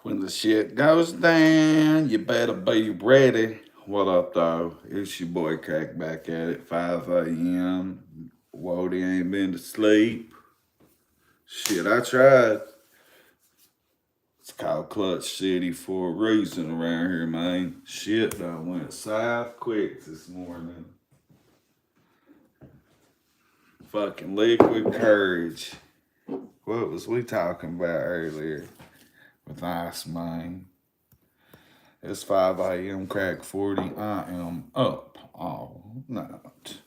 When the shit goes down, you better be ready. What up, though? It's your boy Crack back at it, 5 a.m. Wody ain't been to sleep. Shit, I tried. It's called Clutch City for a reason around here, man. Shit done went south quick this morning. Fucking liquid courage. What was we talking about earlier with Ice, man? It's 5 a.m. crack 40. I am up all night.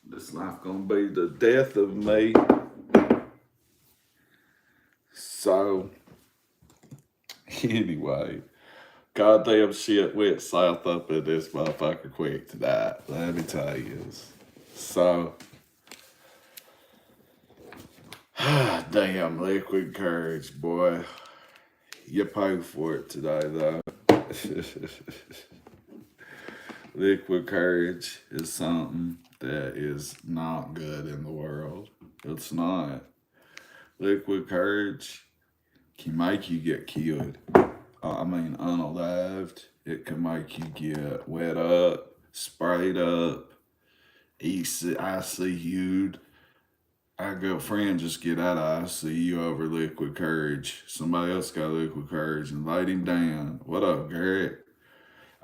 This life gonna be the death of me. So, anyway, goddamn shit went south up in this motherfucker quick tonight. Let me tell you. So, damn liquid courage, boy. You pay for it today, though. Liquid courage is something that is not good in the world. It's not. Liquid courage can make you get killed. Unalived. It can make you get wet up, sprayed up, ICU'd. I got a friend just get out of ICU over liquid courage. Somebody else got liquid courage and laid him down. What up, Garrett?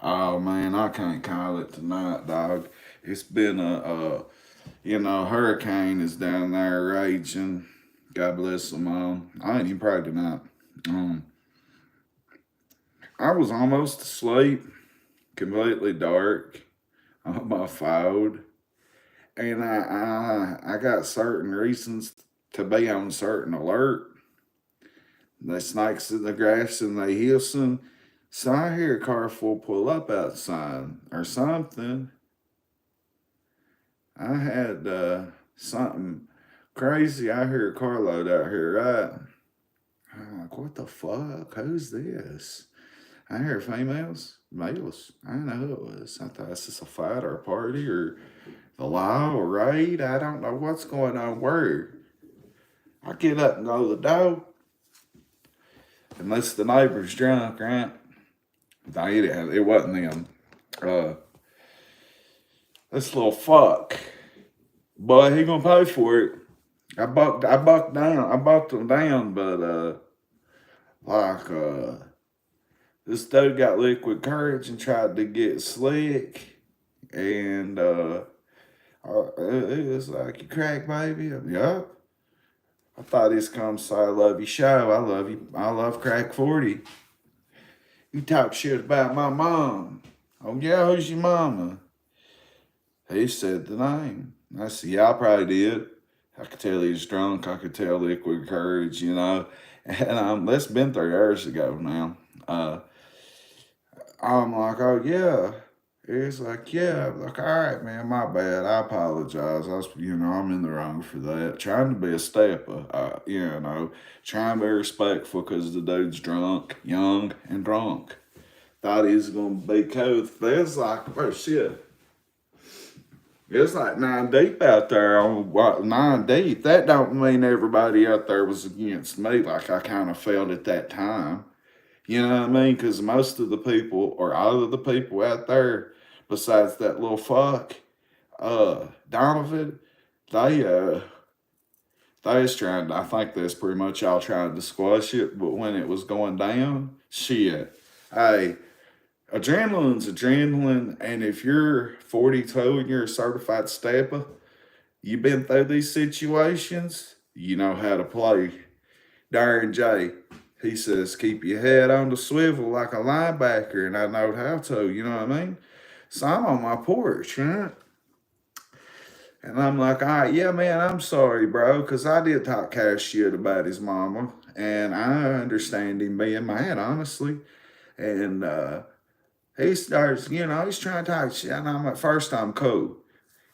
Oh man, I can't call it tonight, dog. It's been a hurricane is down there raging. God bless them all. I ain't even prayed tonight. I was almost asleep, completely dark on my phone, and I got certain reasons to be on certain alert. The snakes in the grass and they hissing. So I hear a car full pull up outside or something. I had something crazy. I hear a carload out here, right? I'm like, what the fuck? Who's this? I hear females, males. I don't know who it was. I thought it's just a fight or a party or the law or raid. I don't know what's going on where. I get up and go to the door. Unless the neighbor's drunk, right? It wasn't them. This little fuck. Boy, he gonna pay for it. I bucked them down, but this dude got liquid courage and tried to get slick, and it was like, you crack, baby? Yup. I thought he's come say I love you show. I love you. I love crack 40. You talk shit about my mom. Oh yeah, who's your mama? He said the name. I said, yeah, I probably did. I could tell he was drunk. I could tell liquid courage, And that's been 3 years ago now. I'm like, oh yeah. He's like, yeah. I'm like, all right, man, my bad. I apologize. I'm in the wrong for that. Trying to be a stepper, trying to be respectful because the dude's drunk, young, and drunk. Thought he was going to be cool. It's like, oh shit. It's like 9 deep out there on 9 deep. That don't mean everybody out there was against me like I kind of felt at that time. You know what I mean? Because most of the people, or all of the people out there, besides that little fuck, Donovan, they was trying to, I think that's pretty much all trying to squash it. But when it was going down, shit. Hey, adrenaline's adrenaline, and if you're 42 and you're a certified stepper, you've been through these situations, you know how to play. Darren J, he says, keep your head on the swivel like a linebacker, and I know how to, you know what I mean? So I'm on my porch, right? And I'm like, all right, yeah, man, I'm sorry, bro, because I did talk cash shit about his mama, and I understand him being mad, honestly. And he starts, he's trying to talk shit. And I'm at first, I'm cool.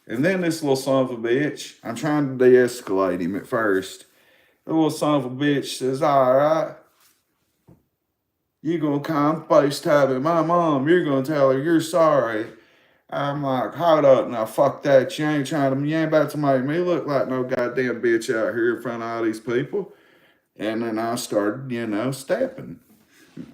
And then this little son of a bitch, I'm trying to de escalate him at first. The little son of a bitch says, all right. You gonna come FaceTiming my mom. You're gonna tell her you're sorry. I'm like, hold up now, fuck that. You ain't about to make me look like no goddamn bitch out here in front of all these people. And then I started, stepping.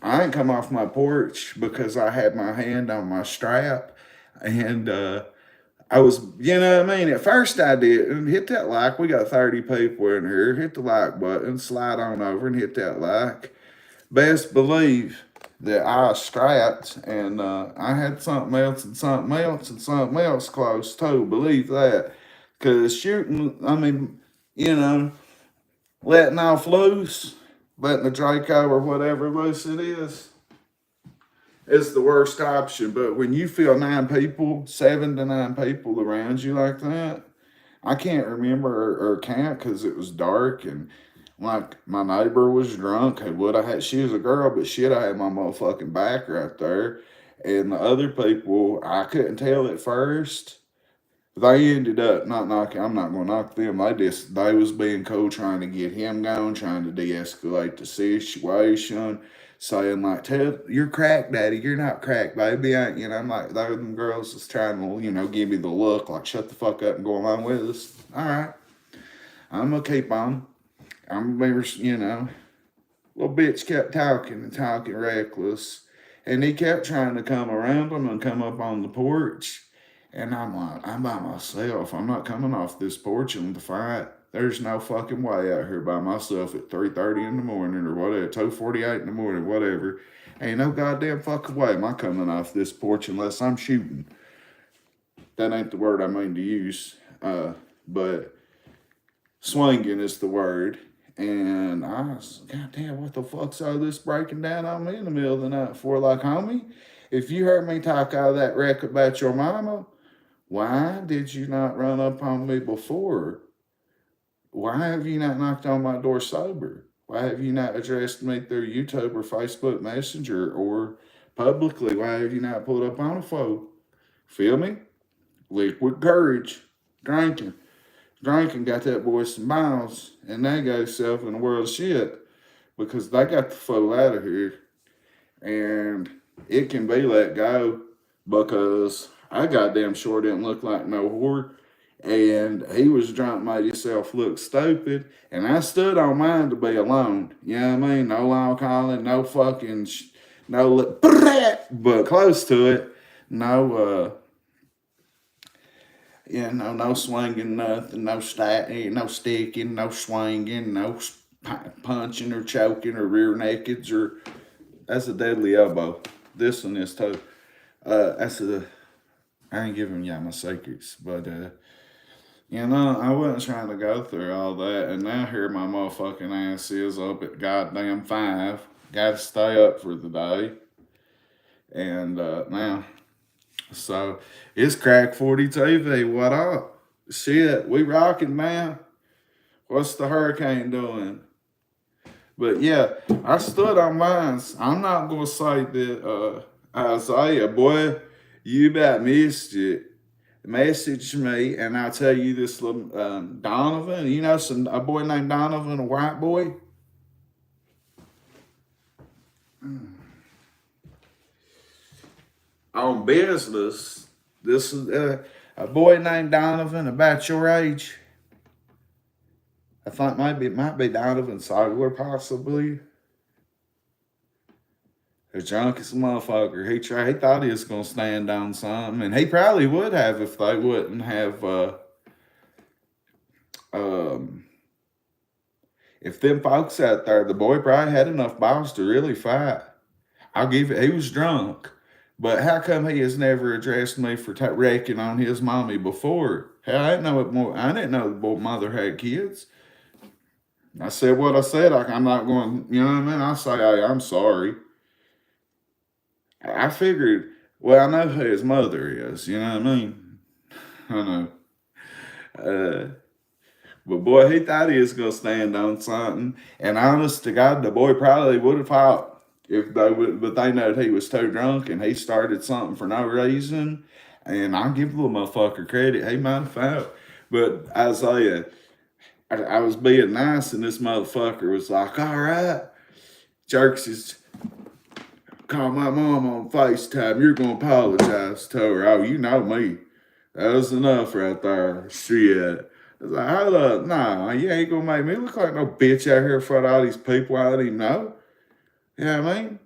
I ain't come off my porch because I had my hand on my strap. And I was, you know what I mean? At first I did. And hit that like. We got 30 people in here. Hit the like button, slide on over and hit that like. Best believe that I was strapped and I had something else and something else and something else close too. Believe that. Because shooting, I mean, you know, letting off loose, letting the Draco or whatever loose it is the worst option. But when you feel 9 people, 7 to 9 people around you like that, I can't remember or count because it was dark and like my neighbor was drunk. She was a girl, but shit, I had my motherfucking back right there. And the other people, I couldn't tell at first. They ended up not knocking. I'm not gonna knock them. They was being cool, trying to get him going, trying to de-escalate the situation, saying like, "Tell you're crack, daddy. You're not crack, baby." I'm like, them girls is trying to, give me the look, like, shut the fuck up and go along with us. All right, I'm gonna keep on. I'm gonna be, little bitch kept talking and talking reckless, and he kept trying to come around him and come up on the porch. And I'm like, I'm by myself. I'm not coming off this porch in the fight. There's no fucking way out here by myself at 3:30 in the morning or whatever, 2:48 in the morning, whatever. Ain't no goddamn fucking way am I coming off this porch unless I'm shooting. That ain't the word I mean to use, but swinging is the word. And I was, goddamn, what the fuck's all this breaking down on me in the middle of the night for? Like, homie, if you heard me talk all that wreck about your mama, why did you not run up on me before? Why have you not knocked on my door sober? Why have you not addressed me through YouTube or Facebook Messenger or publicly? Why have you not pulled up on a phone? Feel me? Liquid courage. Drinking. Drinking got that boy some miles, and they got himself in the world of shit because they got the fool out of here. And it can be let go because I goddamn sure didn't look like no whore. And he was drunk, made himself look stupid. And I stood on mine to be alone. You know what I mean? No long calling, no fucking, no, but close to it. No, no swinging nothing, no sticking, no swinging, no punching or choking or rear nakeds or that's a deadly elbow. This one is too. I ain't giving y'all my secrets, but I wasn't trying to go through all that, and now here my motherfucking ass is up at goddamn 5. Got to stay up for the day, and now. So it's Crack 40 TV. What up? Shit, we rocking now. What's the hurricane doing? But yeah, I stood on mine. I'm not gonna say that Isaiah, boy, you about missed it. Message me and I'll tell you this little Donovan. You know a boy named Donovan, a white boy? On business, this is a boy named Donovan about your age. I think maybe it might be Donovan Solar, possibly. The drunkest motherfucker. He thought he was gonna stand on something, and he probably would have if they wouldn't have if them folks out there, the boy probably had enough balls to really fight. I'll give it. He was drunk. But how come he has never addressed me for wrecking on his mommy before? Hell, I didn't know the boy mother had kids. I said what I said. I'm not going, you know what I mean? I say, hey, I'm sorry. I figured, well, I know who his mother is, you know what I mean? I know. But boy, he thought he was going to stand on something. And honest to God, the boy probably would have fought. If they would, but they know he was too drunk and he started something for no reason. And I give the little motherfucker credit. He might have fought. But Isaiah, I was being nice and this motherfucker was like, all right. Jerks his call my mom on FaceTime. You're going to apologize to her. Oh, you know me. That was enough right there. Shit. I was like, hold up. Nah, you ain't going to make me look like no bitch out here in front of all these people I don't even know. You know what I mean?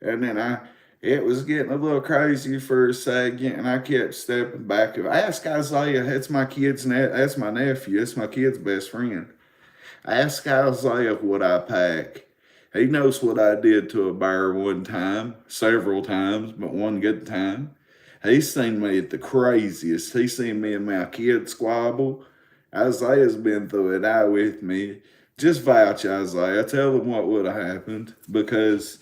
And then it was getting a little crazy for a second, and I kept stepping back. I asked Isaiah, that's my that's my nephew, that's my kid's best friend. I asked Isaiah what I pack. He knows what I did to a bear one time, several times, but one good time. He's seen me at the craziest. He's seen me and my kid squabble. Isaiah's been through it out with me. Just vouch, Isaiah. Tell him what would have happened, because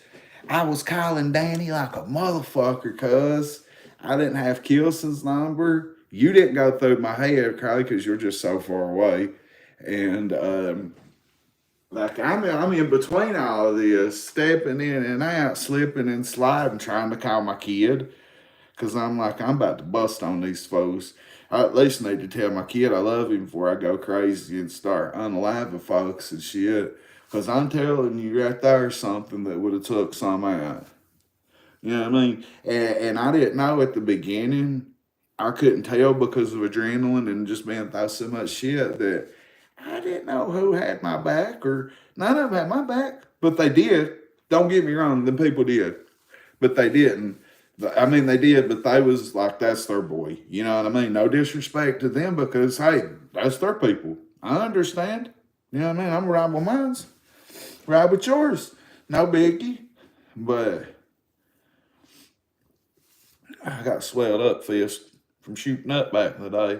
I was calling Danny like a motherfucker, cuz I didn't have Kilson's number. You didn't go through my head, Carly, because you're just so far away. And like I'm in between all of this, stepping in and out, slipping and sliding, trying to call my kid. Cause I'm like, I'm about to bust on these folks. I at least need to tell my kid I love him before I go crazy and start unaliving folks and shit. Cause I'm telling you right there's something that would have took some out. You know what I mean? And I didn't know at the beginning. I couldn't tell because of adrenaline and just being through so much shit that I didn't know who had my back, or none of them had my back, but they did. Don't get me wrong, the people did, but they didn't. I mean, they did, but they was like, that's their boy. You know what I mean? No disrespect to them, because, hey, that's their people. I understand. You know what I mean? I'm right with mine. Right with yours. No biggie. But I got swelled up fist from shooting up back in the day.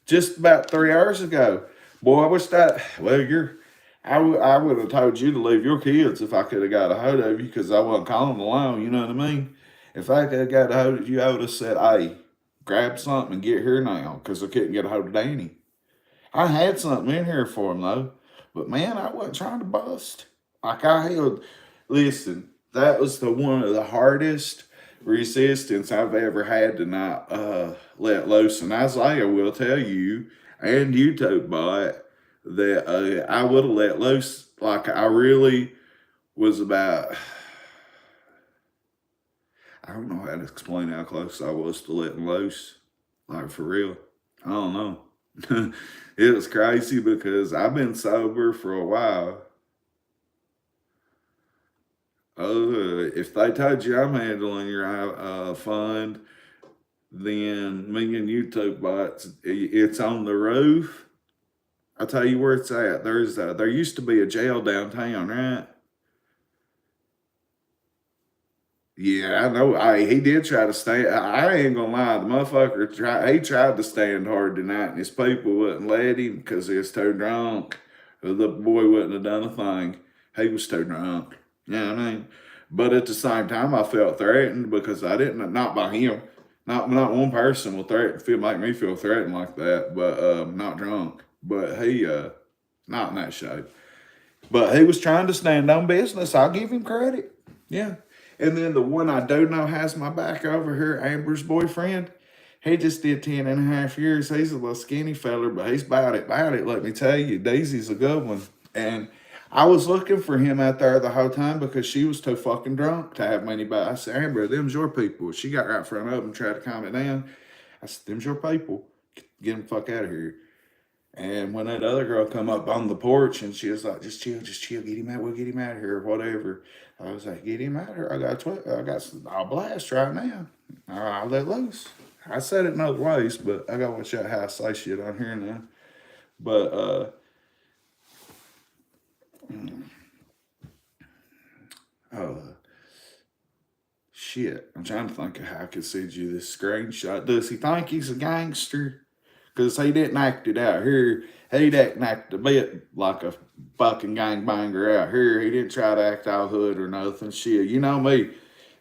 Just about 3 hours ago. Boy, I wish that, well, I would have told you to leave your kids if I could have got a hold of you, because I wasn't calling alone, you know what I mean? If I could have got a hold of you, I would have said, hey, grab something and get here now, because I couldn't get a hold of Danny. I had something in here for him, though. But, man, I wasn't trying to bust. Like, listen, that was one of the hardest resistance I've ever had to not let loose. And Isaiah will tell you, and YouTube bot, that I would have let loose. Like, I really was about, I don't know how to explain how close I was to letting loose. Like, for real. I don't know. It was crazy because I've been sober for a while. If they told you I'm handling your fund, then me and YouTube bots, it's on the roof. I'll tell you where it's at. There used to be a jail downtown, right? Yeah, I know. He did try to stand. I ain't gonna lie, the motherfucker he tried to stand hard tonight, and his people wouldn't let him because he was too drunk. The boy wouldn't have done a thing. He was too drunk. You know what I mean? But at the same time, I felt threatened because I didn't, not by him. Not one person will make me feel threatened like that, but not drunk. But he not in that shape. But he was trying to stand on business. I'll give him credit. Yeah. And then the one I do know has my back over here, Amber's boyfriend. He just did 10 and a half years. He's a little skinny feller, but he's about it. Let me tell you, Daisy's a good one. And I was looking for him out there the whole time because she was too fucking drunk to have money by. I said, Amber, them's your people. She got right in front of him and tried to calm it down. I said, them's your people. Get him the fuck out of here. And when that other girl come up on the porch and she was like, just chill, get him out, we'll get him out of here, whatever. I was like, get him out of here. I'll blast right now. I'll let loose. I said it in other ways, but I gotta watch out how I say shit on here now. But shit. I'm trying to think of how I could send you this screenshot. Does he think he's a gangster? Because he didn't act it out here. He didn't act a bit like a fucking gangbanger out here. He didn't try to act all hood or nothing. Shit, you know me.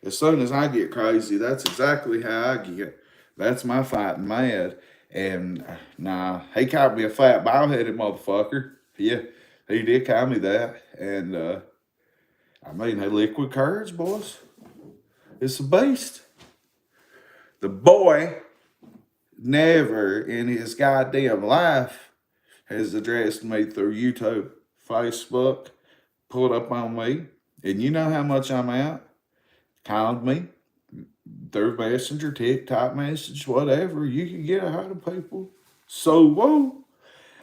As soon as I get crazy, that's exactly how I get. That's my fighting mad. And nah, he called me a fat, bald-headed motherfucker. Yeah, he did call me that. And I mean, they liquid courage, boys. It's a beast. The boy never in his goddamn life has addressed me through YouTube, Facebook, pulled up on me, and you know how much I'm out. called me through Messenger, TikTok message, whatever. You can get a hold of people. So whoa.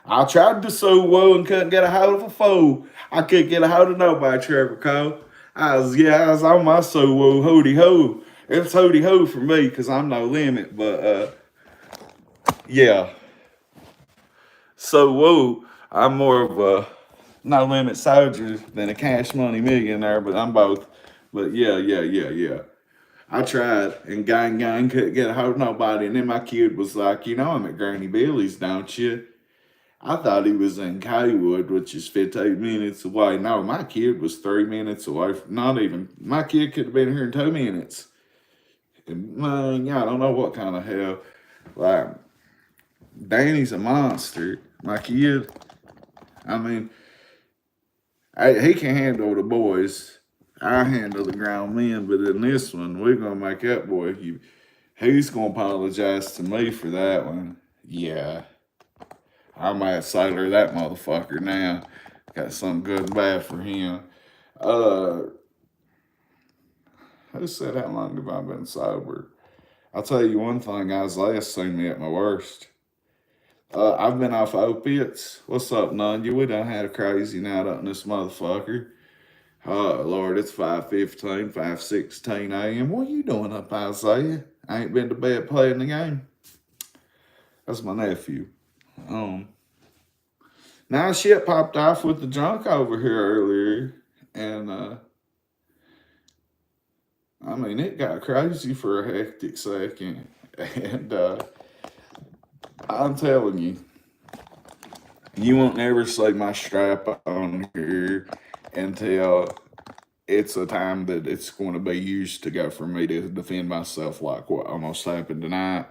I tried to so whoa and couldn't get a hold of a foe. I couldn't get a hold of nobody, Trevor Cole. I was on my so whoa, hoody ho. It's hoody ho for me because I'm no limit. But yeah. So whoa, I'm more of a no limit soldier than a cash money millionaire, but I'm both. But yeah. I tried and gang couldn't get a hold of nobody. And then my kid was like, I'm at Granny Billy's, don't you? I thought he was in Kaywood, which is 15 minutes away. No, my kid was 3 minutes away. Not even. My kid could have been here in 2 minutes. And man, I don't know what kind of hell. Like, Danny's a monster. My kid, I mean, he can handle the boys. I handle the grown men, but in this one, we're gonna make that boy. He's gonna apologize to me for that one. Yeah, I might sailor that motherfucker now. Got something good and bad for him. Uh, who said how long have I been sober? I'll tell you one thing. Isaiah seen me at my worst. I've been off opiates. What's up, Nunya? We done had a crazy night up in this motherfucker. Oh, Lord, it's 5:15, 5:16 a.m. What are you doing up, Isaiah? I ain't been to bed playing the game. That's my nephew. Now shit popped off with the drunk over here earlier. And, I mean, it got crazy for a hectic second. And, I'm telling you, you won't never see my strap on here until it's a time that it's going to be used to go for me to defend myself, like what almost happened tonight.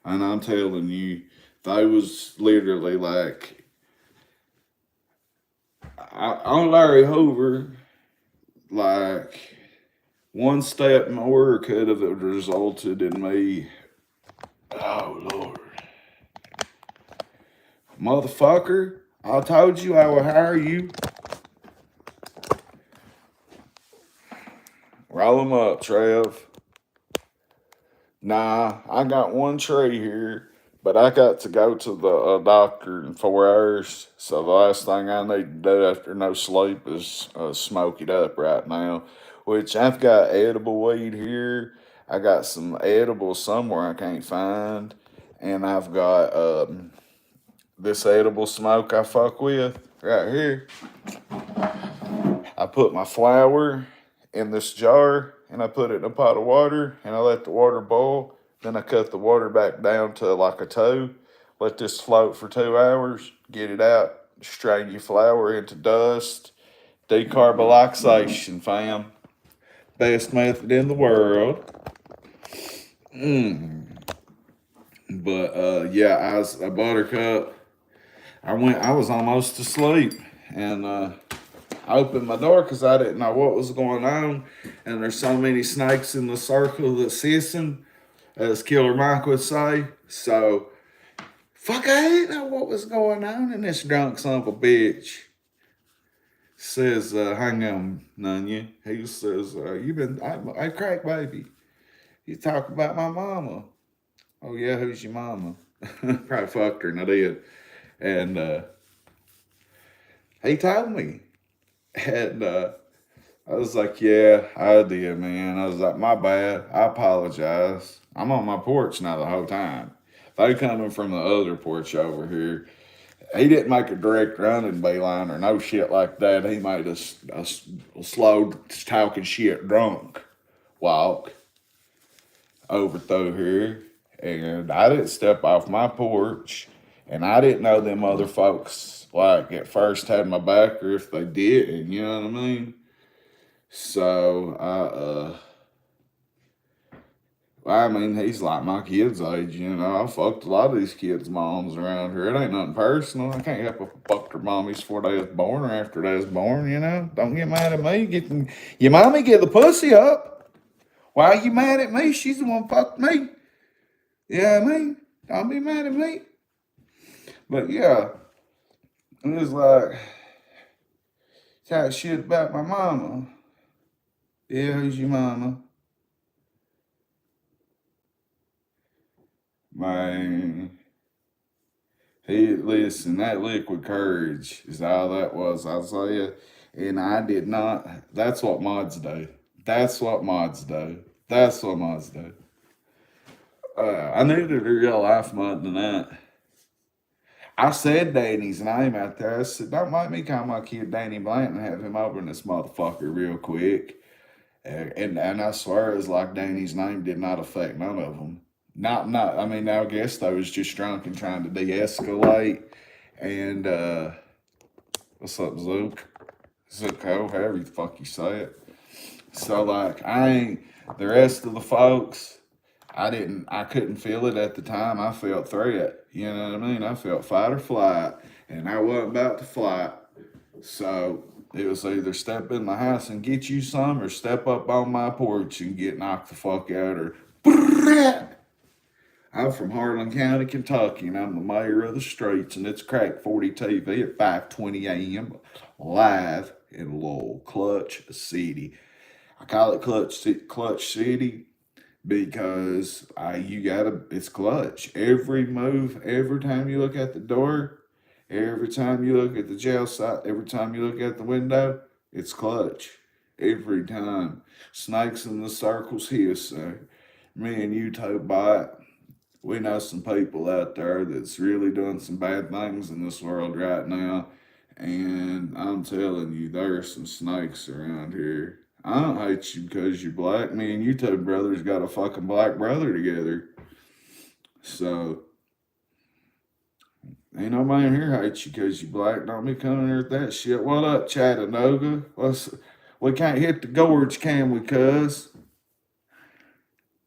And I'm telling you, they was literally like, on Larry Hoover, like, one step more could have resulted in me. Oh, Lord. Motherfucker, I told you I would hire you. Roll them up, Trev. Nah, I got one tree here, but I got to go to the doctor in 4 hours. So the last thing I need to do after no sleep is smoke it up right now. Which I've got edible weed here. I got some edible somewhere I can't find. And I've got this edible smoke I fuck with right here. I put my flour in this jar and I put it in a pot of water and I let the water boil. Then I cut the water back down to like a 2. Let this float for 2 hours. Get it out. Strain your flour into dust. Decarbolization, fam. Best method in the world. But yeah, I was a buttercup. I was almost asleep and I opened my door because I didn't know what was going on. And there's so many snakes in the circle that's hissing, as Killer Mike would say. So, fuck, I didn't know what was going on. And this drunk son of a bitch says, hang on, Nunya. He says, hey, crack baby. You talk about my mama. Oh, yeah, who's your mama? Probably fucked her, and I did. And he told me. And I was like, yeah, I did, man. I was like, my bad. I apologize. I'm on my porch now the whole time. They coming from the other porch over here. He didn't make a direct running beeline or no shit like that. He made a slow talking shit drunk walk over through here. And I didn't step off my porch. And I didn't know them other folks, like, at first had my back or if they didn't, you know what I mean? So I mean, he's like my kid's age, you know. I fucked a lot of these kids' moms around here. It ain't nothing personal. I can't help if I fucked their mommies before they was born or after they was born, you know. Don't get mad at me. Your mommy get the pussy up. Why are you mad at me? She's the one fucked me. Yeah, I mean, don't be mad at me. But yeah, it was like, talk shit about my mama. Yeah, who's your mama? Man, listen, that liquid courage is all that was, Isaiah. And I did not, that's what mods do. That's what mods do. That's what mods do. I needed a real life mod tonight. I said Danny's name out there. I said, don't make me call my kid Danny Blanton and have him over in this motherfucker real quick. And I swear it's like Danny's name did not affect none of them. Not. I mean, I guess they was just drunk and trying to de-escalate. And what's up, Zook? Zuko, however the fuck you say it. So like, I ain't the rest of the folks. I couldn't feel it at the time. I felt threat. You know what I mean? I felt fight or flight, and I wasn't about to fight. So it was either step in the house and get you some, or step up on my porch and get knocked the fuck out, or. I'm from Harlan County, Kentucky, and I'm the mayor of the streets, and it's Crack 40 TV at 5:20 a.m. live in Lowell, Clutch City. I call it Clutch City because it's clutch. Every move, every time you look at the door, every time you look at the jail site, every time you look at the window, it's clutch. Every time. Snakes in the circles here, sir. Me and you, Tobot, we know some people out there that's really doing some bad things in this world right now. And I'm telling you, there are some snakes around here. I don't hate you because you're black. Me and you two brothers got a fucking black brother together. So, ain't no man here hates you because you black. Don't be coming here with that shit. What up, Chattanooga? We can't hit the gorge, can we, cuz?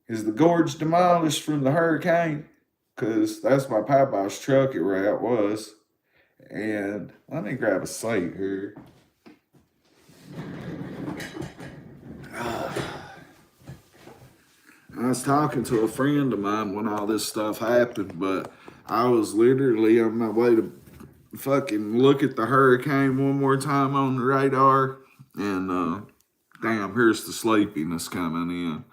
Is the gorge demolished from the hurricane? Because that's my papa's truck where it was. And let me grab a seat here. I was talking to a friend of mine when all this stuff happened, but I was literally on my way to fucking look at the hurricane one more time on the radar. And damn, here's the sleepiness coming in.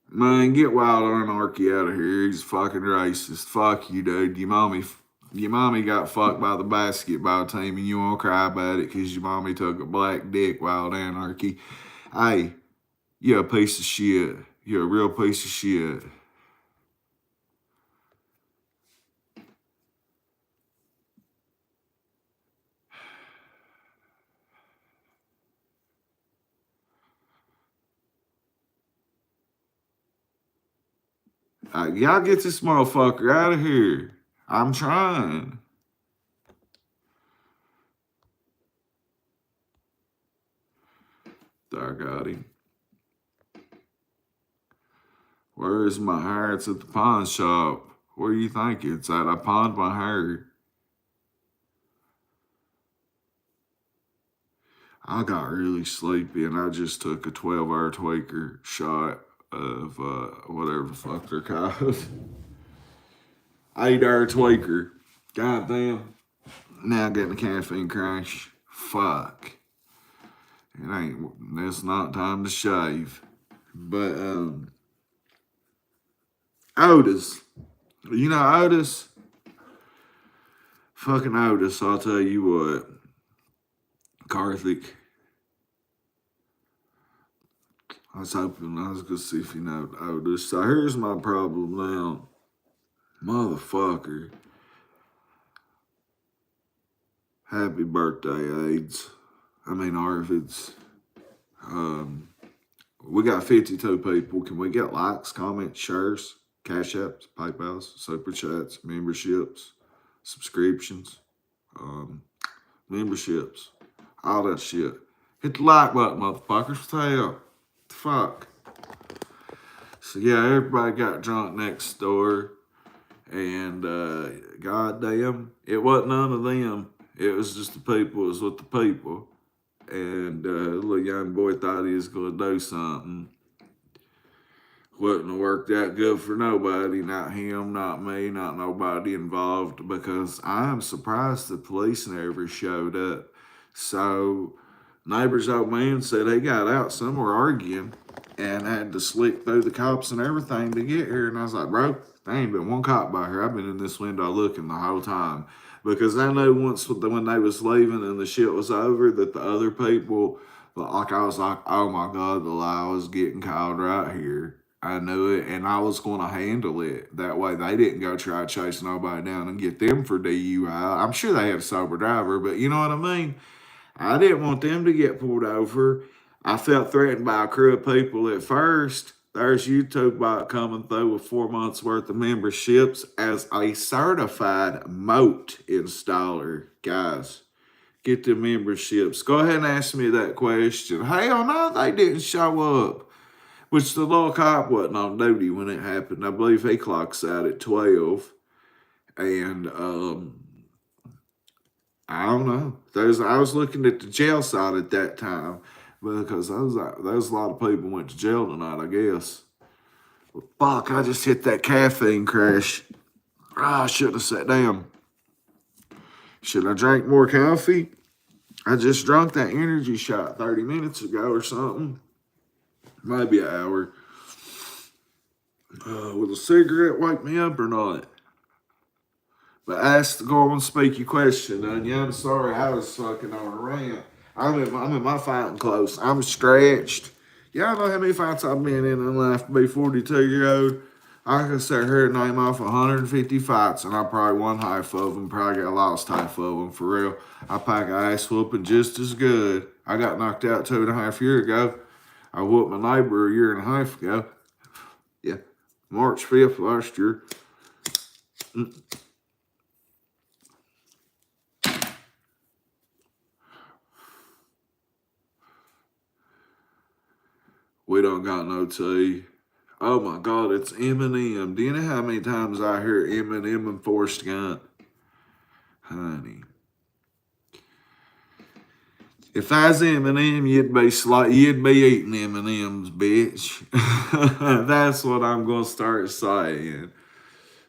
Man, get Wild Anarchy out of here. He's fucking racist. Fuck you, dude. Your mommy got fucked by the basketball team and you won't cry about it because your mommy took a black dick, Wild Anarchy. Hey, you're a piece of shit. You're a real piece of shit. Y'all get this motherfucker out of here. I'm trying. There, I got him. Where is my hair? It's at the pawn shop. Where do you think it's at? I pawned my hair. I got really sleepy and I just took a 12-hour tweaker shot of whatever the fuck they're called. 8-hour tweaker. God damn. Now getting a caffeine crash. Fuck. It's not time to shave. But Otis. You know Otis? Fucking Otis, I'll tell you what. Karthik. I was hoping I was gonna see if you know Otis. So here's my problem now. Motherfucker. Happy birthday, AIDS. I mean Arvids. We got 52 people. Can we get likes, comments, shares, cash apps, PayPals, super chats, memberships, subscriptions, memberships, all that shit. Hit the like button, motherfuckers. Tell the fuck. So yeah, everybody got drunk next door, and goddamn, it wasn't none of them. It was just the people. It was with the people. And the little young boy thought he was going to do something. Wouldn't have worked out good for nobody, not him, not me, not nobody involved, because I am surprised the police never showed up. So, neighbor's old man said he got out somewhere arguing, and I had to slick through the cops and everything to get here. And I was like, bro, there ain't been one cop by here. I've been in this window looking the whole time. Because I know once when they was leaving and the shit was over that the other people, like I was like, oh my God, the lie was getting called right here. I knew it, and I was going to handle it. That way they didn't go try to chase nobody down and get them for DUI. I'm sure they had a sober driver, but you know what I mean? I didn't want them to get pulled over. I felt threatened by a crew of people at first. There's YouTube bot coming through with 4 months worth of memberships as a certified moat installer. Guys, get the memberships. Go ahead and ask me that question. Hell no, they didn't show up. Which the little cop wasn't on duty when it happened. I believe he clocks out at 12. And I don't know. I was looking at the jail side at that time because there's a lot of people went to jail tonight, I guess. But fuck, I just hit that caffeine crash. I should have sat down. Should I drink more coffee? I just drank that energy shot 30 minutes ago or something. Maybe an hour. Will a cigarette wake me up or not? But go and speak your question, Anya. I'm sorry I was fucking on a rant. I'm in my fighting clothes. I'm stretched. Y'all know how many fights I've been in life to be 42-year-old? I can sit here and name off 150 fights, and I probably won half of them. Probably got lost half of them, for real. I pack an ass whooping just as good. I got knocked out 2.5 years ago. I whooped my neighbor a year and a half ago. Yeah, March 5th last year. We don't got no tea. Oh my God, it's Eminem. Do you know how many times I hear Eminem and Forrest Gump? Honey. If I was Eminem, you'd be eating M&M's, bitch. That's what I'm gonna start saying.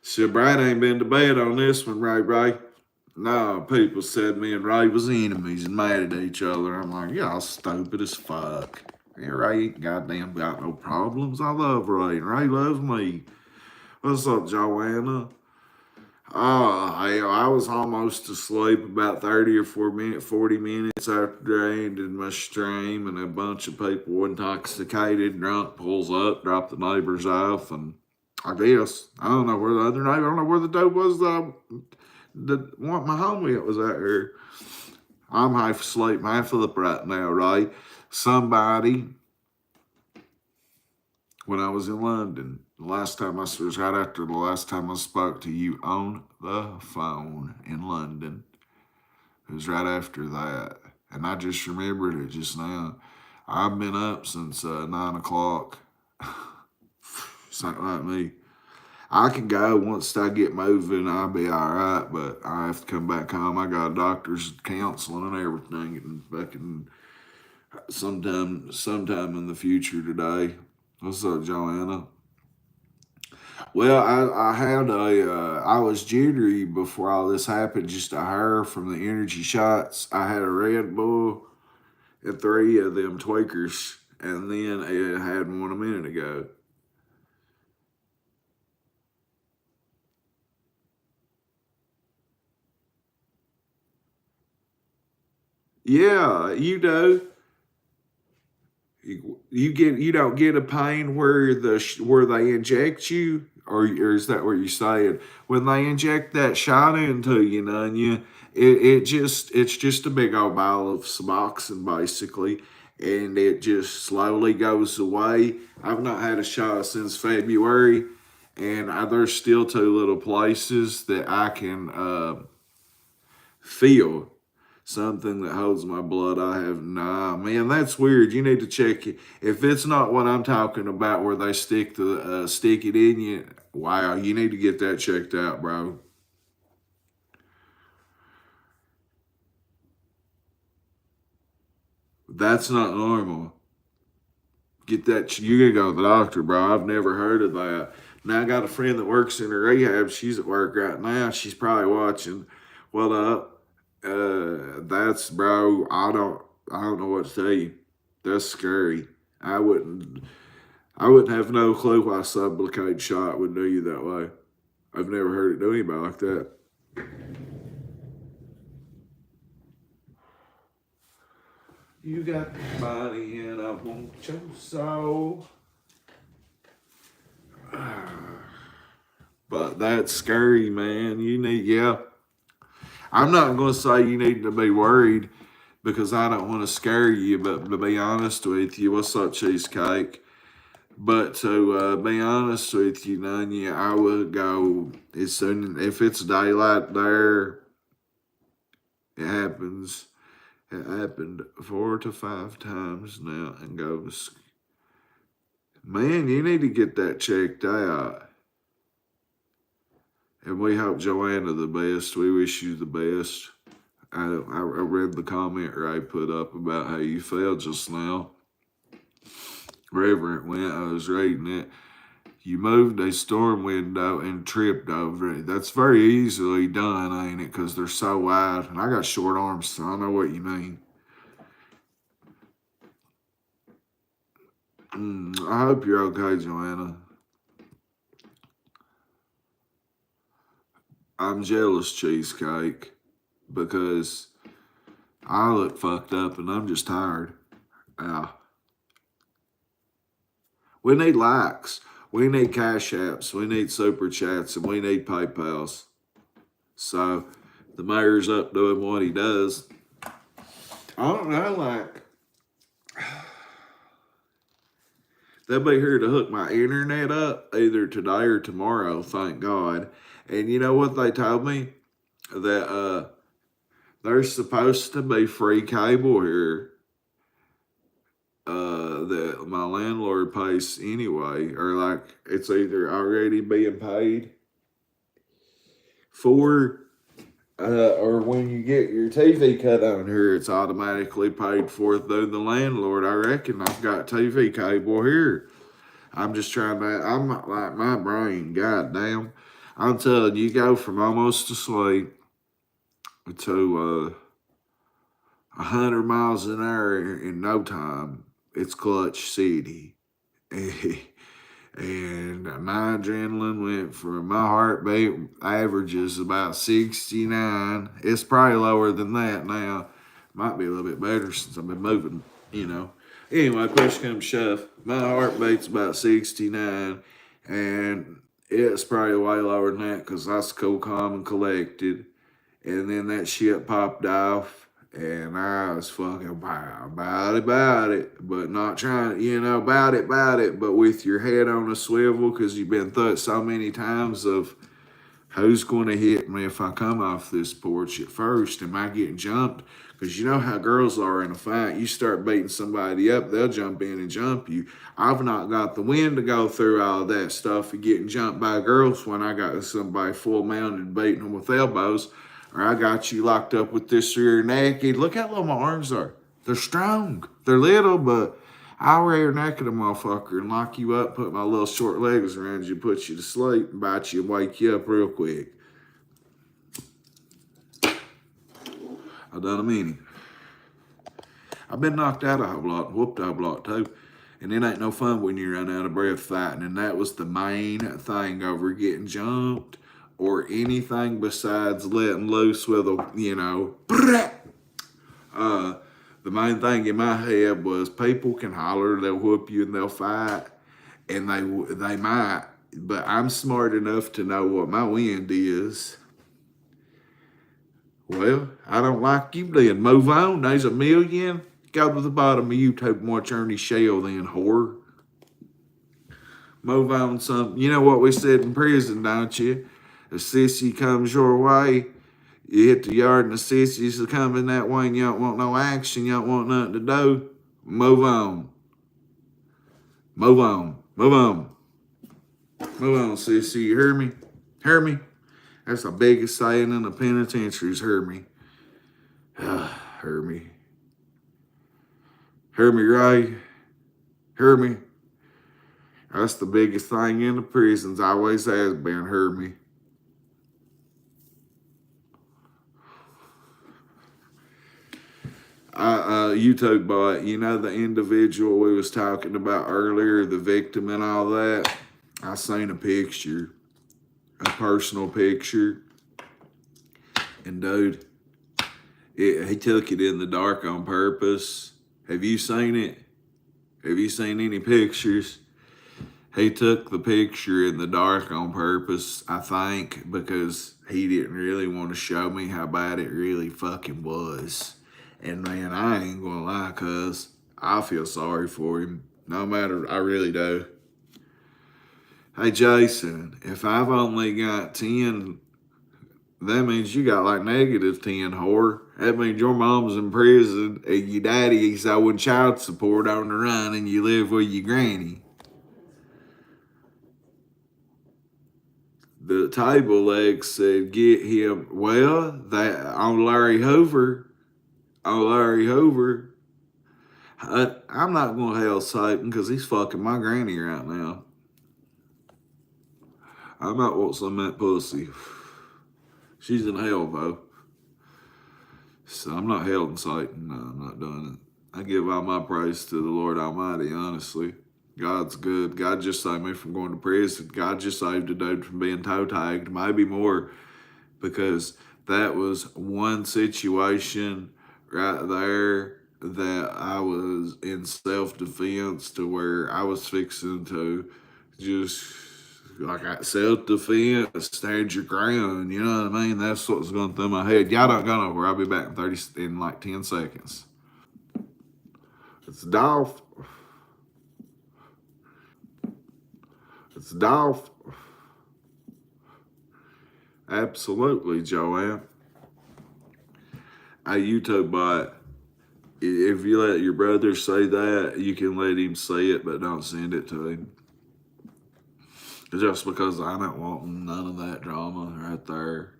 Sobriety ain't been to bed on this one, Ray. No, people said me and Ray was enemies and mad at each other. I'm like, y'all stupid as fuck. Yeah, Ray ain't goddamn got no problems. I love Ray, and Ray loves me. What's up, Joanna? Oh, hell, I was almost asleep about 30 or 40 minutes after I ended my stream, and a bunch of people intoxicated, drunk, pulls up, dropped the neighbors off, and I guess, I don't know where the other neighbor, I don't know where the dude was, my homie that was out here. I'm half asleep, half up right now, right? Somebody, when I was in London, the last time I was right after the last time I spoke to you on the phone in London. It was right after that. And I just remembered it just now. I've been up since 9 o'clock. Something like me. I can go once I get moving, I'll be all right, but I have to come back home. I got doctors counseling and everything, and fucking sometime in the future today. What's up, Joanna? Well, I was jittery before all this happened, just a hair from the energy shots. I had a Red Bull and 3 of them tweakers, and then I had one a minute ago. Yeah, you do. You don't get a pain where they inject you, or is that what you're saying? When they inject that shot into you, Nunya, it's just a big old ball of Suboxone basically, and it just slowly goes away. I've not had a shot since February, and there's still 2 little places that I can feel something that holds my blood. I have nah, man. That's weird. You need to check it. If it's not what I'm talking about, where they stick it in you. Wow, you need to get that checked out, bro. That's not normal. Get that. You gotta go to the doctor, bro. I've never heard of that. Now I got a friend that works in a rehab. She's at work right now. She's probably watching. What up? That's bro. I don't know what to tell you. That's scary. I wouldn't. I wouldn't have no clue why Sublocade shot would do you that way. I've never heard it do anybody like that. You got money and I want your soul. But that's scary, man. I'm not going to say you need to be worried because I don't want to scare you, but to be honest with you, what's up, Cheesecake? But to be honest with you, Nunya, I would go as soon if it's daylight there. It happens. It happened 4 to 5 times now and goes, man, you need to get that checked out. And we hope Joanna the best. We wish you the best. I read the comment Ray put up about how you felt just now. Wherever it went, I was reading it. You moved a storm window and tripped over it. That's very easily done, ain't it? Because they're so wide. And I got short arms, so I know what you mean. I hope you're okay, Joanna. I'm jealous, Cheesecake, because I look fucked up and I'm just tired. Yeah. We need likes. We need cash apps. We need super chats. And we need PayPals. So the mayor's up doing what he does. I don't know, like, they'll be here to hook my internet up either today or tomorrow, thank God. And you know what they told me? That there's supposed to be free cable here that my landlord pays anyway, or like it's either already being paid for, or when you get your TV cut on here, it's automatically paid for through the landlord. I reckon I've got TV cable here. I'm just trying to, I'm like my brain, goddamn. I'm telling you, go from almost asleep to 100 miles an hour in no time. It's Clutch City. And my adrenaline went from my heartbeat averages about 69. It's probably lower than that now. Might be a little bit better since I've been moving, you know. Anyway, push come shove. My heartbeat's about 69, and it's probably way lower than that because I was cool, calm, and collected. And then that shit popped off, and I was fucking about it, but not trying, about it, but with your head on a swivel because you've been thought so many times of who's going to hit me if I come off this porch at first? Am I getting jumped? Because you know how girls are in a fight. You start beating somebody up, they'll jump in and jump you. I've not got the wind to go through all of that stuff of getting jumped by girls when I got somebody full mounted beating them with elbows. Or I got you locked up with this rear naked. Look how little my arms are. They're strong. They're little, but I'll rear naked a motherfucker and lock you up, put my little short legs around you, put you to sleep, and bite you and wake you up real quick. I've done a many. I've been knocked out a whole lot, whooped a whole lot too. And it ain't no fun when you run out of breath fighting. And that was the main thing over getting jumped or anything besides letting loose with a, the main thing in my head was people can holler, they'll whoop you and they'll fight, and they might, but I'm smart enough to know what my wind is. Well, I don't like you then. Move on. There's a million. Go to the bottom of YouTube and watch Ernie Shell then, whore. Move on some. You know what we said in prison, don't you? A sissy comes your way, you hit the yard and the sissies are coming that way and you don't want no action, you don't want nothing to do. Move on. Move on. Move on. Move on, sissy. You hear me? Hear me? That's the biggest saying in the penitentiaries. Hear me. Hear me. Hear me, Ray. Hear me. That's the biggest thing in the prisons. Always has been. Hear me. YouTube bot, you know the individual we was talking about earlier, the victim and all that? I seen a picture, a personal picture, and dude, he took it in the dark on purpose. Have you seen it? Have you seen any pictures? He took the picture in the dark on purpose, I think, because he didn't really want to show me how bad it really fucking was. And man, I ain't gonna lie, cuz I feel sorry for him. No matter, I really do. Hey Jason, if I've only got 10, that means you got like -10, whore. That means your mom's in prison and your daddy's owing child support on the run and you live with your granny. The table leg said, get him. Well, that on Larry Hoover, I'm not going to hell Satan because he's fucking my granny right now. I might want some of that pussy. She's in hell, though. So I'm not helling Satan. No, I'm not doing it. I give all my praise to the Lord Almighty, honestly. God's good. God just saved me from going to prison. God just saved a dude from being toe tagged, maybe more, because that was one situation right there that I was in self defense to where I was fixing to just like self defense, stand your ground. You know what I mean? That's what's going through my head. Y'all don't go nowhere. I'll be back in like 10 seconds. It's Dolph. It's Dolph. Absolutely, Joanne. Hey, YouTube bot. If you let your brother say that, you can let him say it, but don't send it to him. Just because I don't want none of that drama right there.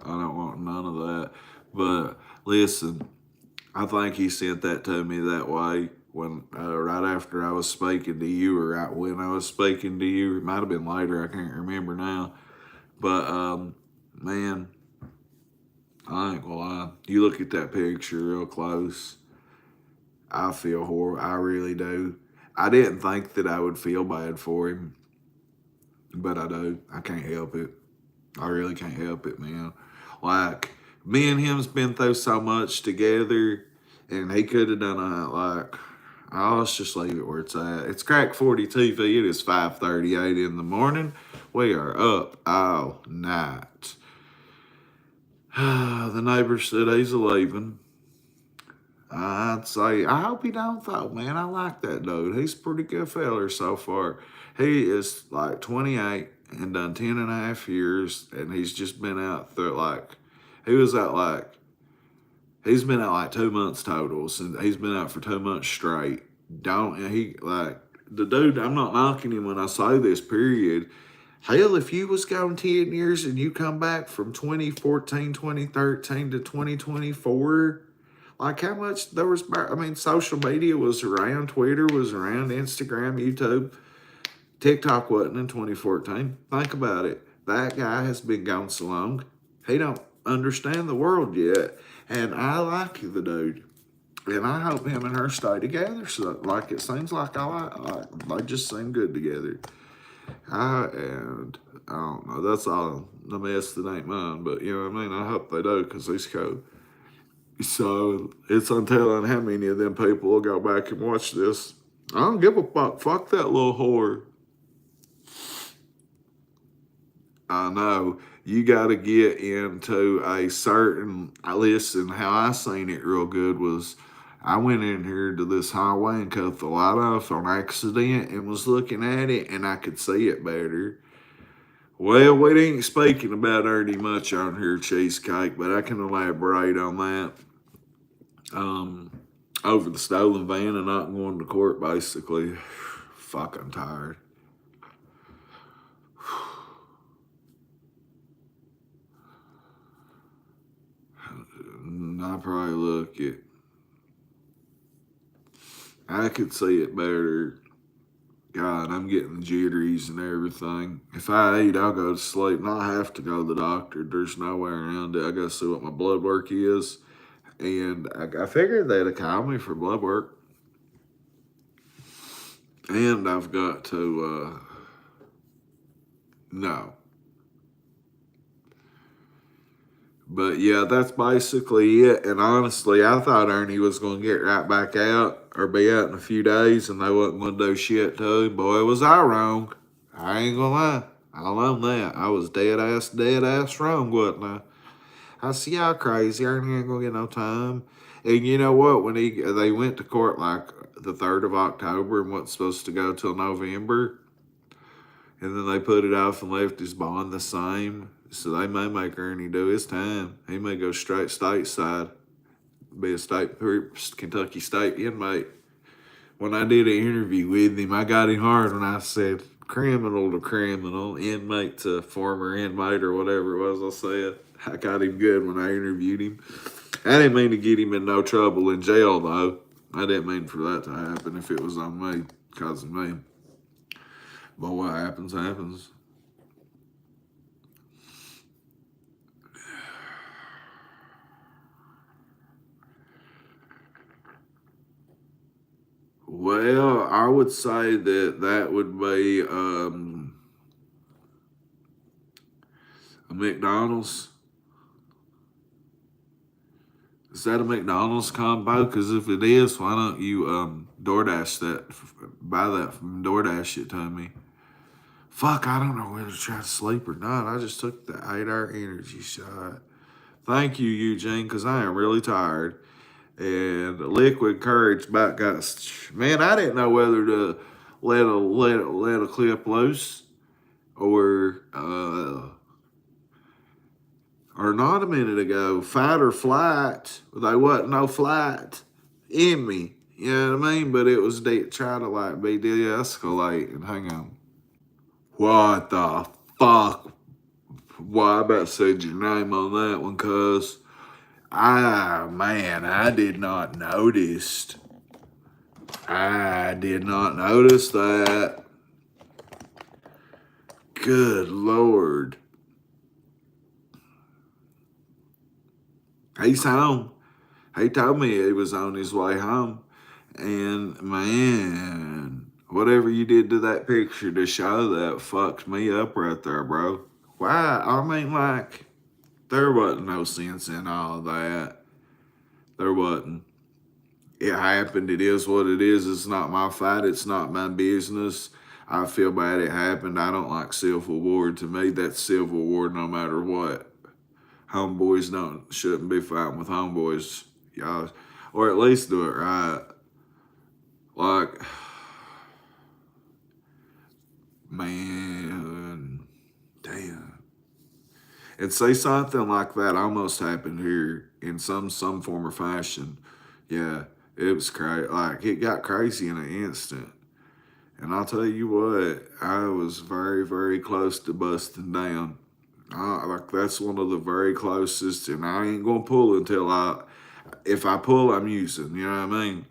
I don't want none of that. But listen, I think he sent that to me that way when right after I was speaking to you, or right when I was speaking to you. It might have been later. I can't remember now. But man, I ain't gonna lie. You look at that picture real close. I feel horrible. I really do. I didn't think that I would feel bad for him, but I do. I can't help it. I really can't help it, man. Like, me and him's been through so much together, and he could have done that. Like, oh, let's just leave it where it's at. It's crack 40 TV. It is 5:38 in the morning. We are up all night. The neighbor said he's leaving. I'd say, I hope he don't though, man. I like that dude. He's a pretty good feller so far. He is like 28 and done 10 and a half years, and he's just been out through like, he was out like, he's been out like 2 months total. Since he's been out for 2 months straight. He like, the dude, I'm not knocking him when I say this, period. Hell, if you was gone 10 years and you come back from 2014, 2013 to 2024, like how much there was, I mean, social media was around, Twitter was around, Instagram, YouTube, TikTok wasn't in 2014. Think about it. That guy has been gone so long, he don't understand the world yet. And I like the dude. And I hope him and her stay together. So, like, it seems like they just seem good together. And I don't know. That's all the mess that ain't mine. But you know what I mean. I hope they do because he's cool. So it's untelling how many of them people will go back and watch this. I don't give a fuck. Fuck that little whore. I know. You got to get into a certain. Listen, how I seen it real good was I went in here to this highway and cut the light off on accident and was looking at it and I could see it better. Well, we ain't speaking about Ernie much on here, Cheesecake, but I can elaborate on that. Over the stolen van and not going to court, basically. Fucking tired. I probably look it. I could see it better. God, I'm getting the jitteries and everything. If I eat, I'll go to sleep and I'll have to go to the doctor. There's no way around it. I gotta see what my blood work is. And I figured they'd have called me for blood work. And I've got to, no. But yeah, that's basically it. And honestly, I thought Ernie was going to get right back out or be out in a few days and they wasn't going to do shit to him. Boy, was I wrong. I ain't going to lie. I'll own that. I was dead ass wrong, wasn't I? I see how crazy. Ernie ain't going to get no time. And you know what? When they went to court like the 3rd of October and wasn't supposed to go till November, and then they put it off and left his bond the same. So they may make Ernie do his time. He may go straight stateside, be a Kentucky State inmate. When I did an interview with him, I got him hard when I said criminal to criminal, inmate to former inmate or whatever it was I said. I got him good when I interviewed him. I didn't mean to get him in no trouble in jail, though. I didn't mean for that to happen if it was on me, because of me. But what happens, happens. Well, I would say that would be a McDonald's. Is that a McDonald's combo? Because if it is, why don't you DoorDash that, buy that from DoorDash it to me? Fuck, I don't know whether to try to sleep or not. I just took the 8-hour energy shot. Thank you, Eugene, because I am really tired. And liquid courage about got, man, I didn't know whether to let a clip loose or not a minute ago. Fight or flight. There wasn't no flight in me. You know what I mean? But it was trying to like be de-escalating. Hang on. What the fuck? Why I about said your name on that one, cuz I did not notice. I did not notice that. Good Lord. He's home. He told me he was on his way home. And man, whatever you did to that picture to show that fucked me up right there, bro. Why? I mean, like, there wasn't no sense in all of that. There wasn't. It happened. It is what it is. It's not my fight. It's not my business. I feel bad it happened. I don't like civil war. To me, that's civil war no matter what. Homeboys shouldn't be fighting with homeboys, y'all, or at least do it right. Like, man, damn. And say something like that almost happened here in some form or fashion. Yeah, it was crazy. Like, it got crazy in an instant. And I'll tell you what, I was very, very close to busting down. Like, that's one of the very closest, and I ain't gonna pull until if I pull, I'm using, you know what I mean?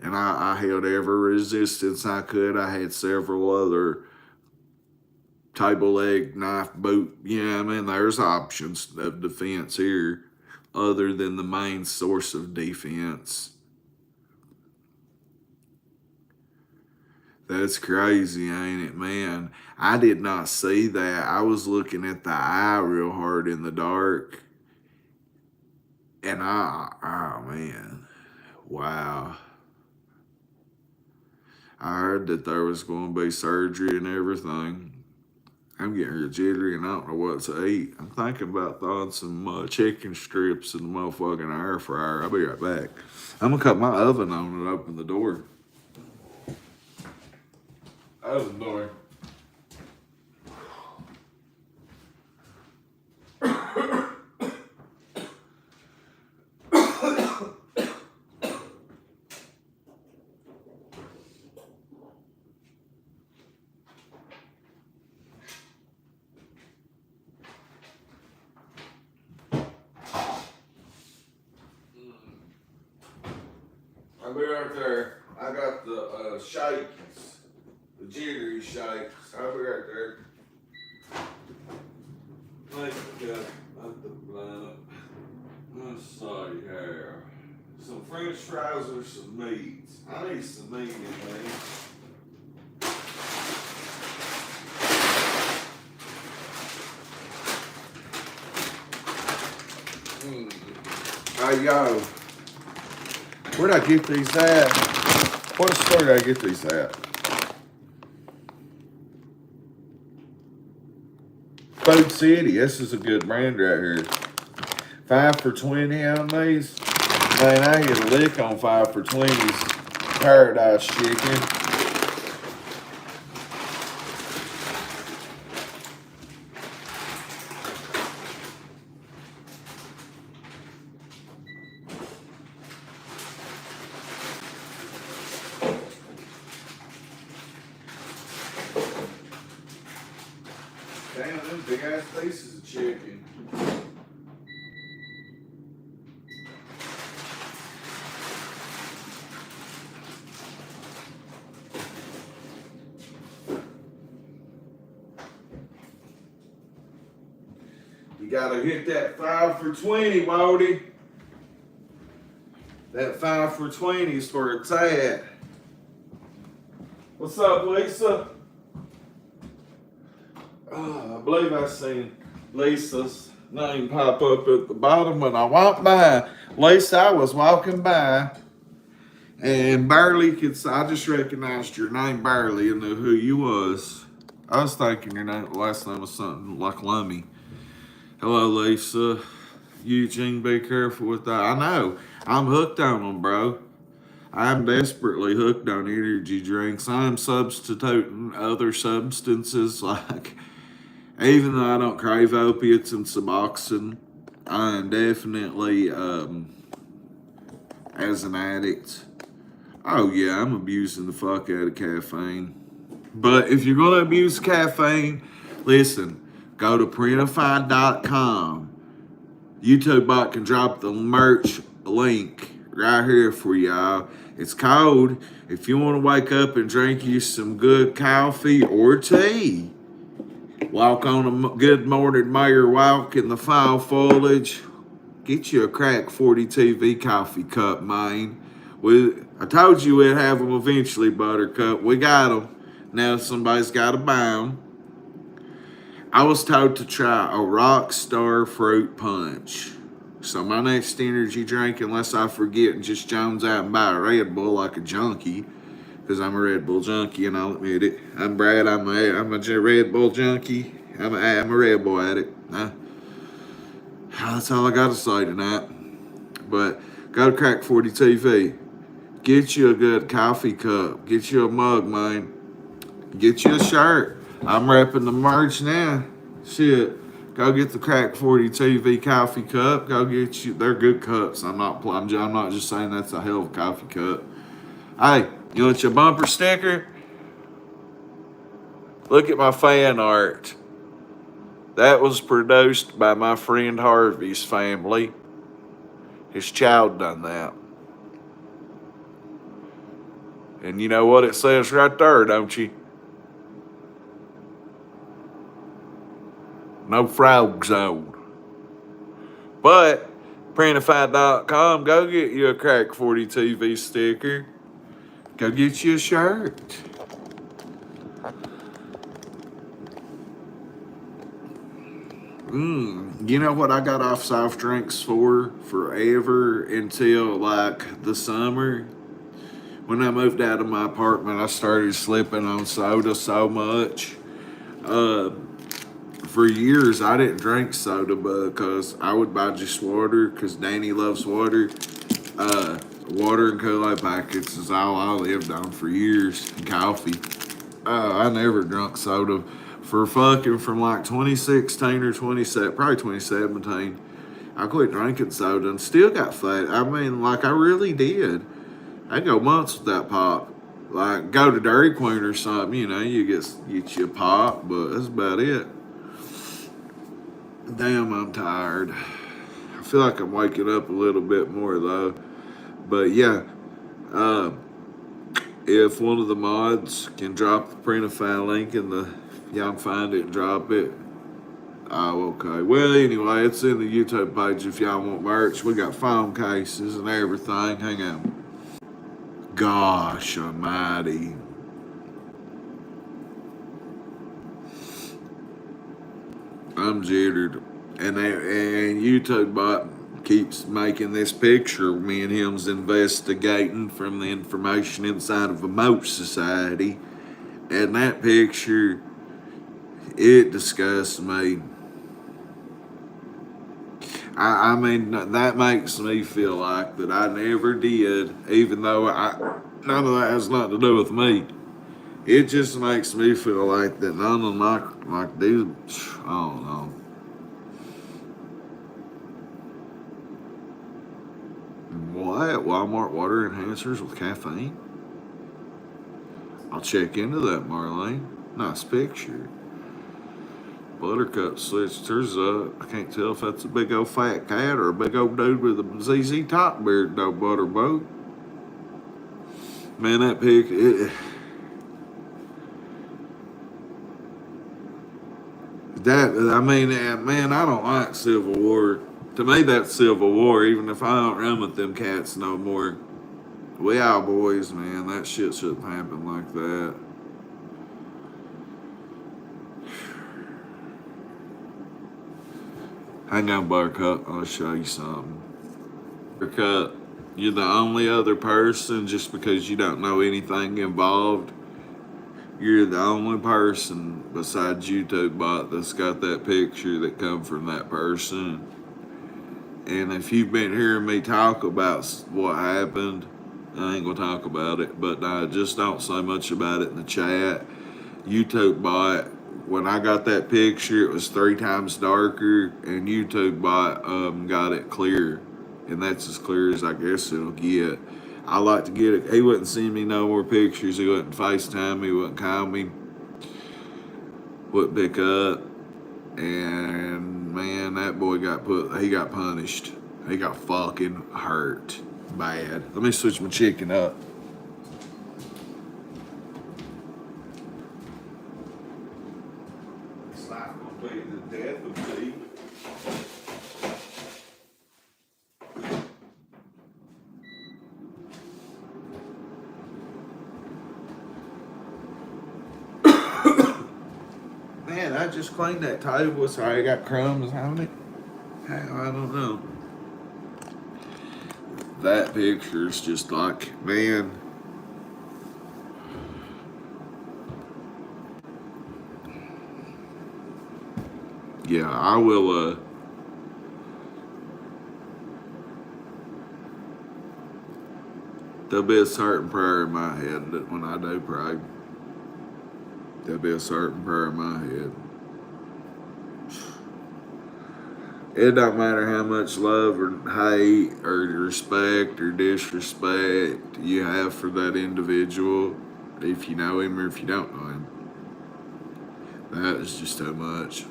And I held every resistance I could. I had several other table leg, knife, boot, you know what I mean? There's options of defense here other than the main source of defense. That's crazy, ain't it, man? I did not see that. I was looking at the eye real hard in the dark. And oh man, wow. I heard that there was going to be surgery and everything. I'm getting real jittery and I don't know what to eat. I'm thinking about throwing some chicken strips in the motherfucking air fryer. I'll be right back. I'm going to cut my oven on and open the door. Oven door. I'll be right there. I got the shakes, the jittery shakes. I'll be right there. Thank you, God. I'm sorry here. Some French fries or some meats. I need some meat in there. Hey, yo. Where'd I get these at? What store did I get these at? Food City. This is a good brand right here. 5 for $20 on these. Man, I get a lick on 5 for $20s. Paradise chicken. Damn, them big ass pieces of chicken. You gotta hit that 5 for 20, Wody. That 5 for 20 is where it's at. What's up, Lisa? I believe I seen Lisa's name pop up at the bottom when I walked by. Lisa, I was walking by and barely could. I just recognized your name barely and knew who you was. I was thinking your last name was something like Lummy. Hello, Lisa. Eugene, be careful with that. I know. I'm hooked on them, bro. I'm desperately hooked on energy drinks. I'm substituting other substances like, even though I don't crave opiates and Suboxone, I am definitely, as an addict, oh yeah, I'm abusing the fuck out of caffeine. But if you're going to abuse caffeine, listen, go to printify.com. YouTube bot can drop the merch link right here for y'all. It's code if you want to wake up and drink you some good coffee or tea. Walk on a good morning mayor walk in the fall foliage. Get you a crack 40 TV coffee cup, man. I told you we'd have them eventually, Buttercup. We got them. Now somebody's got to buy them. I was told to try a Rockstar Fruit Punch. So my next energy drink, unless I forget and just jones out and buy a Red Bull like a junkie, because I'm a Red Bull junkie and I'll admit it. I'm Brad, I'm a Red Bull junkie. I'm a Red Bull addict. That's all I got to say tonight. But go to Crack 40 TV. Get you a good coffee cup. Get you a mug, man. Get you a shirt. I'm repping the merch now. Shit. Go get the Crack 40 TV coffee cup. Go get you. They're good cups. I'm not just saying that's a hell of a coffee cup. Hey, you want your bumper sticker? Look at my fan art. That was produced by my friend Harvey's family. His child done that. And you know what it says right there, don't you? No frog zone. But printify.com, go get you a Crack 40 TV sticker. Go get you a shirt. You know what I got off soft drinks for forever until like the summer? When I moved out of my apartment, I started slipping on soda so much. For years, I didn't drink soda because I would buy just water because Danny loves water. Water and Kool-Aid packets is all I lived on for years, and coffee. I never drunk soda for fucking from like 2016 or 27, probably 2017. I quit drinking soda and still got fat. I mean, like I really did. I go months without pop. Like go to Dairy Queen or something, you know, you get you a pop, but that's about it. Damn, I'm tired. I feel like I'm waking up a little bit more though. But yeah, if one of the mods can drop the Printify link in the, y'all can find it and drop it. Oh, okay. Well, anyway, it's in the YouTube page if y'all want merch. We got phone cases and everything. Hang on. Gosh almighty. I'm jittered. And YouTube bot keeps making this picture of me and him's investigating from the information inside of a moat society. And that picture, it disgusts me. I mean, that makes me feel like that I never did, even though none of that has nothing to do with me. It just makes me feel like that none of like these, I don't know. What? Walmart water enhancers with caffeine? I'll check into that, Marlene. Nice picture. Buttercup sisters. I can't tell if that's a big old fat cat or a big old dude with a ZZ Top beard, no butterboat. Man, that pic. Man, I don't like Civil War. To me, that's Civil War. Even if I don't run with them cats no more. We all boys, man. That shit shouldn't happen like that. Hang on, Buttercup. I'll show you something. Buttercup, you're the only other person just because you don't know anything involved. You're the only person besides YouTube bot that's got that picture that come from that person. And if you've been hearing me talk about what happened, I ain't gonna talk about it, but just don't say much about it in the chat. YouTube bot, when I got that picture, it was 3 times darker, and YouTube bot got it clear, and that's as clear as I guess it'll get. I like to get it. He wouldn't send me no more pictures. He wouldn't FaceTime me. Wouldn't call me. Wouldn't pick up. And man, that boy he got punished. He got fucking hurt bad. Let me switch my chicken up. It's not gonna be the death of me. Man, I just cleaned that table, so I got crumbs on it. I don't know. That picture's just like, man. Yeah, I will, there'll be a certain prayer in my head that when I do pray, there'll be a certain prayer in my head. It don't matter how much love or hate or respect or disrespect you have for that individual, if you know him or if you don't know him. That is just too much.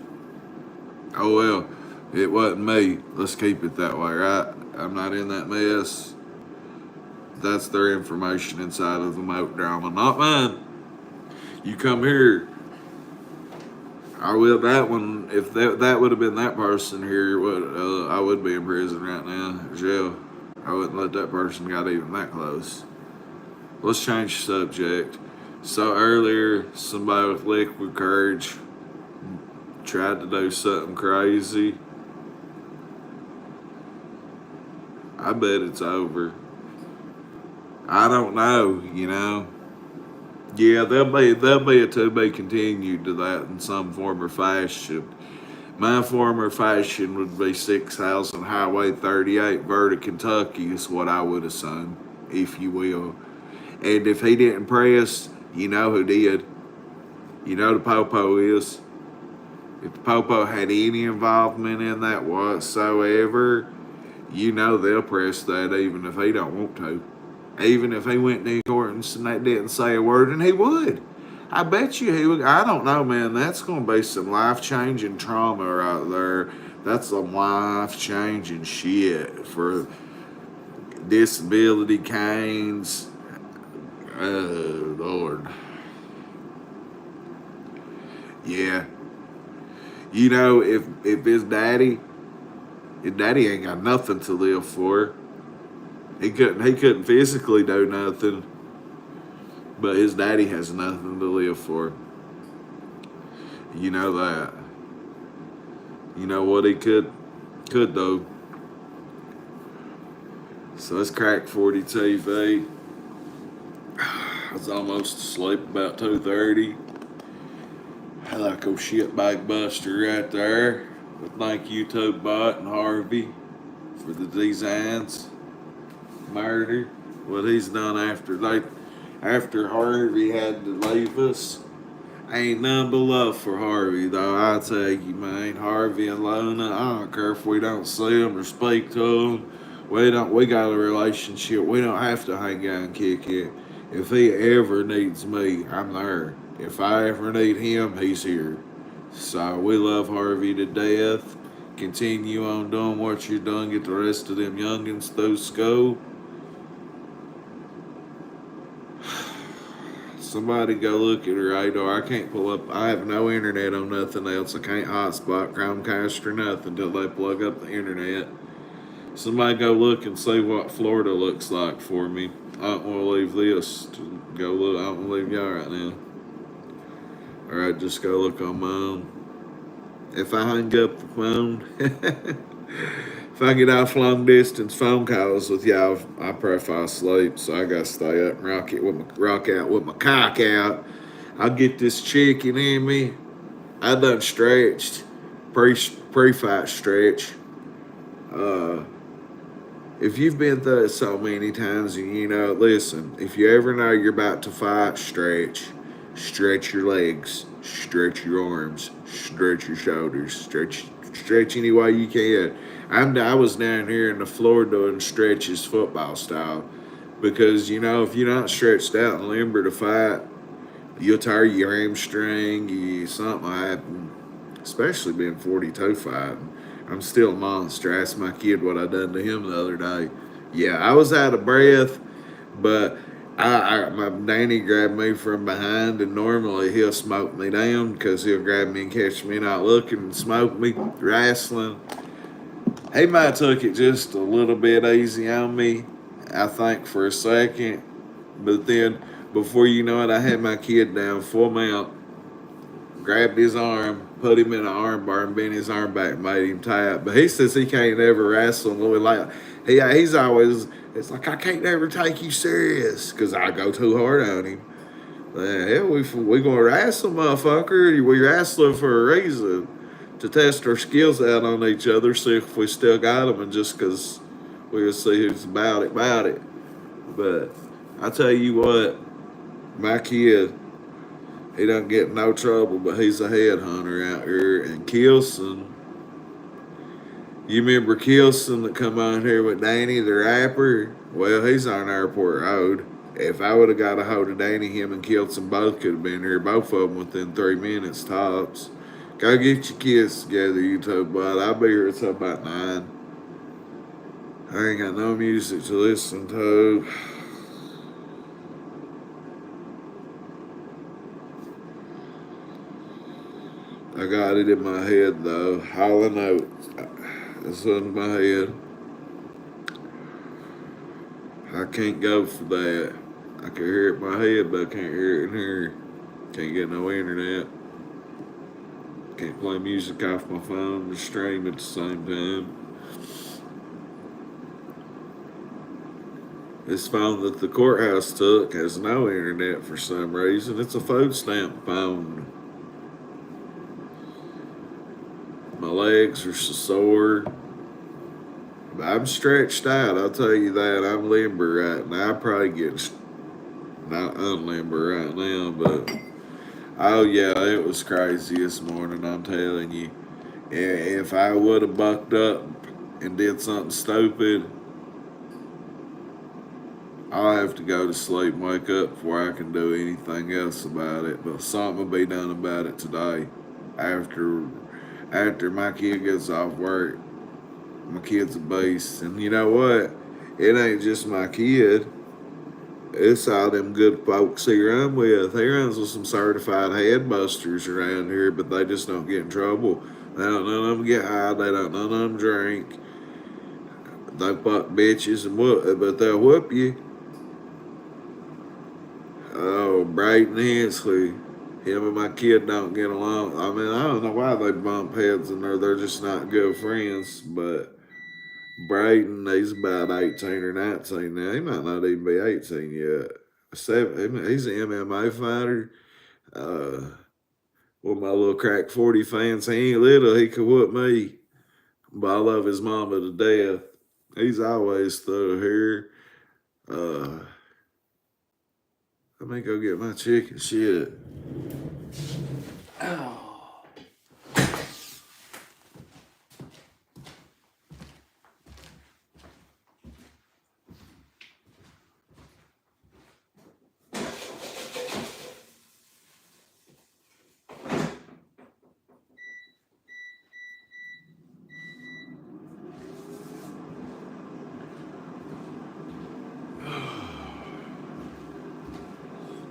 Oh well, it wasn't me. Let's keep it that way, right? I'm not in that mess. That's their information inside of the moat drama, not mine. You come here, I will. That one, if that would have been that person here, I would be in prison right now, or jail. I wouldn't let that person got even that close. Let's change the subject. So earlier, somebody with liquid courage tried to do something crazy. I bet it's over. I don't know, you know. Yeah, there'll be a to be continued to that in some form or fashion. My form or fashion would be 6000 Highway 38, Verda, Kentucky, is what I would assume, if you will. And if he didn't press, you know who did. You know the Popo is. If the Popo had any involvement in that whatsoever, you know they'll press that even if he don't want to. Even if he went to court and they didn't say a word, and he would. I bet you he would. I don't know, man. That's going to be some life-changing trauma right there. That's some life-changing shit for disability canes. Oh, Lord. Yeah. You know, if his daddy ain't got nothing to live for. He couldn't physically do nothing, but his daddy has nothing to live for. You know that. You know what he could though. So let's crack 40 TV. I was almost asleep about 2:30. I like old shit bag buster right there. But thank you to Bot and Harvey for the designs. Murder. What he's done after Harvey had to leave us. Ain't none but love for Harvey, though. I tell you, man, Harvey and Lona. I don't care if we don't see them or speak to them. We don't. We got a relationship. We don't have to hang out and kick it. If he ever needs me, I'm there. If I ever need him, he's here. So we love Harvey to death. Continue on doing what you're doing. Get the rest of them youngins through school. Somebody go look at her radar. I can't pull up. I have no internet on nothing else. I can't hotspot Chromecast or nothing until they plug up the internet. Somebody go look and see what Florida looks like for me. I don't want to leave this to go look. I don't want to leave y'all right now. Alright, just go look on my own. If I hang up the phone, if I get off long distance phone calls with y'all, I probably fall asleep. So I gotta stay up and rock out with my cock out. I'll get this chicken in me. I done stretched, pre-fight stretch. If you've been through it so many times and you know, listen, if you ever know you're about to fight, stretch your legs, stretch your arms, stretch your shoulders, stretch any way you can. I was down here in the floor doing stretches football style because you know if you're not stretched out and limber to fight, you'll tear your hamstring, something will happen. Especially being 42 fighting. I'm still a monster. Ask my kid what I done to him the other day. Yeah, I was out of breath, but my Danny grabbed me from behind, and normally he'll smoke me down because he'll grab me and catch me not looking and smoke me wrestling. He might have took it just a little bit easy on me, I think, for a second. But then, before you know it, I had my kid down full mount, grabbed his arm, put him in an arm bar, and bent his arm back and made him tap. But he says he can't ever wrestle. Like he's always, it's like, I can't ever take you serious because I go too hard on him. Hell, we going to wrestle, motherfucker. We wrestling for a reason. To test our skills out on each other, see if we still got them, and just because we'll see who's about it. But I tell you what, my kid, he don't get in no trouble, but he's a headhunter out here. And Kilson, you remember Kilson that come on here with Danny the rapper? Well, he's on Airport Road. If I would have got a hold of Danny, him and Kilson both could have been here, both of them within 3 minutes tops. Go get your kids together, you two, bud. I'll be here until about 9. I ain't got no music to listen to. I got it in my head, though. All I know, it's in my head. I can't go for that. I can hear it in my head, but I can't hear it in here. Can't get no internet. Can't play music off my phone and stream at the same time. This phone that the courthouse took has no internet for some reason. It's a food stamp phone. My legs are so sore. I'm stretched out, I'll tell you that. I'm limber right now. I probably get not unlimber right now, but oh yeah, it was crazy this morning, I'm telling you. If I would have bucked up and did something stupid, I'll have to go to sleep and wake up before I can do anything else about it. But something will be done about it today. After my kid gets off work, my kid's a beast. And you know what? It ain't just my kid. It's all them good folks here I'm with. He runs with some certified headbusters around here, but they just don't get in trouble. They don't none of them get high. They don't none of them drink. They fuck bitches and whoop, but they'll whoop you. Oh, Braden Hensley. Him and my kid don't get along. I mean, I don't know why they bump heads in there. They're just not good friends. But Braden, he's about 18 or 19 now. He might not even be 18 yet. He's an MMA fighter. With my little crack 40 fans, he ain't little. He could whoop me. But I love his mama to death. He's always through here. Let me go get my chicken shit. Ow.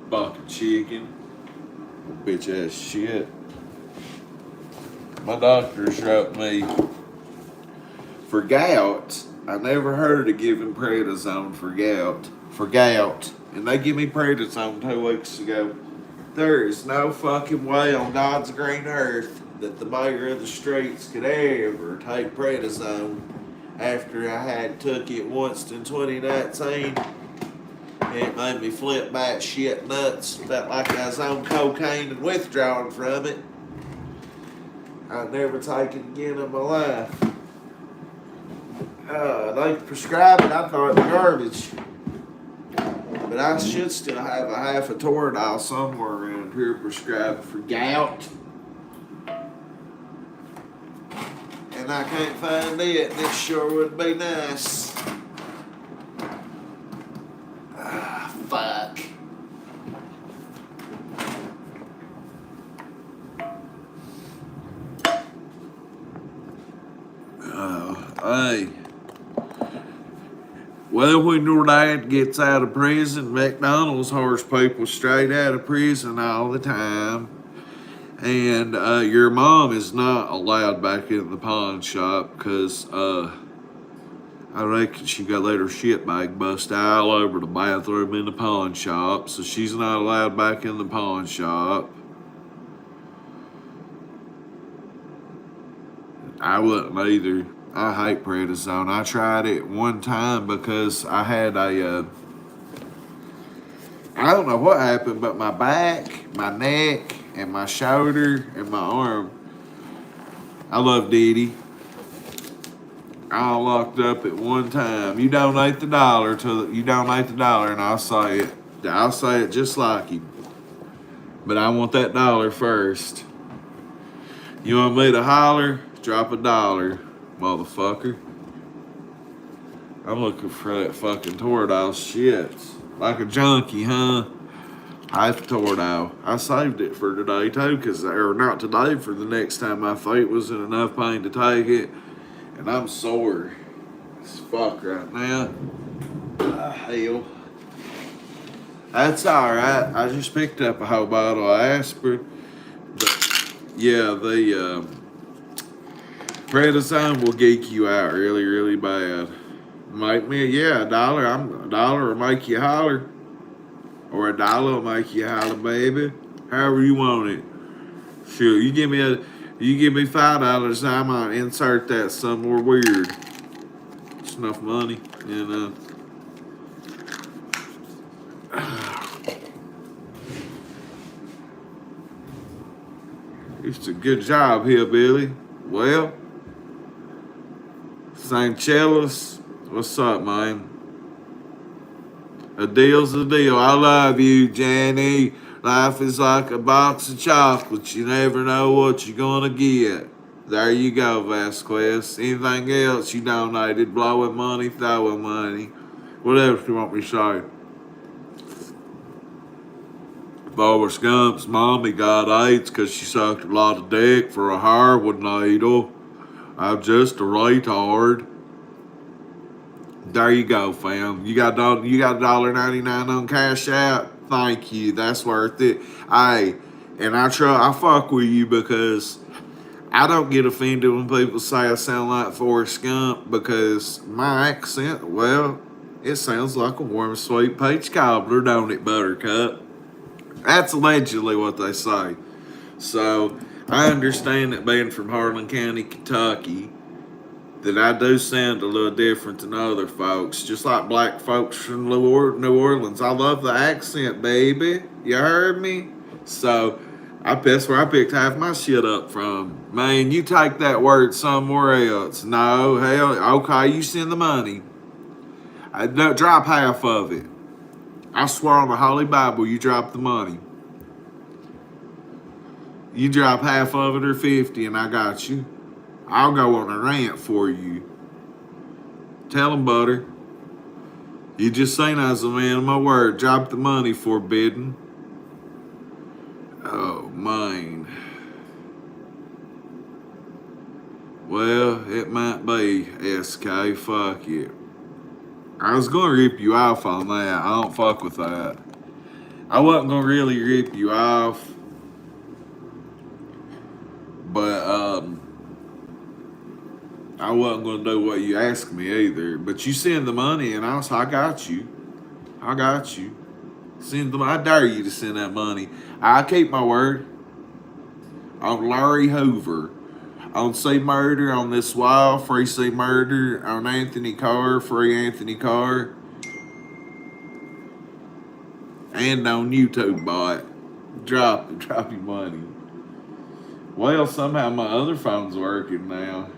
Fucking chicken. Bitch ass shit. My doctors wrote me for gout. I never heard of giving prednisone for gout. And they give me prednisone 2 weeks ago. There is no fucking way on God's green earth that the mayor of the streets could ever take prednisone after I had took it once in 2019. It made me flip back shit nuts. Felt like I was on cocaine and withdrawing from it. I'd never taken it again in my life. They prescribed it. I thought it was garbage. But I should still have a half a Toradol somewhere around here prescribed for gout. And I can't find it, and it sure would be nice. Fuck. Hey. Well, when your dad gets out of prison, McDonald's hires people straight out of prison all the time. And your mom is not allowed back in the pawn shop because I reckon she got let her shit bag bust all over the bathroom in the pawn shop, so she's not allowed back in the pawn shop. I wouldn't either. I hate prednisone. I tried it one time because I had I don't know what happened, but my back, my neck, and my shoulder, and my arm, I love Diddy, all locked up at one time. You donate the dollar, and I'll say it. I'll say it just like him. But I want that dollar first. You want me to holler? Drop a dollar, motherfucker. I'm looking for that fucking Toradol shit. Like a junkie, huh? Half Toradol. I saved it for today too, or not today, for the next time my feet was in enough pain to take it. And I'm sore as fuck right now. Hell. That's alright. I just picked up a whole bottle of aspirin. But yeah, the prednisone will geek you out really, really bad. Make me a dollar. A dollar will make you holler. Or a dollar will make you holler, baby. However you want it. Sure, you give me $5, I might insert that somewhere weird. It's enough money, you know. It's a good job here, Billy. Well, St. Chelis, what's up, man? A deal's a deal. I love you, Jenny. Life is like a box of chocolates. You never know what you're gonna get. There you go, Vasquez. Anything else you donated? Blowing money, throwing money. What else you want me to say? Forrest Gump's mommy got AIDS because she sucked a lot of dick for a heroin needle. I'm just a retard. There you go, fam. You got $1.99 on Cash App. Thank you. That's worth it. Hey, and I fuck with you because I don't get offended when people say I sound like Forrest Gump because my accent, well, it sounds like a warm, sweet peach cobbler, don't it, Buttercup? That's allegedly what they say. So I understand that being from Harlan County, Kentucky, that I do sound a little different than other folks, just like black folks from New Orleans. I love the accent, baby. You heard me? So that's where I picked half my shit up from. Man, you take that word somewhere else. No, hell, okay, you send the money. No, drop half of it. I swear on the Holy Bible, you drop the money. You drop half of it or 50 and I got you. I'll go on a rant for you. Tell them, Butter. You just seen I was a man of my word. Drop the money, forbidden. Oh, man. Well, it might be, SK. Fuck it. I was going to rip you off on that. I don't fuck with that. I wasn't going to really rip you off. But, I wasn't going to do what you asked me either. But you send the money and I got you. I got you. Send them. I dare you to send that money. I keep my word. On Larry Hoover. On C Murder, on This Wild, free C Murder. On Anthony Carr, free Anthony Carr. And on YouTube bot. Drop your money. Well, somehow my other phone's working now.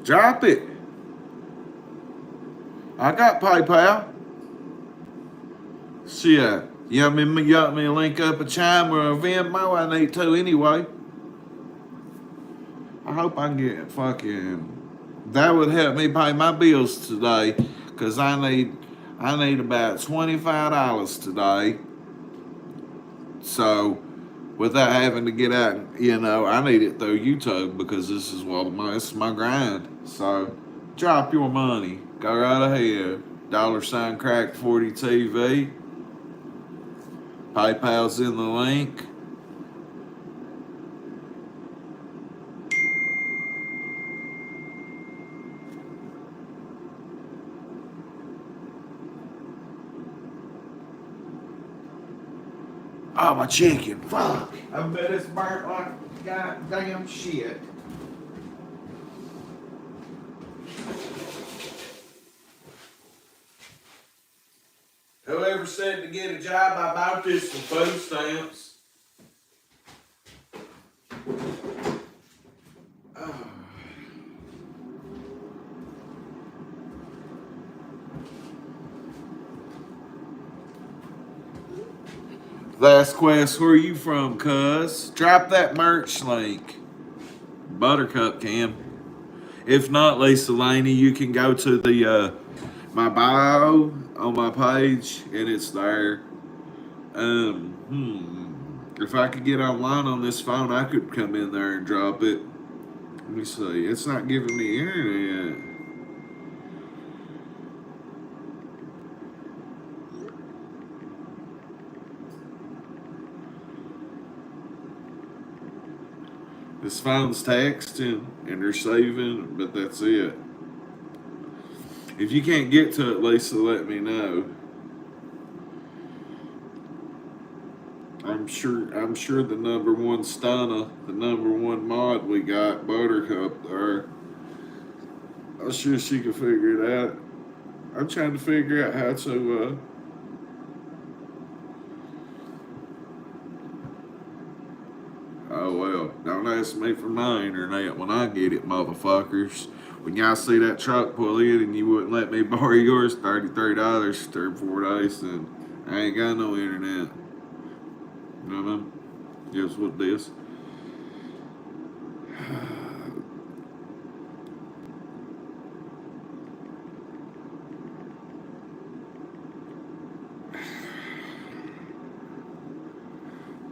Drop it. I got PayPal. Shit. You want me to link up a Chime or a Venmo? I need to anyway. I hope I can get fucking... That would help me pay my bills today. Because I need about $25 today. So, without having to get out, I need it through YouTube because this is my grind. So, drop your money. Go right ahead. $Crack40 TV. PayPal's in the link. Oh, my chicken. Fuck. I bet it's burnt like goddamn shit. Whoever said to get a job, I bought this for food stamps. Oh. Last quest, where are you from, cuz? Drop that merch link. Buttercup can. If not, Lisa Laney, you can go to the my bio on my page, and it's there. If I could get online on this phone, I could come in there and drop it. Let me see. It's not giving me internet. This phone's texting and receiving, but that's it. If you can't get to it, Lisa, let me know. I'm sure the number one stunner, the number one mod we got, Buttercup there. I'm sure she can figure it out. I'm trying to figure out how to oh well, don't ask me for my internet when I get it, motherfuckers. When y'all see that truck pull in and you wouldn't let me borrow yours, $33, 3 or 4 days, then I ain't got no internet. You know what I mean? Guess what this?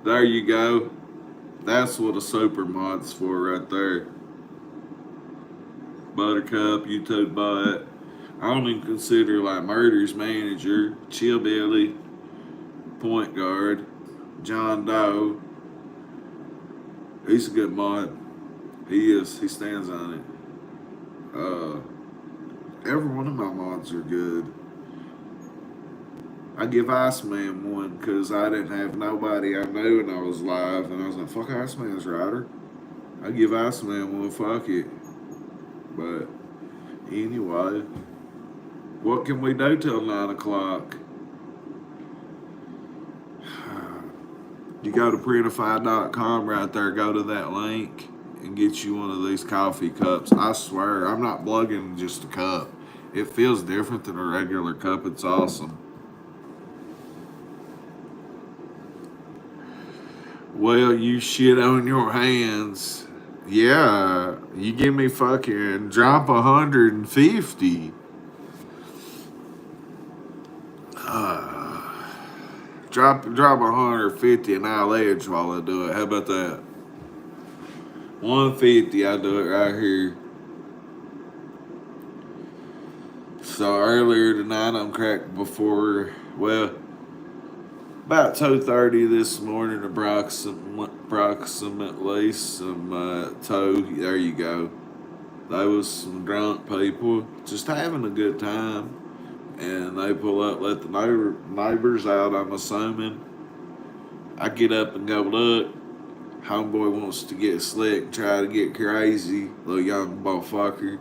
There you go. That's what a super mod's for right there. Buttercup, YouTube bot. I don't even consider like Murder's manager, Chillbilly, point guard, John Doe. He's a good mod. He is. He stands on it. Every one of my mods are good. I give Iceman one because I didn't have nobody I knew and I was live, and I was like, fuck Iceman's rider. I give Iceman one, fuck it. But anyway, what can we do till 9 o'clock? You go to printify.com right there, go to that link and get you one of these coffee cups. I swear, I'm not plugging just a cup. It feels different than a regular cup. It's awesome. Well, you shit on your hands. Yeah, you give me fucking drop 150. Drop 150 and I'll edge while I do it. How about that? 150, I do it right here. So earlier tonight, I'm cracked before, well, about 2:30 this morning, approximately some toe. There you go. There was some drunk people just having a good time, and they pull up, let the neighbors out. I'm assuming. I get up and go look. Homeboy wants to get slick and try to get crazy, little young motherfucker.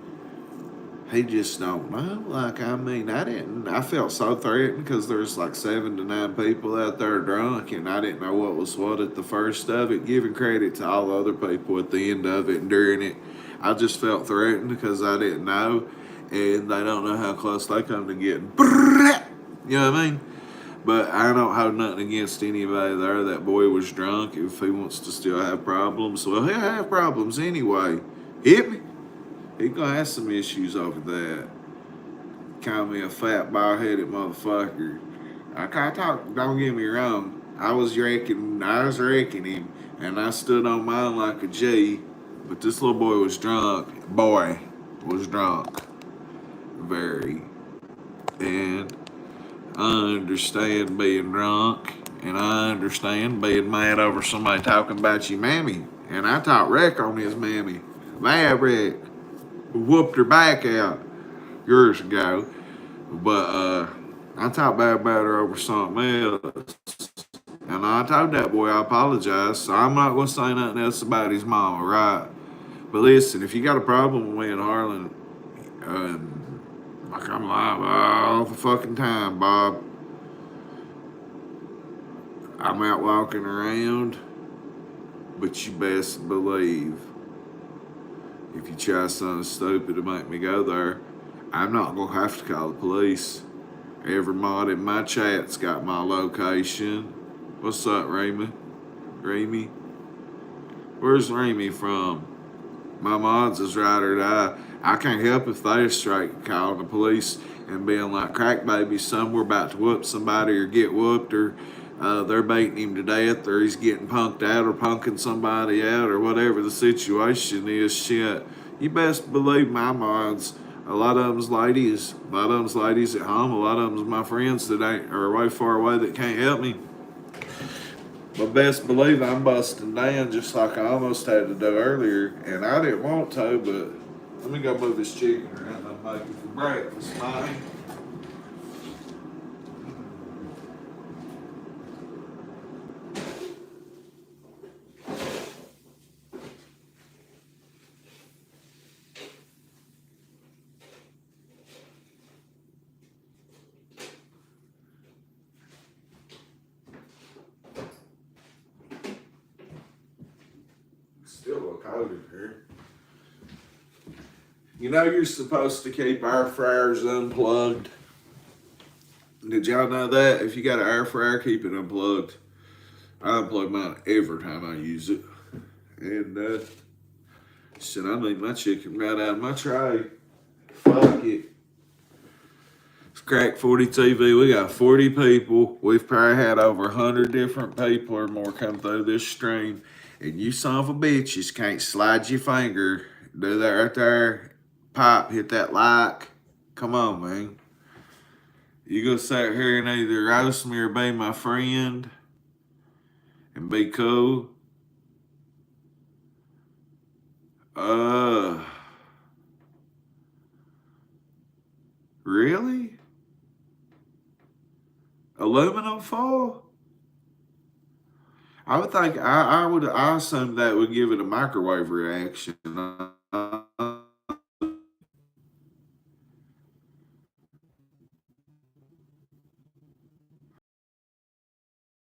He just don't know. Like, I mean, I felt so threatened because there's like 7 to 9 people out there drunk, and I didn't know what was what at the first of it, giving credit to all the other people at the end of it and during it. I just felt threatened because I didn't know, and they don't know how close they come to getting, you know what I mean? But I don't have nothing against anybody there. That boy was drunk. If he wants to still have problems, well, he'll have problems anyway. Hit me. He gonna have some issues over that. Call me a fat, bald-headed motherfucker. I can't talk. Don't get me wrong. I was wrecking him, and I stood on mine like a G. But this little boy was drunk. Boy was drunk, very. And I understand being drunk, and I understand being mad over somebody talking about your mammy. And I taught wreck on his mammy. Bad wreck. Whooped her back out years ago. But I talked bad about her over something else. And I told that boy I apologize, so I'm not going to say nothing else about his mama, right? But listen, if you got a problem with me and Harlan, like I'm live all the fucking time, Bob. I'm out walking around, but you best believe if you try something stupid to make me go there, I'm not going to have to call the police. Every mod in my chat's got my location. What's up, Remy? Remy? Where's Remy from? My mods is ride or die. I can't help if they're straight calling the police and being like crack babies somewhere about to whoop somebody or get whooped, or they're beating him to death, or he's getting punked out or punking somebody out, or whatever the situation is. Shit, you best believe my mods. A lot of them's ladies. A lot of them's ladies at home. A lot of them's my friends that are way far away that can't help me. But best believe I'm busting down just like I almost had to do earlier, and I didn't want to, but let me go move this chicken around. I'm making for breakfast, man. Still a little cold in here. You know you're supposed to keep air fryers unplugged. Did y'all know that? If you got an air fryer, keep it unplugged. I unplug mine every time I use it. And shit, I need my chicken right out of my tray. Fuck it. Crack 40 TV. We got 40 people. We've probably had over 100 different people or more come through this stream. And you son of a bitches can't slide your finger. Do that right there. Pop, hit that like. Come on, man. You gonna sit here and either roast me or be my friend and be cool? Really? Aluminum foil? I would think I assume that would give it a microwave reaction.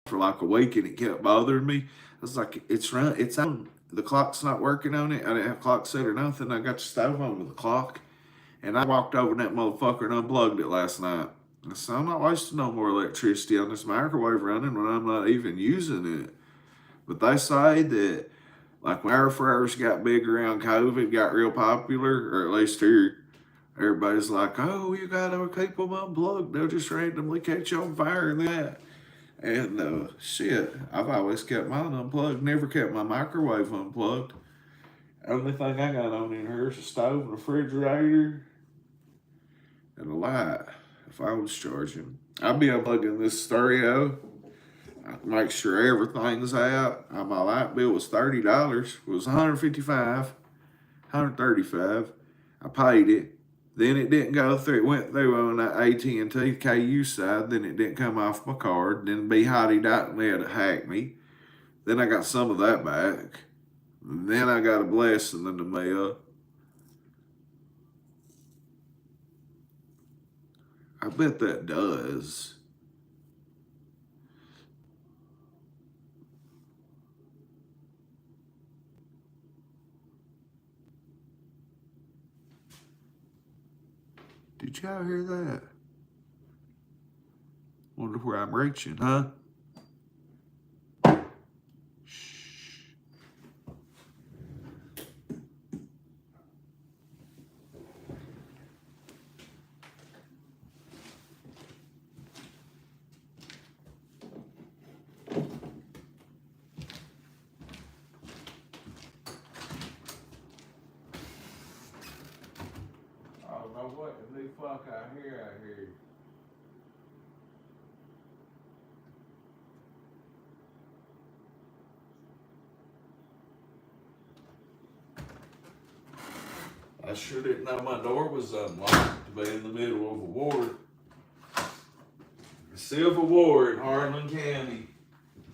For like a week and it kept bothering me. I was like, it's on. The clock's not working on it. I didn't have clock set or nothing. I got the stove on with the clock. And I walked over that motherfucker and unplugged it last night. So I'm not wasting no more electricity on this microwave running when I'm not even using it. But they say that like when air fryers got big around COVID, got real popular, or at least here, everybody's like, oh, you gotta keep them unplugged. They'll just randomly catch on fire and that. And shit, I've always kept mine unplugged, never kept my microwave unplugged. Only thing I got on in here is a stove and a refrigerator and a light if I was charging. I'll be unplugging this stereo. I make sure everything's out. My light bill was $30. It was $155, $135. I paid it. Then it didn't go through. It went through on that AT&T KU side. Then it didn't come off my card. Then B Hottie Dot had to hack me. Then I got some of that back. And then I got a blessing in the mail. I bet that does. Did y'all hear that? Wonder where I'm reaching, huh? Shh. I don't know what the new fuck I hear out here. I sure didn't know my door was unlocked to be in the middle of a ward. A civil war in Harlan County.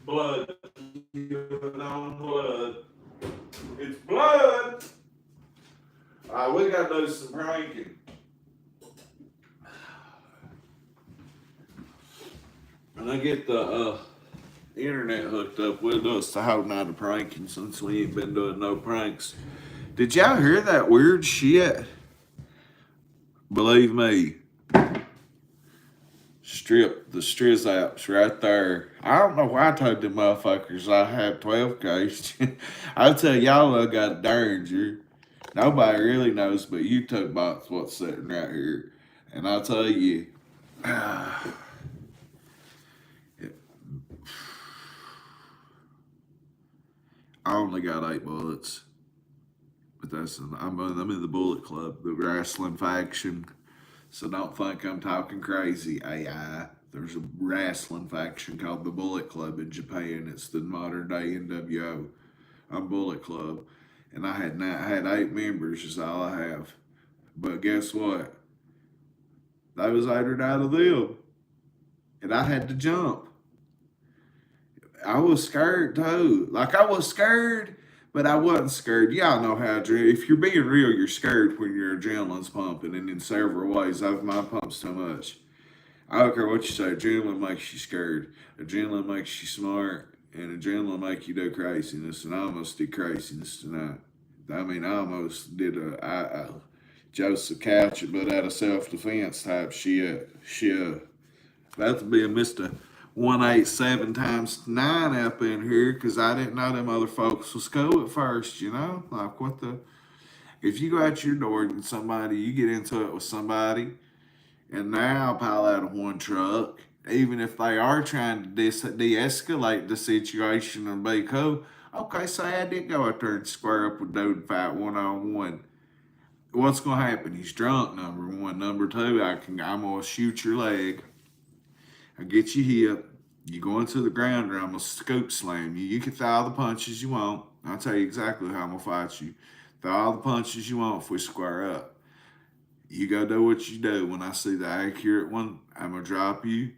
Blood. Giving on blood. It's blood! We gotta do some pranking. And I get the internet hooked up with us to whole night of pranking since we ain't been doing no pranks. Did y'all hear that weird shit? Believe me. Strip the Striz apps right there. I don't know why I told them motherfuckers I had 12 gauge. I'll tell y'all I got a Derringer. Nobody really knows but YouTube bots what's sitting right here. And I'll tell you, I only got 8 bullets. But I'm in the Bullet Club, the wrestling faction. So don't think I'm talking crazy, AI. There's a wrestling faction called the Bullet Club in Japan. It's the modern day NWO. I'm Bullet Club. And I had 8 members is all I have. But guess what? They was 8 out of them. And I had to jump. I was scared too. Like I was scared, but I wasn't scared. Y'all know how if you're being real, you're scared when your adrenaline's pumping, and in several ways, mine pumps too much. I don't care what you say. Adrenaline makes you scared. Adrenaline makes you smart, and adrenaline makes you do craziness. And I almost did craziness tonight. I mean, I almost did a Joseph Couch, but out of self-defense type shit. Shit. About to be a Mr. 187 times 9 up in here because I didn't know them other folks was cool at first, you know? Like, what the? If you go out your door and you get into it with somebody and now I'll pile out of one truck. Even if they are trying to de-escalate the situation and be cool, okay, say I did go out there and square up with dude and fight one on one. What's gonna happen? He's drunk. Number one. Number two, I'm gonna shoot your leg. I get you hip. You go into the ground, or I'm gonna scoop slam you. You can throw all the punches you want. I'll tell you exactly how I'm gonna fight you. Throw all the punches you want if we square up. You go do what you do. When I see the accurate one, I'm gonna drop you,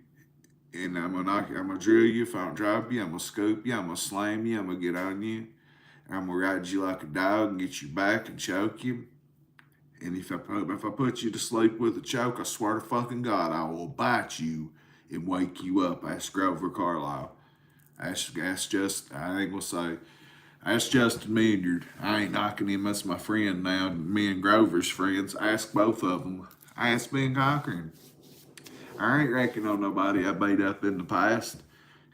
and I'm gonna drill you. If I don't drop you, I'm gonna scoop you. I'm gonna slam you. I'm gonna get on you. I'm gonna ride you like a dog and get you back and choke you. And if I put you to sleep with a choke, I swear to fucking God, I will bite you and wake you up. Ask Grover Carlisle. Ask just, I ain't gonna say, ask Justin Minyard. I ain't knocking him. That's my friend now. Me and Grover's friends. Ask both of them. Ask Ben Cochran. I ain't reckon on nobody I beat up in the past.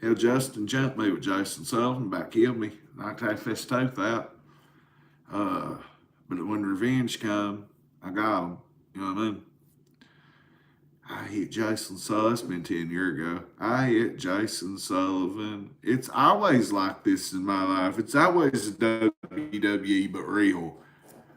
Hell, Justin jumped me with Jason Sullivan, about killed me. Knocked half his tooth out. Uh, but when revenge come, I got him. You know what I mean? I hit Jason Sullivan. It's been 10 years ago. I hit Jason Sullivan. It's always like this in my life. It's always WWE, but real.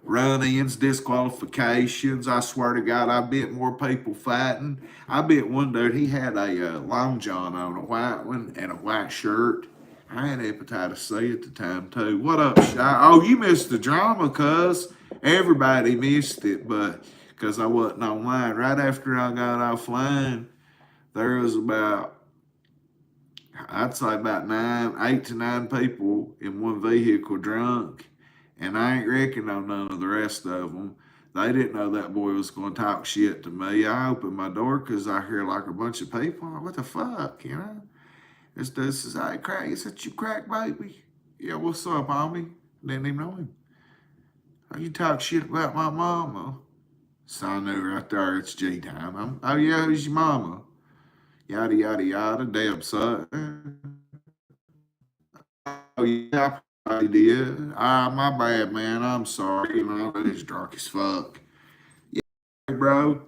Run-ins, disqualifications. I swear to God, I bet more people fighting. I bet one dude, he had a long john on, a white one, and a white shirt. I had hepatitis C at the time, too. What up, Shy? Oh, you missed the drama, cuz. Everybody missed it, but because I wasn't online. Right after I got offline, there was I'd say about 8 to 9 people in one vehicle drunk, and I ain't reckon on none of the rest of them. They didn't know that boy was going to talk shit to me. I opened my door because I hear like a bunch of people. What the fuck, you know? This is, hey, crack, is that you, crack baby? Yeah, what's up, homie? Didn't even know him. Oh, you talk shit about my mama. So I knew right there it's G time. Oh, yeah, who's your mama? Yada, yada, yada, damn son. Oh, yeah, I probably did. Ah, my bad, man. I'm sorry. You know, I was drunk as fuck. Yeah, bro.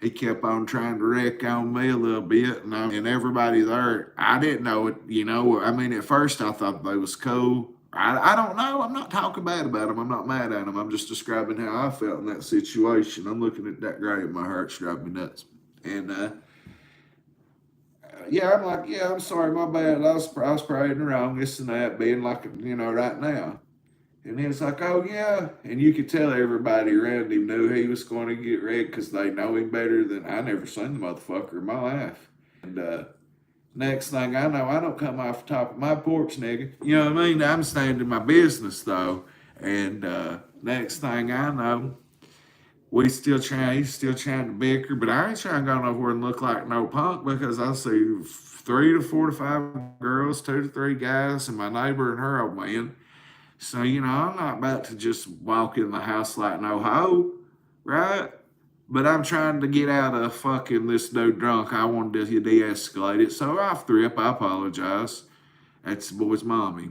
He kept on trying to wreck on me a little bit, and everybody there, I didn't know it. You know, I mean, at first I thought they was cool. I don't know. I'm not talking bad about them. I'm not mad at them. I'm just describing how I felt in that situation. I'm looking at that grave, my heart's driving me nuts. And yeah, I'm like, yeah, I'm sorry, my bad. I was praying wrong, this and that, being like, you know, right now. And he was like, oh, yeah. And you could tell everybody around him knew he was going to get wrecked because they know him better than I never seen the motherfucker in my life. And next thing I know, I don't come off the top of my porch, nigga. You know what I mean? I'm standing my business, though. And next thing I know, he's still trying to bicker, but I ain't trying to go nowhere and look like no punk because I see 3 to 4 to 5 girls, 2 to 3 guys, and my neighbor and her old man. So, you know, I'm not about to just walk in the house like no hoe, right? But I'm trying to get out of fucking this dude drunk. I wanted to de escalate it. So off the rip, I apologize. That's the boy's mommy.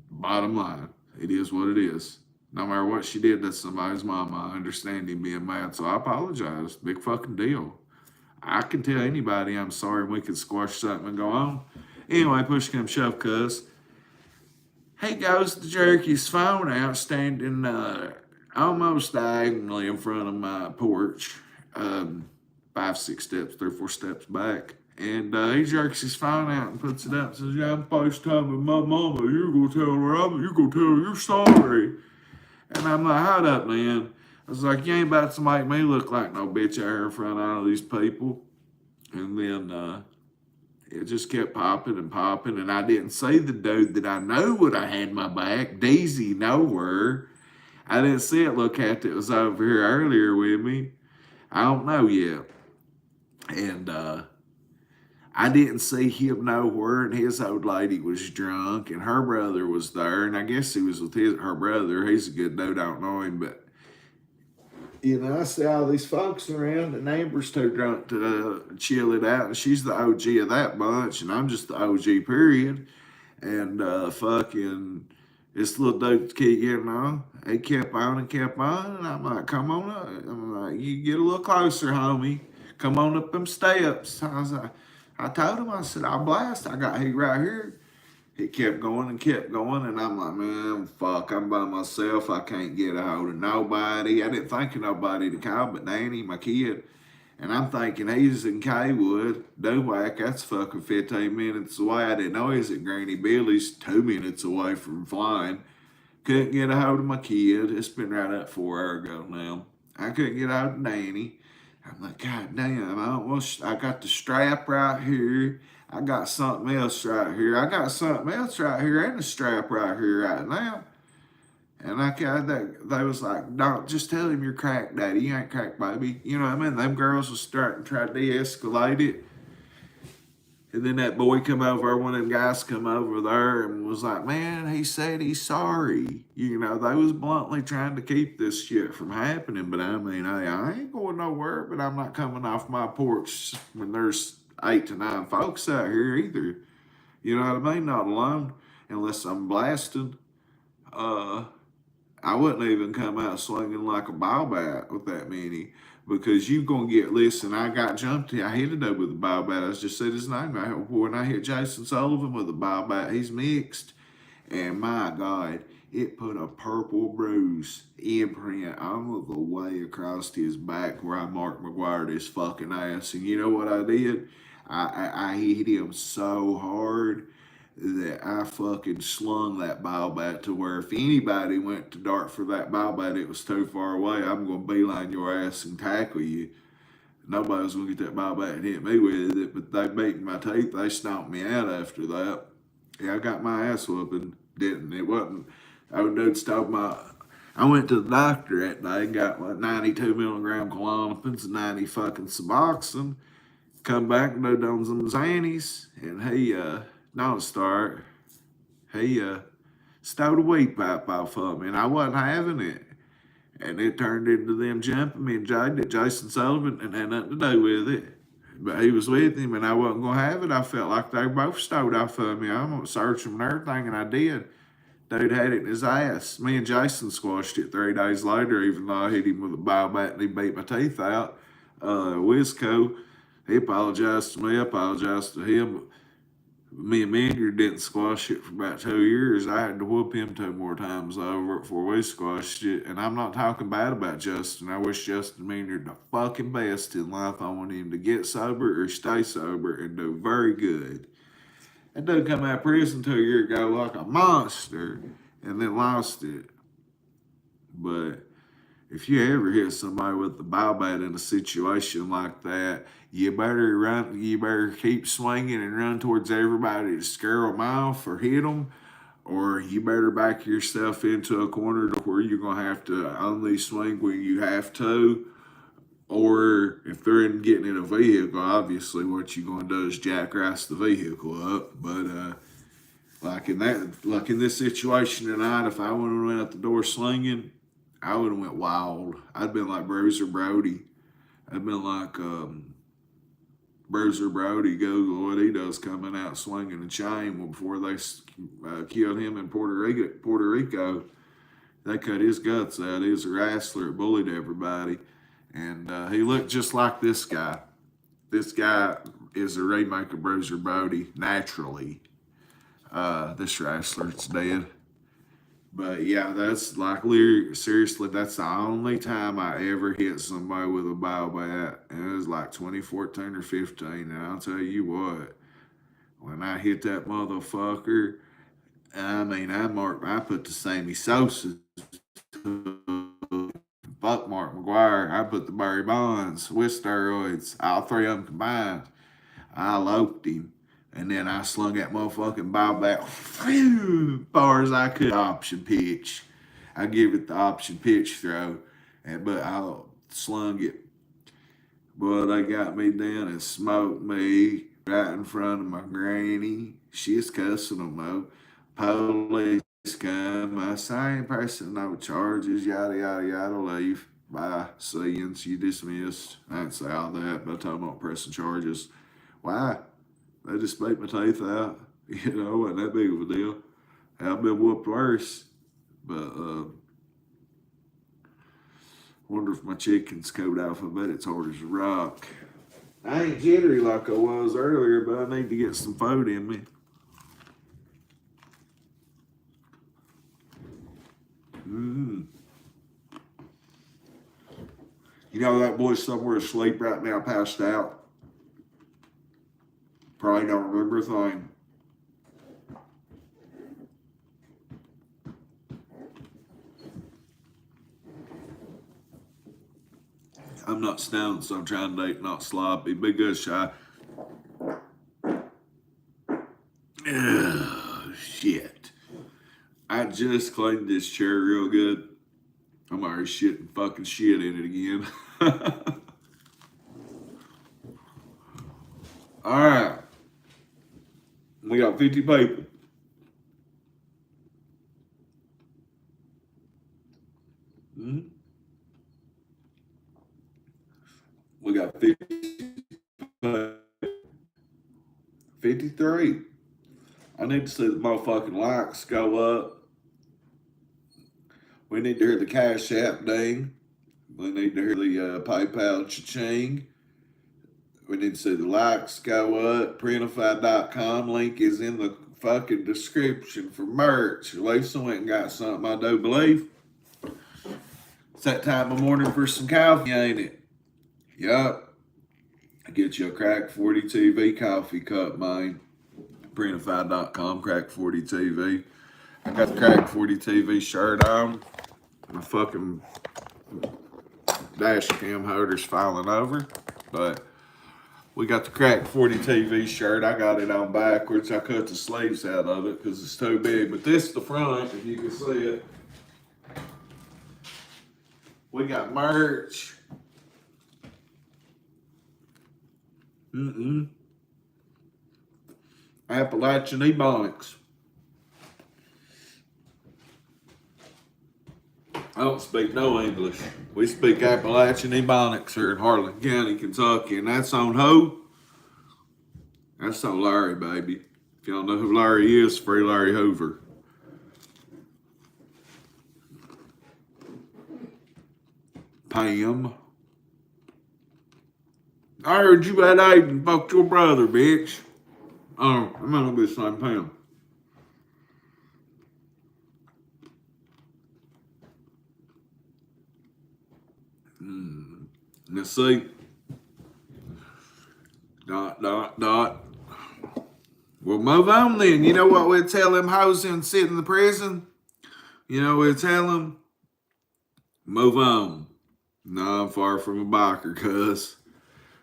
Bottom line, it is what it is. No matter what she did, that's somebody's mama. I understand him being mad, so I apologize. Big fucking deal. I can tell anybody I'm sorry and we can squash something and go on. Anyway, push come shove, cuz. He goes to jerk his phone out, standing almost diagonally in front of my porch, 5, 6 steps, 3, 4 steps back. And he jerks his phone out and puts it up and says, yeah, I'm FaceTiming my mama. You're going to tell her you're going to tell her you're sorry. And I'm like, hold up, man. I was like, you ain't about to make me look like no bitch out here in front of all these people. And then it just kept popping and popping. And I didn't see the dude that I know would have had my back, Daisy Nowhere. I didn't see it look at that was over here earlier with me. I don't know yet. And I didn't see him nowhere, and his old lady was drunk, and her brother was there, and I guess he was with her brother. He's a good dude, I don't know him, but you know, I see all these folks around, and Amber's too drunk to chill it out, and she's the OG of that bunch, and I'm just the OG, period. And fucking This little dude kept getting on. He kept on and kept on, and I'm like, come on up. I'm like, you get a little closer, homie. Come on up them steps. I was like, I told him, I said, I'll blast. I got he right here. He kept going and kept going, and I'm like, man, fuck, I'm by myself. I can't get a hold of nobody. I didn't think of nobody to call but Danny, my kid. And I'm thinking he's in Kaywood, Dowhack, that's fucking 15 minutes away. I didn't know he's at Granny Billy's 2 minutes away from flying. Couldn't get a hold of my kid. It's been right up 4 hours ago now. I couldn't get a hold of Danny. I'm like, God damn, I got the strap right here. I got something else right here. I got something else right here and a strap right here right now. And they was like, don't, just tell him you're crack, daddy. You ain't crack, baby. You know what I mean? Them girls was starting to try to de-escalate it. And then that boy come over, one of them guys come over there and was like, man, he said he's sorry. You know, they was bluntly trying to keep this shit from happening. But I mean, hey, I ain't going nowhere, but I'm not coming off my porch when there's 8 to 9 folks out here either. You know what I mean? Not alone, unless I'm blasted. I wouldn't even come out swinging like a ball bat with that many because you gonna get, listen, I got jumped. I hit it up with a ball bat. I just said his name. When I hit Jason Sullivan with a ball bat, he's mixed. And my God, it put a purple bruise imprint all the way across his back where I marked McGuire his fucking ass. And you know what I did? I hit him so hard that I fucking slung that ball bat to where if anybody went to dart for that ball bat, it was too far away. I'm going to beeline your ass and tackle you. Nobody was going to get that ball bat and hit me with it, but they beat my teeth. They stomped me out after that. Yeah, I got my ass whooping. Didn't it? Wasn't. Old dude stopped my. I went to the doctor that day and got like 92 milligram Klonopins and 90 fucking Suboxone. Come back and do on some Xannies, and he don't start. He stole a weed pipe off of me, and I wasn't having it. And it turned into them jumping me and Jason Sullivan, and had nothing to do with it. But he was with him, and I wasn't going to have it. I felt like they both stole off of me. I'm going to search them and everything, and I did. Dude had it in his ass. Me and Jason squashed it 3 days later, even though I hit him with a ball bat and he beat my teeth out. Wisco, he apologized to me, I apologized to him. Me and Maynard didn't squash it for about 2 years. I had to whoop him 2 more times over it before we squashed it. And I'm not talking bad about Justin. I wish Justin Maynard the fucking best in life. I want him to get sober or stay sober and do very good. That dude come out of prison 2 years ago like a monster and then lost it. But if you ever hit somebody with the ball bat in a situation like that, you better run. You better keep swinging and run towards everybody to scare them off or hit them, or you better back yourself into a corner to where you're gonna have to only swing when you have to. Or if they're getting in a vehicle, obviously what you're gonna do is jackrace the vehicle up. But like in this situation tonight, if I would have went out the door slinging, I would have went wild. I'd been like Bruiser Brody. I'd been like Bruiser Brody. Google what he does coming out swinging a chain before they killed him in Puerto Rico. They cut his guts out. He was a wrestler, bullied everybody, and he looked just like this guy. This guy is a remake of Bruiser Brody naturally. This wrestler's dead. But yeah, that's like seriously, that's the only time I ever hit somebody with a ball bat. And it was like 2014 or 15. And I'll tell you what, when I hit that motherfucker, I mean, I put the Sammy Sosa, fuck Mark McGuire, I put the Barry Bonds with steroids, all 3 of them combined. I loped him. And then I slung that motherfucking ball back as far as I could. Option pitch. I give it the option pitch throw. But I slung it. Boy, they got me down and smoked me right in front of my granny. She's cussing them though. Police come. I say, I ain't pressing no charges. Yada, yada, yada. Leave. Bye. See you. You dismissed. I didn't say all that, but I told them I'm not pressing charges. Why? They just beat my teeth out. You know, wasn't that big of a deal. I've been whooped worse. But wonder if my chicken's cold off. I bet it's hard as a rock. I ain't jittery like I was earlier, but I need to get some food in me. You know that boy's somewhere asleep right now, passed out. Probably don't remember a thing. I'm not stoned, so I'm trying to eat not sloppy. Be good, Shy. Ugh, shit. I just cleaned this chair real good. I'm already shitting fucking shit in it again. All right. We got 50 people. We got 53. I need to see the motherfucking likes go up. We need to hear the Cash App ding. We need to hear the PayPal cha-ching. We need to see the likes go up. Printify.com link is in the fucking description for merch. Lisa went and got something, I do believe. It's that time of morning for some coffee, ain't it? Yup. Get you a Crack 40 TV coffee cup, man. Printify.com, Crack 40 TV. I got the Crack 40 TV shirt on. My fucking dash cam holder's falling over. But we got the Crack 40 TV shirt. I got it on backwards. I cut the sleeves out of it because it's too big. But this is the front, if you can see it. We got merch. Appalachian Ebonics. I don't speak no English. We speak Appalachian Ebonics here in Harlan County, Kentucky, and that's on who? That's on Larry, baby. If y'all know who Larry is, free Larry Hoover. Pam. I heard you had Aiden fucked your brother, bitch. Oh, I'm not gonna be the same Pam. Let's see. Dot. Well, move on then. You know what we'd tell them hoes and sit in the prison? You know what we'd tell them? Move on. No, I'm far from a biker, cuz.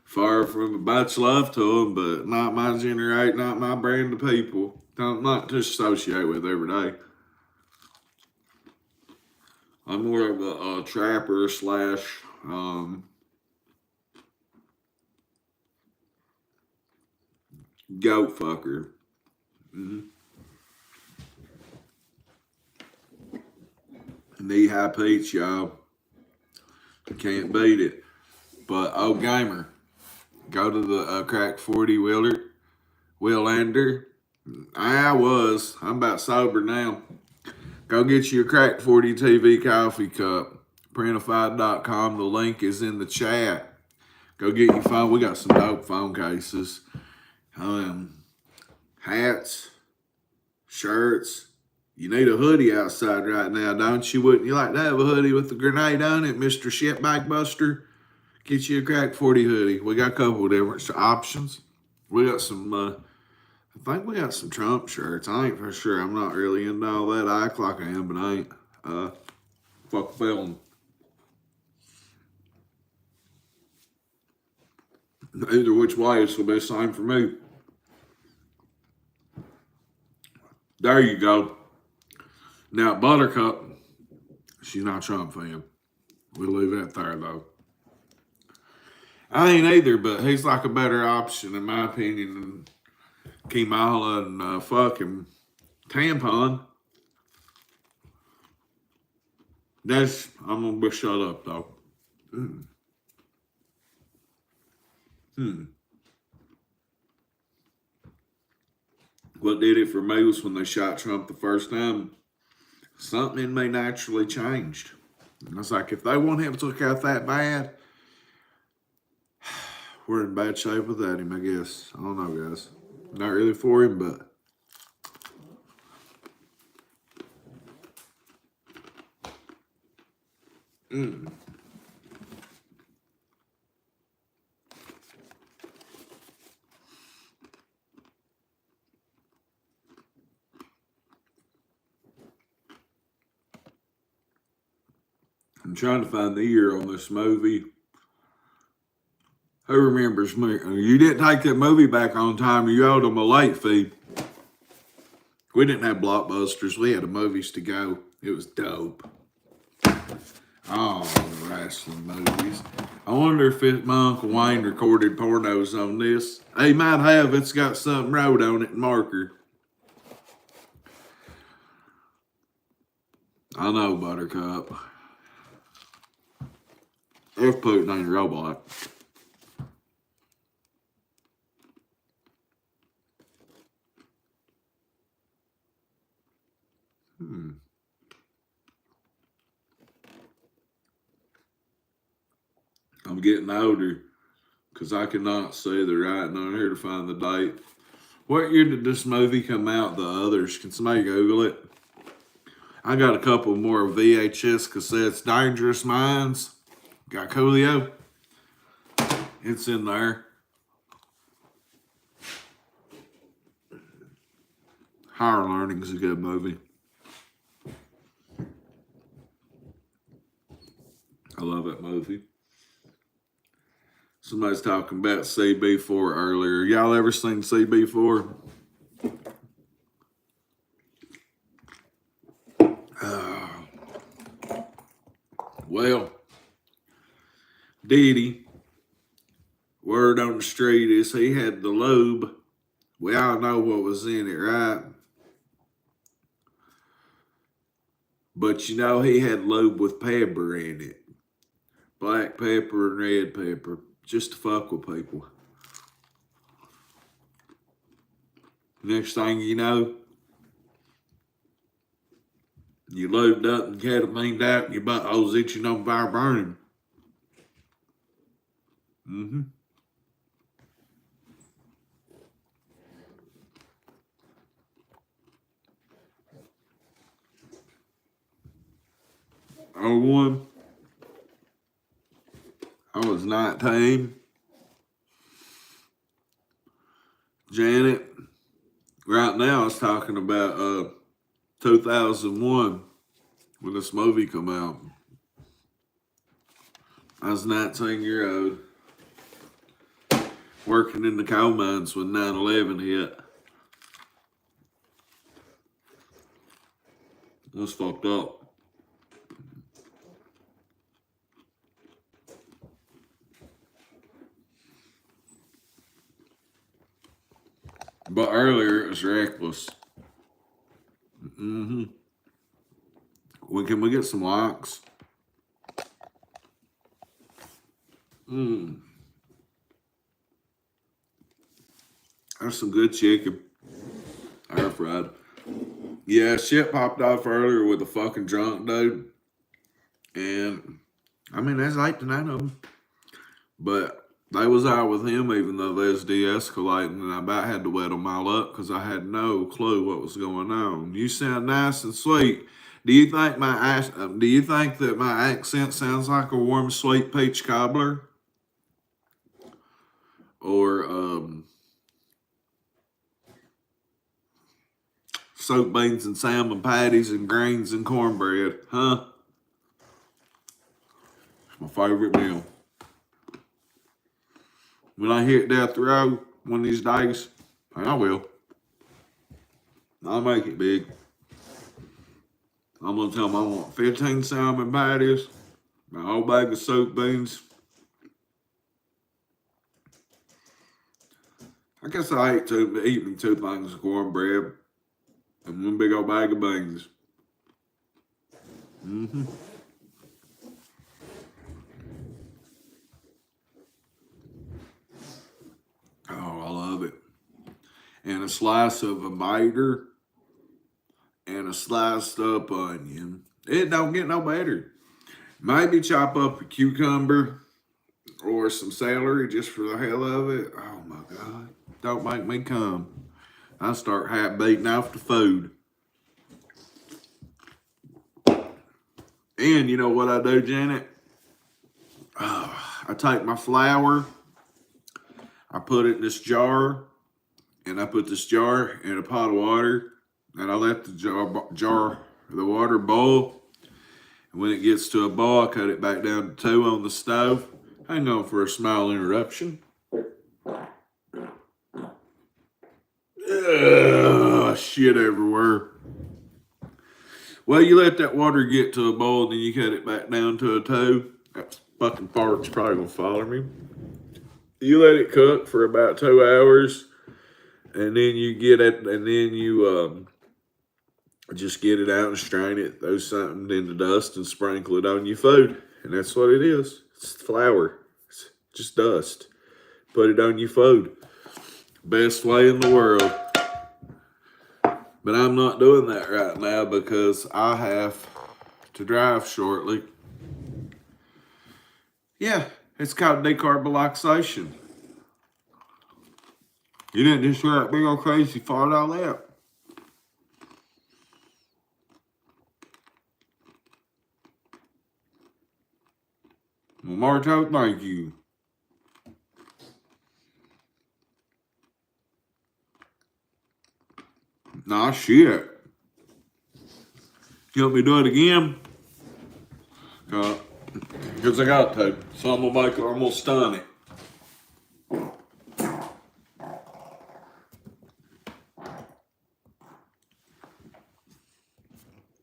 Far from a much love to them, but not my generation, not my brand of people. Don't not to associate with every day. I'm more of a trapper slash goat fucker. Knee high peach, y'all. Can't beat it. But gamer, go to the Crack 40 Wheelander. I'm about sober now. Go get you a Crack 40 TV coffee cup. Printify.com. The link is in the chat. Go get your phone. We got some dope phone cases. Hats, shirts. You need a hoodie outside right now, don't you? Wouldn't you like to have a hoodie with a grenade on it, Mr. Shitbike Buster? Get you a Crack 40 hoodie. We got a couple of different options. We got some, I think we got some Trump shirts. I ain't for sure. I'm not really into all that. I act like I am, but I ain't. Fuck film. Either which way, it's the best sign for me. There you go. Now, Buttercup, she's not a Trump fan. We'll leave that there, though. I ain't either, but he's like a better option, in my opinion, than Kamala and fucking Tampon. I'm gonna shut up, though. what did it for me was when they shot Trump the first time, something in me naturally changed. And I was like, if they want him took out that bad, we're in bad shape without him, I guess. I don't know, guys. Not really for him, but I'm trying to find the year on this movie. Who remembers me? You didn't take that movie back on time. You owed them a late fee. We didn't have Blockbusters. We had the movies to go. It was dope. Oh, wrestling movies. I wonder if my Uncle Wayne recorded pornos on this. He might have. It's got something wrote on it, marker. I know, Buttercup. If Putin ain't a robot. I'm getting older because I cannot see the writing on here to find the date. What year did this movie come out? The Others. Can somebody Google it? I got a couple more VHS cassettes. Dangerous Minds. Got Coolio. It's in there. Higher Learning is a good movie. I love that movie. Somebody's talking about CB4 earlier. Y'all ever seen CB4? Well, Diddy, word on the street is he had the lube. We all know what was in it, right? But you know he had lube with pepper in it. Black pepper and red pepper. Just to fuck with people. Next thing you know, you lubed up and ketamined out and your butthole's itching on fire burning. One, I was 19. Janet, right now I was talking about 2001 when this movie come out. I was 19-year-old working in the coal mines when 9/11 hit. It was fucked up. But earlier it was reckless. Can we get some likes? There's some good chicken. Air fried. Yeah, shit popped off earlier with a fucking drunk dude. And, I mean, there's 8 to 9 of them. But they was out with him even though they was de-escalating. And I about had to wet them all up because I had no clue what was going on. You sound nice and sweet. Do you think that my accent sounds like a warm, sweet peach cobbler? Or, soaked beans and salmon patties and greens and cornbread, huh? It's my favorite meal. When I hit death row one of these days, and I will, I'll make it big. I'm gonna tell them I want 15 salmon patties, my whole bag of soaked beans. I guess I ate me 2 things of cornbread and 1 big old bag of beans. Oh, I love it. and a slice of a miter and a sliced up onion. It don't get no better. Maybe chop up a cucumber or some celery just for the hell of it. Oh my God. Don't make me come. I start half beating off the food. And you know what I do, Janet? I take my flour, I put it in this jar, and I put this jar in a pot of water, and I let the water boil. And when it gets to a boil, I cut it back down to 2 on the stove. Hang on for a small interruption. Ugh, shit everywhere. Well, you let that water get to a boil, then you cut it back down to a 2. That fucking fart's probably gonna follow me. You let it cook for about 2 hours, and then you get it, and then you just get it out and strain it, throw something in the dust, and sprinkle it on your food, and that's what it is. It's flour. It's just dust. Put it on your food. Best way in the world. But I'm not doing that right now because I have to drive shortly. Yeah, it's called decarbolization. You didn't just hear that big old crazy fart all that. Well, Marto, thank you. Nah, shit. You want me to do it again? Because I got to. So I'm gonna stun it.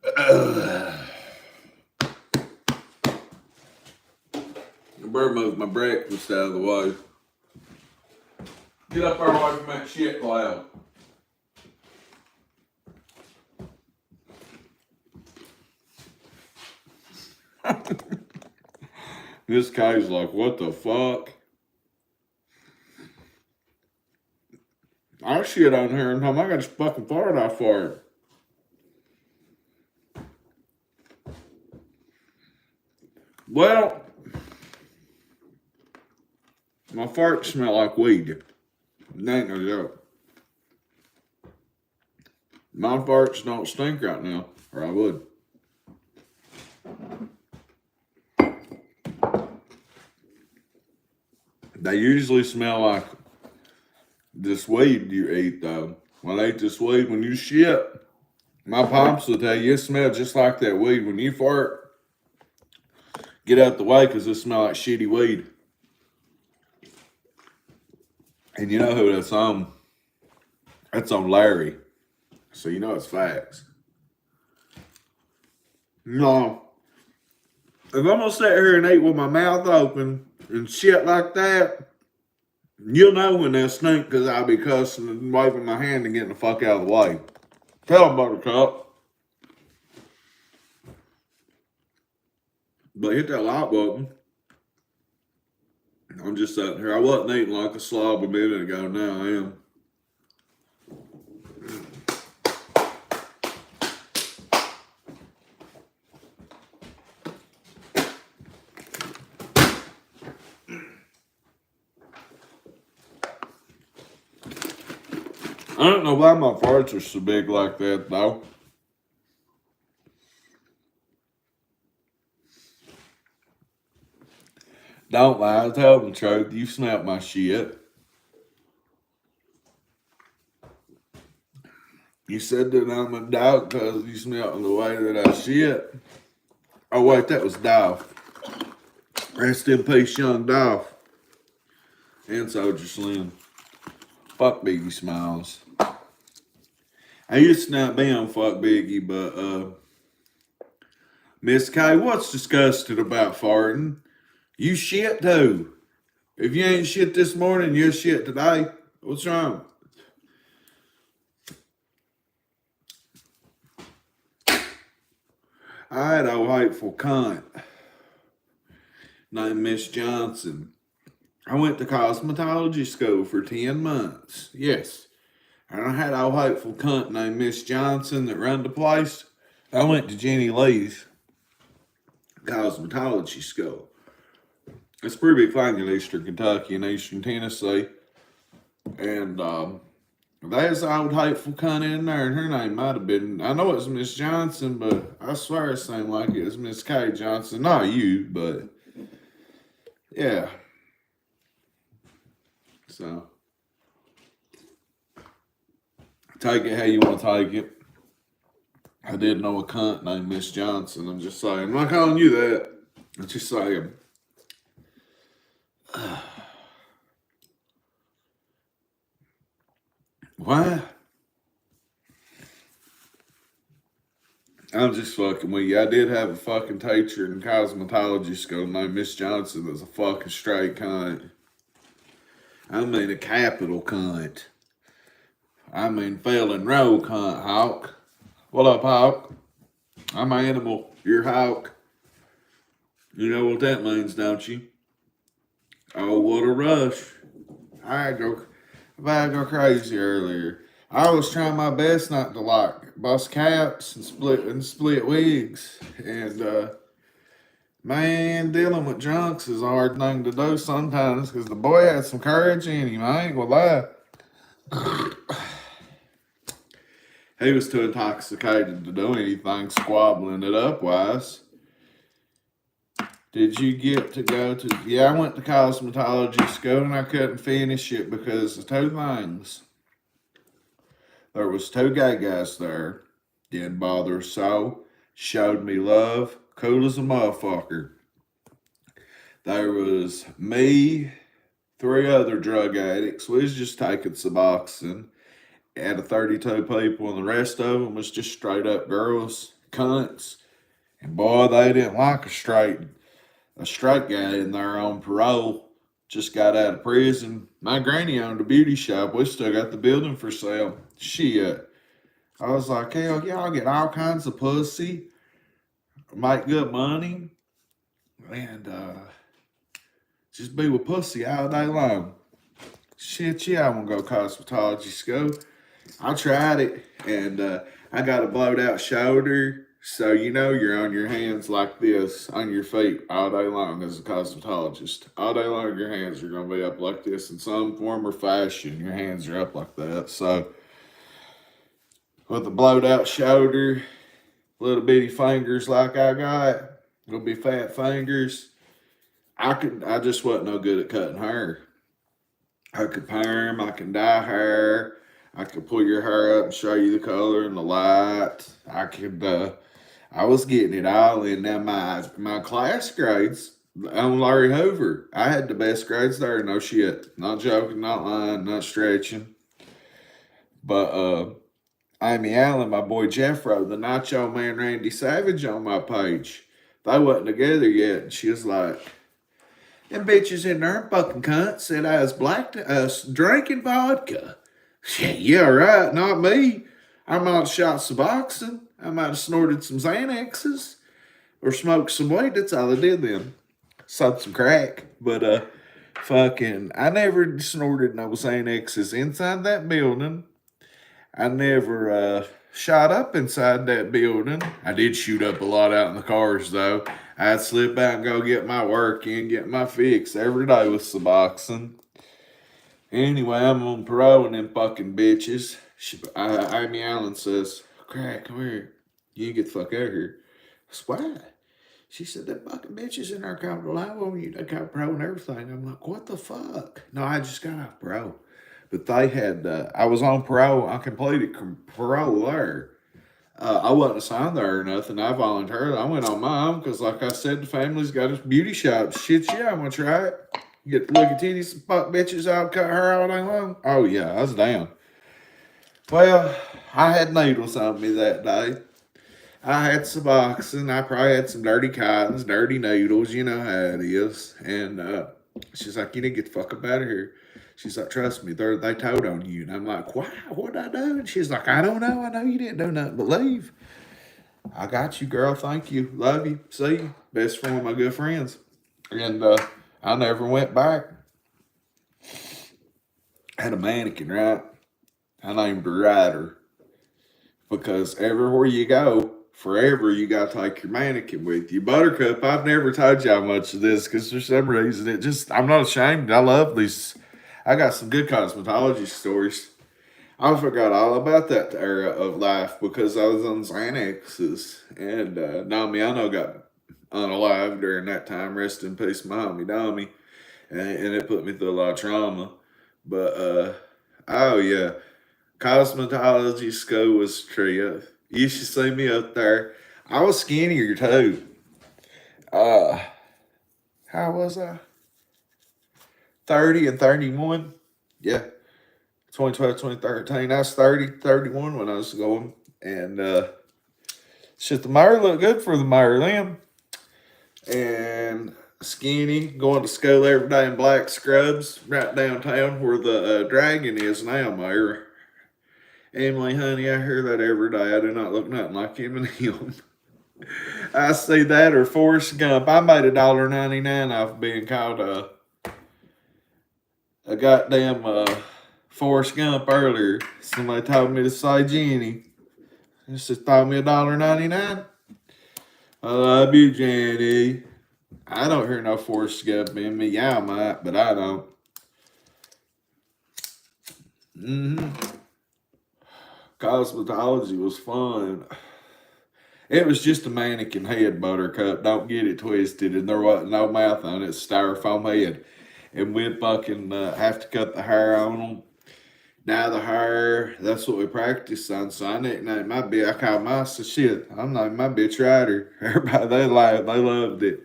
I better move my breakfast out of the way. Get up there away from that shit cloud. This guy's like, what the fuck? I shit on here and time I got this fucking fart off for it. Well, my farts smell like weed. It ain't no joke. My farts don't stink right now, or I would. They usually smell like this weed you eat, though. When I ate this weed, when you shit, my pops will tell you it smells just like that weed. When you fart, get out the way because it smells like shitty weed. And you know who that's on? That's on Larry. So you know it's facts. No. If I'm gonna sit here and eat with my mouth open and shit like that, you'll know when that stink because I'll be cussing and waving my hand and getting the fuck out of the way. Tell him, Buttercup. But hit that like button. I'm just sitting here. I wasn't eating like a slob a minute ago. Now I am. I don't know why my farts are so big like that, though. Don't lie, tell the truth. You snapped my shit. You said that I'm a dog because you smelled the way that I shit. Oh, wait, that was Dolph. Rest in peace, young Dolph. And Soldier Slim. Fuck Biggie Smiles. I used to not be on Fuck Biggie, but, Miss K, what's disgusting about farting? You shit too. If you ain't shit this morning, you'll shit today. What's wrong? I had a hateful cunt named Miss Johnson. I went to cosmetology school for 10 months. Yes. And I had a hateful cunt named Miss Johnson that run the place. I went to Jenny Lee's Cosmetology School. It's a pretty big thing in Eastern Kentucky and Eastern Tennessee. And there's an old hateful cunt in there, and her name might have been, I know it was Miss Johnson, but I swear it seemed like it was Miss Kay Johnson. Not you, but yeah. So, take it how you want to take it. I did know a cunt named Miss Johnson. I'm just saying. I'm not calling you that. I'm just saying. Why? I'm just fucking with you. I did have a fucking teacher in cosmetology school named Miss Johnson that's a fucking straight cunt. I mean a capital cunt. I mean failing row cunt, Hawk. What up, Hawk? I'm an animal. You're Hawk. You know what that means, don't you? Oh, what a rush. I had to go crazy earlier. I was trying my best not to like bust caps and split wigs. And man, dealing with drunks is a hard thing to do sometimes because the boy had some courage in him. I ain't gonna lie. He was too intoxicated to do anything squabbling it up wise. Did you get to go to? Yeah, I went to cosmetology school and I couldn't finish it because of two things. There was two gay guys there. Didn't bother so. Showed me love. Cool as a motherfucker. There was me, three other drug addicts. We was just taking Suboxone. Out of 32 people, and the rest of them was just straight up girls, cunts. And boy, they didn't like a straight guy in there on parole. Just got out of prison. My granny owned a beauty shop. We still got the building for sale. Shit. I was like, hell yeah, I'll get all kinds of pussy, make good money, and just be with pussy all day long. Shit, yeah, I want to go cosmetology school. I tried it, and I got a blowed out shoulder. So, you know, you're on your hands like this, on your feet all day long as a cosmetologist. All day long, your hands are going to be up like this in some form or fashion. Your hands are up like that. So, with a blowed out shoulder, little bitty fingers like I got, gonna be fat fingers, I just wasn't no good at cutting hair. I could perm, I can dye hair, I could pull your hair up and show you the color and the light. I was getting it all in. Now my class grades on Larry Hoover, I had the best grades there, no shit. Not joking, not lying, not stretching. But Amy Allen, my boy Jeffro, the Nacho Man Randy Savage on my page. They wasn't together yet. And she was like, them bitches in there fucking cunts said I was drinking vodka. Yeah, right, not me. I might have shot Suboxone. I might have snorted some Xanaxes or smoked some weed. That's all I did then. Smoked some crack. But I never snorted no Xanaxes inside that building. I never shot up inside that building. I did shoot up a lot out in the cars, though. I'd slip out and go get my work in, get my fix every day with Suboxone. Anyway, I'm on parole and them fucking bitches. Amy Allen says, Crack, come here. You get the fuck out of here. I said, why? She said, that fucking bitches in there come to lie on you. They got parole and everything. I'm like, what the fuck? No, I just got off parole. But they had, I was on parole. I completed parole there. I wasn't assigned there or nothing. I volunteered. I went on my own because, like I said, the family's got a beauty shop. Shit, yeah, I'm going to try it. Get to look at titties and fuck bitches out, cut her all day long. Oh, yeah, I was down. Well, I had needles on me that day. I had Suboxone. I probably had some dirty cottons, dirty needles. You know how it is. And she's like, you need to get the fuck up out of here. She's like, trust me, they told on you. And I'm like, why? What'd I do? And she's like, I don't know. I know you didn't do nothing but leave. I got you, girl. Thank you. Love you. See you. Best friend of my good friends. And I never went back. Had a mannequin, right? I named her Ryder because everywhere you go, forever, you got to take your mannequin with you. Buttercup, I've never told you how much of this because for some reason I'm not ashamed. I love these. I got some good cosmetology stories. I forgot all about that era of life because I was on Xanaxes. And Damiano got unalive during that time. Rest in peace, my homie Dami. And it put me through a lot of trauma. But, oh yeah, cosmetology school was true. You should see me up there. I was skinnier too. Uh, how was I? 30 and 31. Yeah. 2012, 2013. I was 30, 31 when I was going. And shit, the mayor looked good for the mayor then. And skinny, going to school every day in black scrubs right downtown where the dragon is now, mayor. Emily, honey, I hear that every day. I do not look nothing like him and him. I see that or Forrest Gump. I made $1.99 off being called a goddamn Forrest Gump earlier. Somebody told me to say Jenny. Just thought me $1.99. I love you, Jenny. I don't hear no Forrest Gump in me. Yeah, I might, but I don't. Cosmetology was fun. It was just a mannequin head, Buttercup. Don't get it twisted. And there wasn't no mouth on it. It's styrofoam head. And we'd fucking have to cut the hair on them. Dye the hair. That's what we practiced on. So I nicknamed my bitch. I called myself shit. I'm like my bitch Ryder. Everybody, they laughed. They loved it.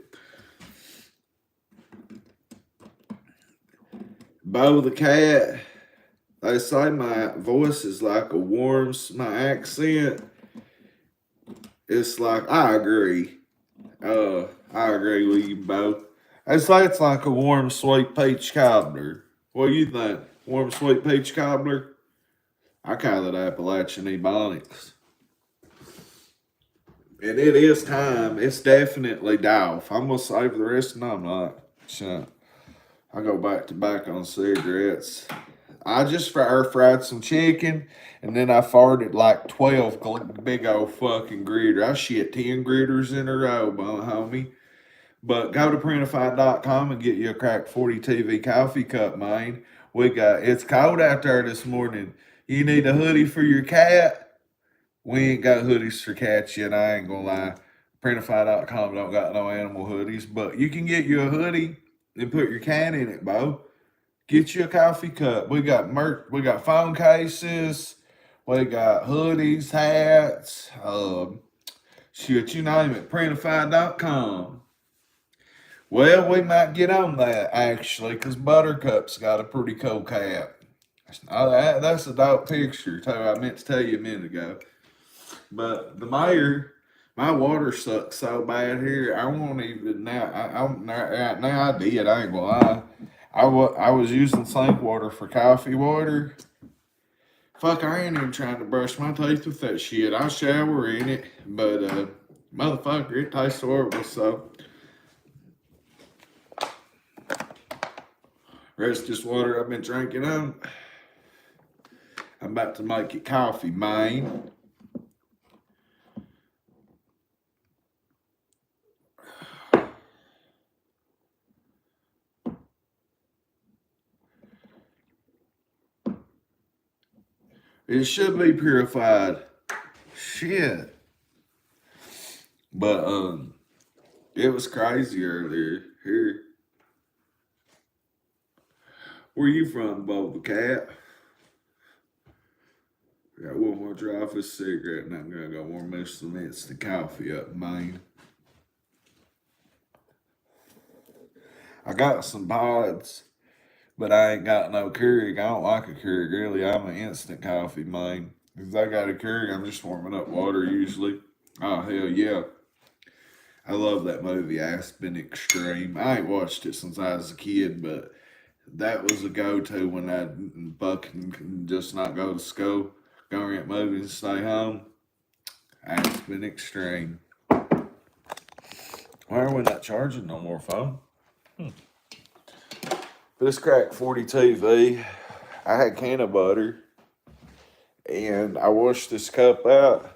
Bo the cat. They say my voice is like a warm, my accent. It's like, I agree. I agree with you, Bo. They say it's like a warm, sweet peach cobbler. What do you think? Warm, sweet peach cobbler? I call it Appalachian Ebonics. And it is time. It's definitely Dolph. I'm going to save the rest of the night. I'm not. Shut. I go back on cigarettes. I just fried some chicken, and then I farted like 12 big old fucking gritters. I shit 10 gritters in a row, homie. But go to printify.com and get you a crack 40 TV coffee cup, man. It's cold out there this morning. You need a hoodie for your cat? We ain't got hoodies for cats yet, I ain't gonna lie. Printify.com don't got no animal hoodies, but you can get you a hoodie and put your cat in it, Bo. Get you a coffee cup. We got we got phone cases, we got hoodies, hats, shit, you name it, printify.com. Well, we might get on that actually, because Buttercup's got a pretty cool cat. That's a dope picture, too. I meant to tell you a minute ago. But the mayor, my water sucks so bad here. I won't even now. Now I did. I ain't gonna lie. I was using sink water for coffee water. Fuck, I ain't even trying to brush my teeth with that shit. I shower in it, but motherfucker, it tastes horrible. So rest this water I've been drinking on. I'm about to make it coffee, man. It should be purified. Shit. But it was crazy earlier. Here. Where you from, Boba Cat? Got one more draw off this cigarette and I'm gonna go warm some instant coffee up, man. I got some pods, but I ain't got no Keurig. I don't like a Keurig, really. I'm an instant coffee, man. If I got a Keurig, I'm just warming up water usually. Oh, hell yeah. I love that movie, Aspen Extreme. I ain't watched it since I was a kid, but that was a go-to when I'd fucking just not go to school, go rent movies and stay home. Aspen Extreme. Why are we not charging no more, phone? But it's crack 40 TV. I had can of butter. and I washed this cup out,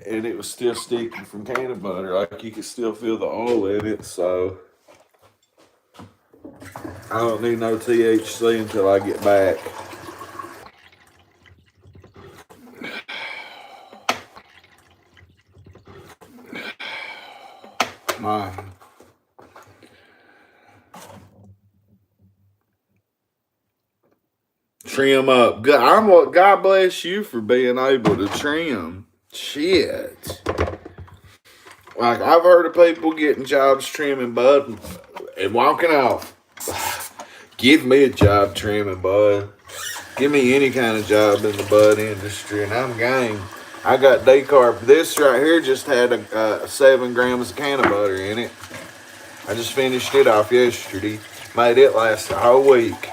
and it was still sticky from peanut butter. Like, you could still feel the oil in it, so I don't need no THC until I get back. My trim up. God bless you for being able to trim. Shit. Like, I've heard of people getting jobs trimming bud and walking off. Give me a job trimming bud. Give me any kind of job in the bud industry, and I'm game. I got decarb. This right here just had 7 grams of can of butter in it. I just finished it off yesterday. Made it last a whole week.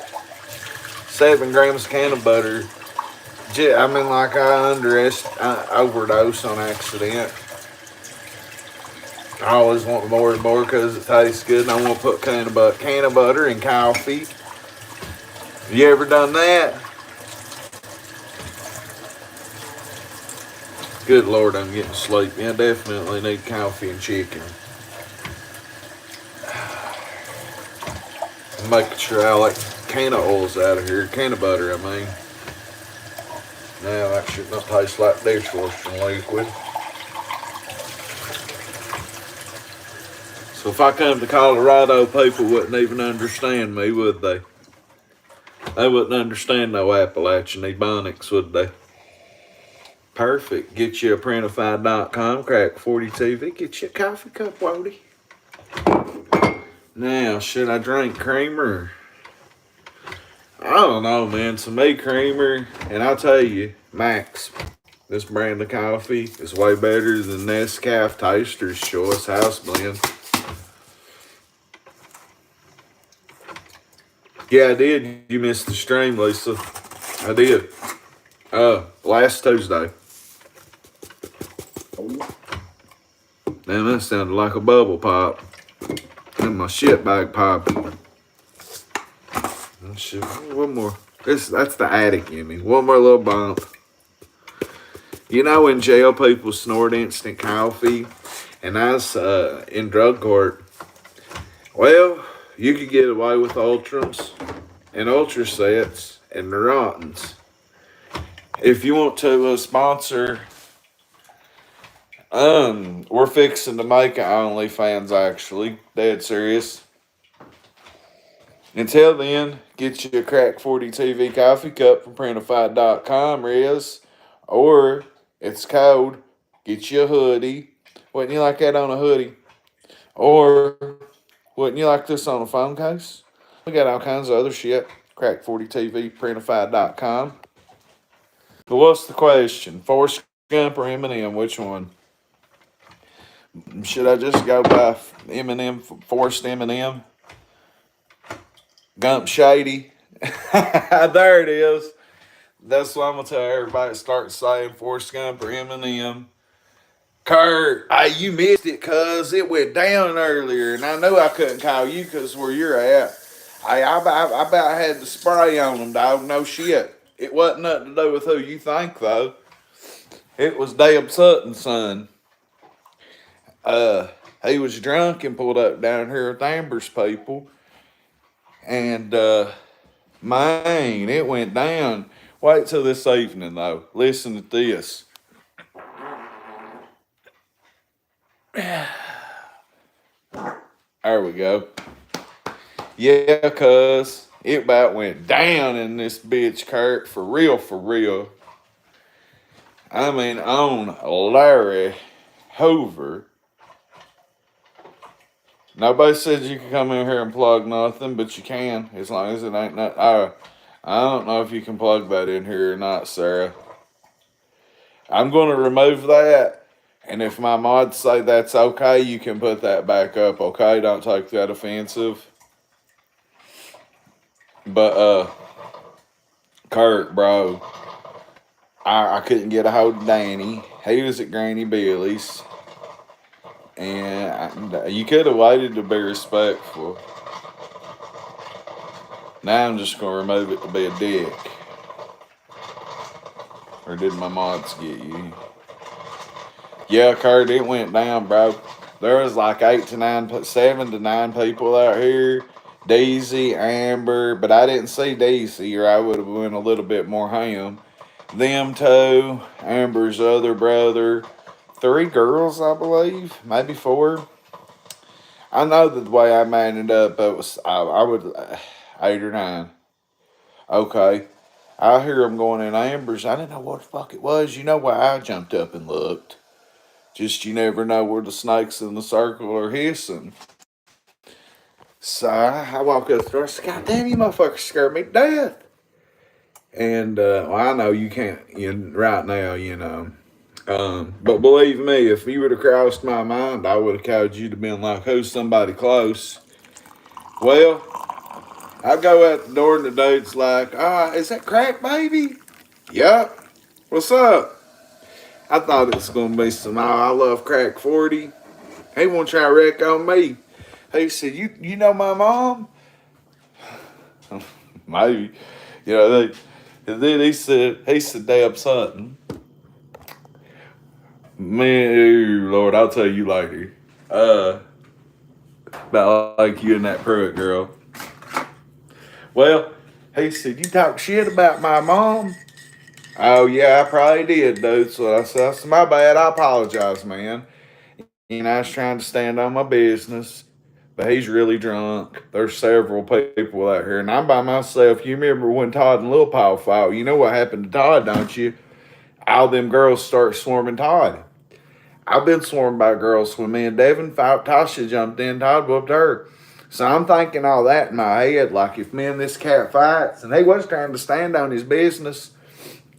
7 grams of can of butter. I mean, like, I overdose on accident. I always want more and more because it tastes good, and I want to put can of butter in coffee. You ever done that? Good Lord, I'm getting sleepy. I definitely need coffee and chicken. I'm making sure I like can of oils out of here. Can of butter, I mean. Now that shit don't taste like dishwashing liquid. So if I come to Colorado, people wouldn't even understand me, would they? They wouldn't understand no Appalachian Ebonics, would they? Perfect. Get you a printify.com, crack 40 TV, get you a coffee cup, Wody. Now, should I drink creamer? I don't know, man. To me, creamer, and I'll tell you, Max, this brand of coffee is way better than Nescafe Taster's Choice House Blend. Yeah, I did. You missed the stream, Lisa. I did. Last Tuesday. Damn, that sounded like a bubble pop. And my shit bag pop. Shit, one more. That's the addict in me. One more little bump. You know, in jail, people snort instant coffee, and that's in drug court. Well, you could get away with ultrams and ultra sets and neurotins. If you want to sponsor, we're fixing to make an OnlyFans, actually. Dead serious. Until then, get you a crack 40 TV coffee cup from printify.com, Riz. Or, it's cold, get you a hoodie. Wouldn't you like that on a hoodie? Or, wouldn't you like this on a phone case? We got all kinds of other shit. Crack 40 TV, printify.com. But what's the question? Forrest Gump or Eminem? Which one? Should I just go by Eminem, Forrest Eminem? Gump Shady? There it is. That's what I'm going to tell everybody. Start saying Forrest Gump or Eminem. Kurt, hey, you missed it, cuz it went down earlier, and I knew I couldn't call you because where you're at. Hey, I about had the spray on them, dog. No shit. It wasn't nothing to do with who you think, though. It was Deb Sutton's son. He was drunk and pulled up down here with Amber's people. And, man, it went down. Wait till this evening, though. Listen to this. There we go. Yeah, cuz it about went down in this bitch, Kurt. For real, for real. I mean, on Larry Hoover. Nobody said you can come in here and plug nothing, but you can, as long as it ain't not. I don't know if you can plug that in here or not, Sarah. I'm going to remove that, and if my mods say that's okay, you can put that back up, okay? Don't take that offensive. But, Kurt, bro, I couldn't get a hold of Danny. He was at Granny Billy's. And you could have waited to be respectful. Now I'm just going to remove it to be a dick. Or did my mods get you? Yeah, Kurt, it went down, bro. There was like 7 to 9 people out here. Daisy, Amber, but I didn't see Daisy, or I would have went a little bit more ham. Them two, Amber's other brother, 3 girls, I believe, maybe 4. I know that the way I made it up, it was I would 8 or 9. Okay, I hear them going in Amber's. I didn't know what the fuck it was. You know why I jumped up and looked? Just you never know where the snakes in the circle are hissing. So I walk up the door. I said, "God damn, you motherfuckers scared me to death." And well, I know you can't right now, but believe me, if you would have crossed my mind, I would have called you to been like, "Who's somebody close?" Well, I go out the door and the dude's like, is that crack, baby? Yup. What's up? I thought it was going to be some, I love crack 40. He won't try to wreck on me. He said, you know my mom? Maybe. And then he said, damn something. Man, Lord, I'll tell you later. About like you and that Pruitt girl. Well, he said, you talk shit about my mom? Oh, yeah, I probably did, dude. So I said, that's my bad. I apologize, man. I was trying to stand on my business, but he's really drunk. There's several people out here, and I'm by myself. You remember when Todd and Lil Paul fought? You know what happened to Todd, don't you? All them girls start swarming Todd. I've been swarmed by girls. When me and Devin fought, Tasha jumped in, Todd whooped her. So I'm thinking all that in my head, like if me and this cat fights, and he was trying to stand on his business.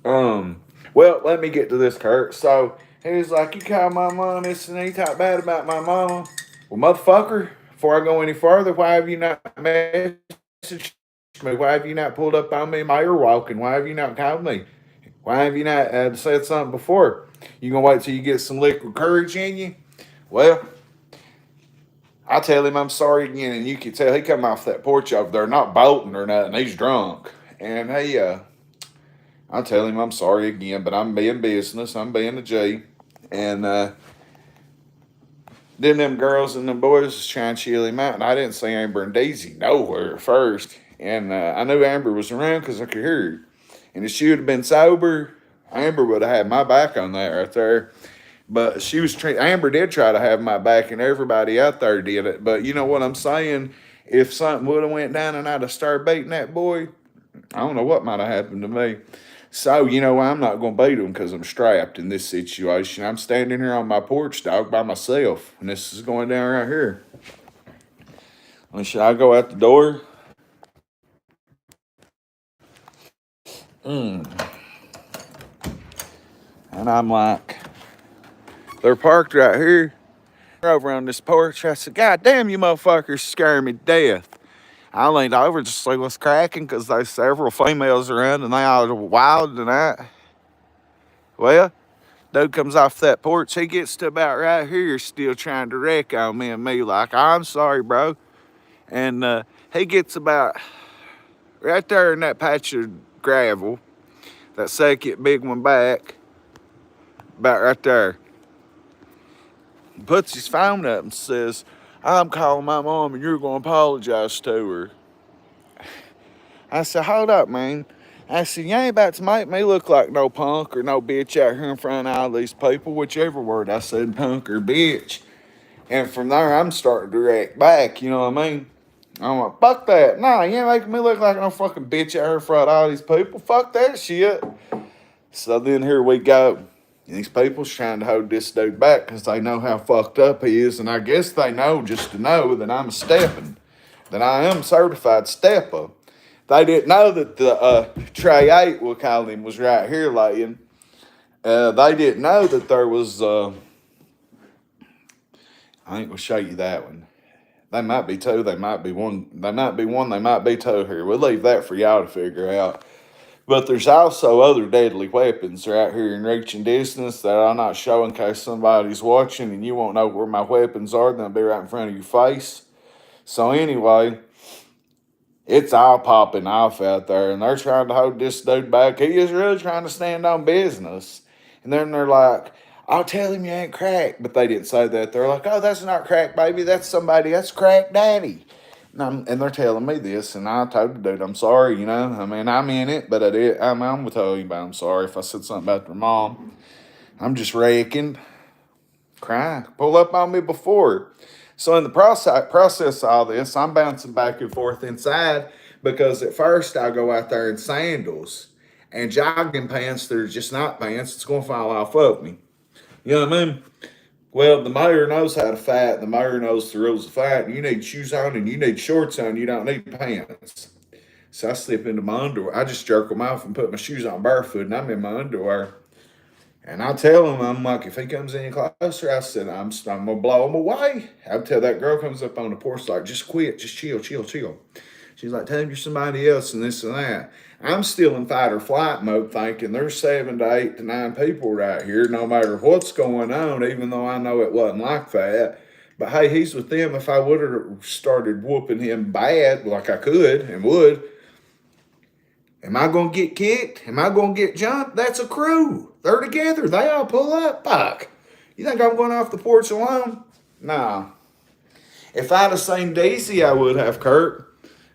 Well, let me get to this, Kurt. So he was like, you call my mom this and he talk bad about my mama. Well, motherfucker, before I go any further, why have you not messaged me? Why have you not pulled up on me while you're walking? Why have you not called me? Why have you not said something before? You gonna wait till you get some liquid courage in you? Well, I tell him I'm sorry again, and you can tell he come off that porch over there, not bolting or nothing. He's drunk, and I tell him I'm sorry again, but I'm being business. I'm being a G, and then them girls and them boys was trying to chill him out, and I didn't see Amber and Daisy nowhere at first, and I knew Amber was around because I could hear her, and if she would have been sober, Amber would have had my back on that right there. But Amber did try to have my back, and everybody out there did it. But you know what I'm saying? If something would have went down and I'd have started beating that boy, I don't know what might have happened to me. So, I'm not going to beat him because I'm strapped in this situation. I'm standing here on my porch, dog, by myself, and this is going down right here. And should I go out the door? And I'm like, they're parked right here. Over on this porch. I said, God damn, you motherfuckers scare me to death. I leaned over to see what's cracking because there's several females around and they all are wild tonight. Well, dude comes off that porch. He gets to about right here, still trying to wreck on me and me, like, I'm sorry, bro. And he gets about right there in that patch of gravel, that second big one back, about right there. He puts his phone up and says, I'm calling my mom and you're going to apologize to her. I said, hold up, man. I said, you ain't about to make me look like no punk or no bitch out here in front of all these people, whichever word I said, punk or bitch. And from there, I'm starting to react back, you know what I mean? I'm like, fuck that. Nah, you ain't making me look like no fucking bitch out here in front of all these people. Fuck that shit. So then here we go. And these people's trying to hold this dude back because they know how fucked up he is. And I guess they know just to know that I'm stepping, that I am certified stepper. They didn't know that the Tray 8, we'll call him, was right here laying. They didn't know that there was, I ain't going to show you that one. They might be two, they might be one, they might be two here. We'll leave that for y'all to figure out. But there's also other deadly weapons right here in reaching distance that I'll not show in case somebody's watching and you won't know where my weapons are. They'll be right in front of your face. So anyway, It's all popping off out there, and they're trying to hold this dude back. He is really trying to stand on business. And then they're like, I'll tell him you ain't crack. But they didn't say that. They're like, oh, that's not crack, baby. That's somebody. That's crack daddy. And they're telling me this, and I told the dude, I'm sorry, you know. I mean, I'm in it, but I did. I'm going to tell you, but I'm sorry if I said something about their mom. I'm just wrecking, crying. Pull up on me before. So in the process of all this, I'm bouncing back and forth inside because at first I go out there in sandals and jogging pants that are just not pants. It's going to fall off of me. You know what I mean? Well, the mayor knows how to fight. The mayor knows the rules of fighting. You need shoes on and you need shorts on. You don't need pants. So I slip into my underwear. I just jerk them off and put my shoes on barefoot, and I'm in my underwear. And I tell him, I'm like, if he comes any closer, I said, I'm going to blow him away. I tell that girl comes up on the porch, like, just quit, just chill, chill, chill. She's like, tell him you're somebody else and this and that. I'm still in fight or flight mode thinking there's 7 to 8 to 9 people right here, no matter what's going on, even though I know it wasn't like that. But hey, he's with them. If I would have started whooping him bad, like I could and would, am I going to get kicked? Am I going to get jumped? That's a crew. They're together. They all pull up. Fuck. You think I'm going off the porch alone? Nah. If I'd have seen Daisy, I would have, Kurt.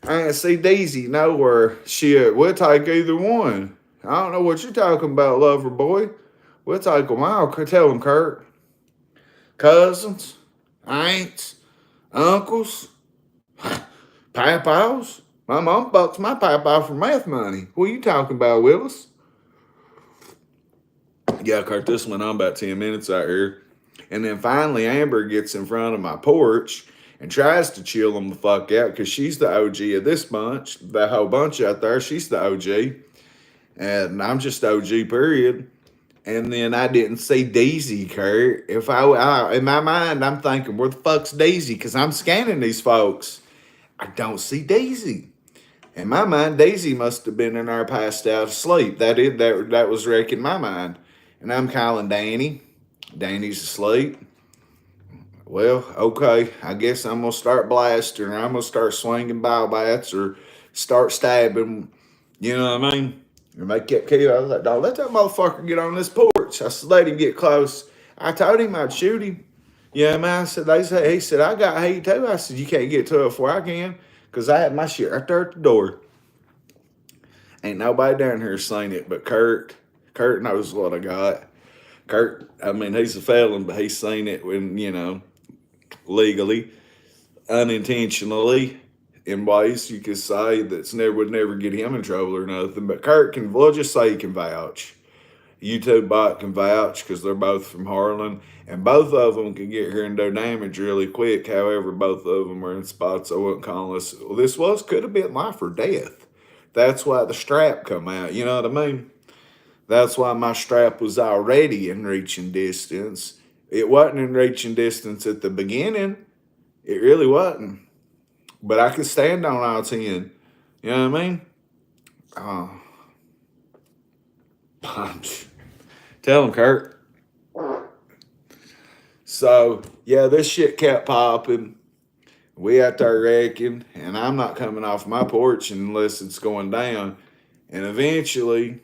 I ain't see Daisy nowhere. Shit, we'll take either one. I don't know what you're talking about, lover boy. We'll take them all. Tell them, Kurt. Cousins, aunts, uncles, papaws. My mom bucks my papa for math money. What are you talking about, Willis? Yeah, Kurt, this went on about 10 minutes out here. And then finally, Amber gets in front of my porch and tries to chill them the fuck out because she's the OG of this bunch. That whole bunch out there, she's the OG. And I'm just OG, period. And then I didn't see Daisy, Kurt. If I in my mind, I'm thinking, where the fuck's Daisy? Because I'm scanning these folks. I don't see Daisy. In my mind, Daisy must have been in there passed out asleep. That was wrecking my mind. And I'm calling Danny. Danny's asleep. Well, okay. I guess I'm gonna start blasting, or I'm gonna start swinging ball bats, or start stabbing. You know what I mean? And they kept killing. I was like, don't let that motherfucker get on this porch. I said, let him get close. I told him I'd shoot him. Yeah, man. I said, he said, I got hate too. I said, you can't get to it before I can, because I had my shit right there at the door. Ain't nobody down here seen it but Kurt. Kurt knows what I got. Kurt, I mean, he's a felon, but he's seen it when, legally, unintentionally, in ways you could say would never get him in trouble or nothing. But Kurt we'll just say he can vouch. YouTube bot can vouch because they're both from Harlan, and both of them can get here and do damage really quick. However, both of them are in spots I wouldn't call this. Well, this could have been life or death. That's why the strap come out. You know what I mean? That's why my strap was already in reaching distance. It wasn't in reaching distance at the beginning. It really wasn't. But I could stand on all 10. You know what I mean? Punch. Tell him, Kurt. So, yeah, this shit kept popping. We out there wrecking, and I'm not coming off my porch unless it's going down. And eventually,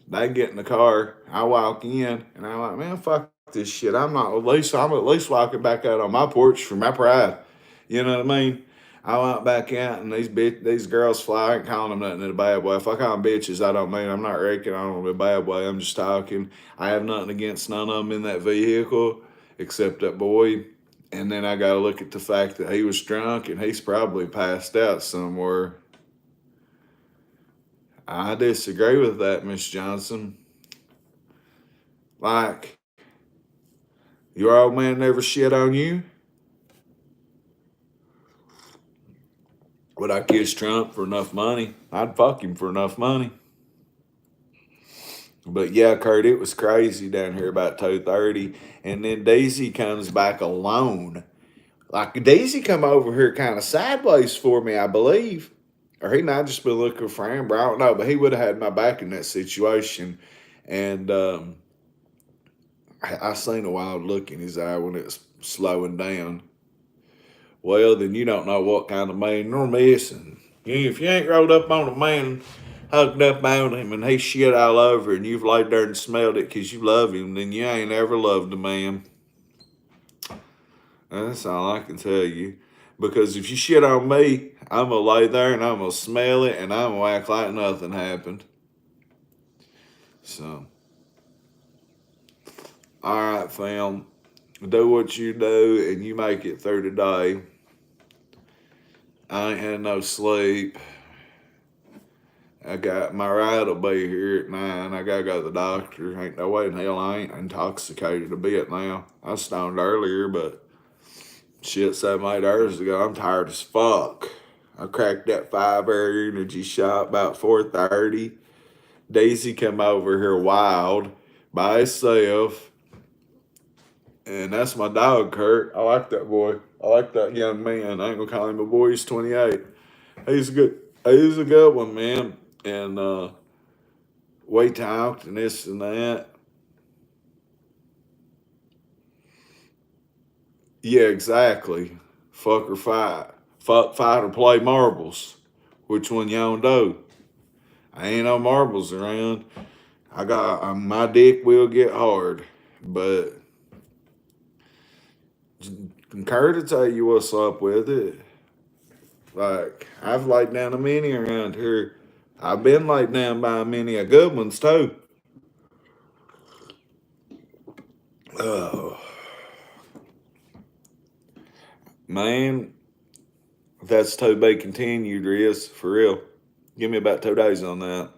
they get in the car. I walk in, and I'm like, man, fuck this shit. I'm at least walking back out on my porch for my pride. You know what I mean? I went back out, and these girls fly. I ain't calling them nothing in a bad way. If I call them bitches, I don't mean I'm not wrecking on them in a bad way. I'm just talking. I have nothing against none of them in that vehicle except that boy. And then I got to look at the fact that he was drunk, and he's probably passed out somewhere. I disagree with that, Miss Johnson. Like, your old man never shit on you? Would I kiss Trump for enough money? I'd fuck him for enough money. But yeah, Kurt, it was crazy down here about 2:30. And then Daisy comes back alone. Like, Daisy come over here kind of sideways for me, I believe. Or he might just been looking for Amber. I don't know. But he would have had my back in that situation. And I seen a wild look in his eye when it was slowing down. Well, then you don't know what kind of man you're missing. If you ain't rolled up on a man, hugged up on him, and he shit all over, and you've laid there and smelled it because you love him, then you ain't ever loved a man. That's all I can tell you. Because if you shit on me, I'm going to lay there and I'm going to smell it and I'm going to act like nothing happened. So, all right, fam. Do what you do and you make it through the day. I ain't had no sleep. I got my ride will be here at 9. I gotta go to the doctor. Ain't no way in hell I ain't intoxicated a bit now. I was stoned earlier, but shit, 7, 8 hours ago, I'm tired as fuck. I cracked that 5-hour energy shot about 4:30. Daisy come over here wild by himself. And that's my dog, Kurt. I like that boy. I like that young man. I ain't gonna call him a boy, he's 28. He's a good one, man. And we talked and this and that. Yeah, exactly. Fuck or fight. Fuck, fight, or play marbles. Which one y'all do? I ain't no marbles around. I got my dick will get hard, but Kurt to tell you what's up with it. Like I've laid down a many around here. I've been laid down by many a good ones too. Oh man, that's to be continued, Riz, for real. Give me about 2 days on that.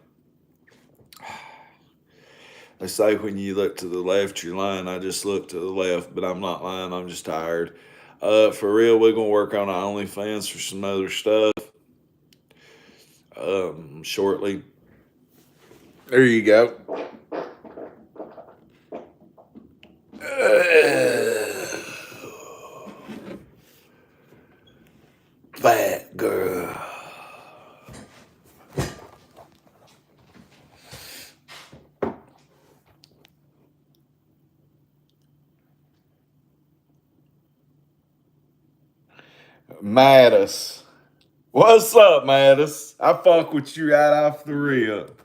They say when you look to the left, you're lying. I just look to the left, but I'm not lying. I'm just tired. For real, we're gonna work on our OnlyFans for some other stuff. Shortly. There you go. Fat girl. Mattis. What's up, Mattis? I fuck with you right off the rip.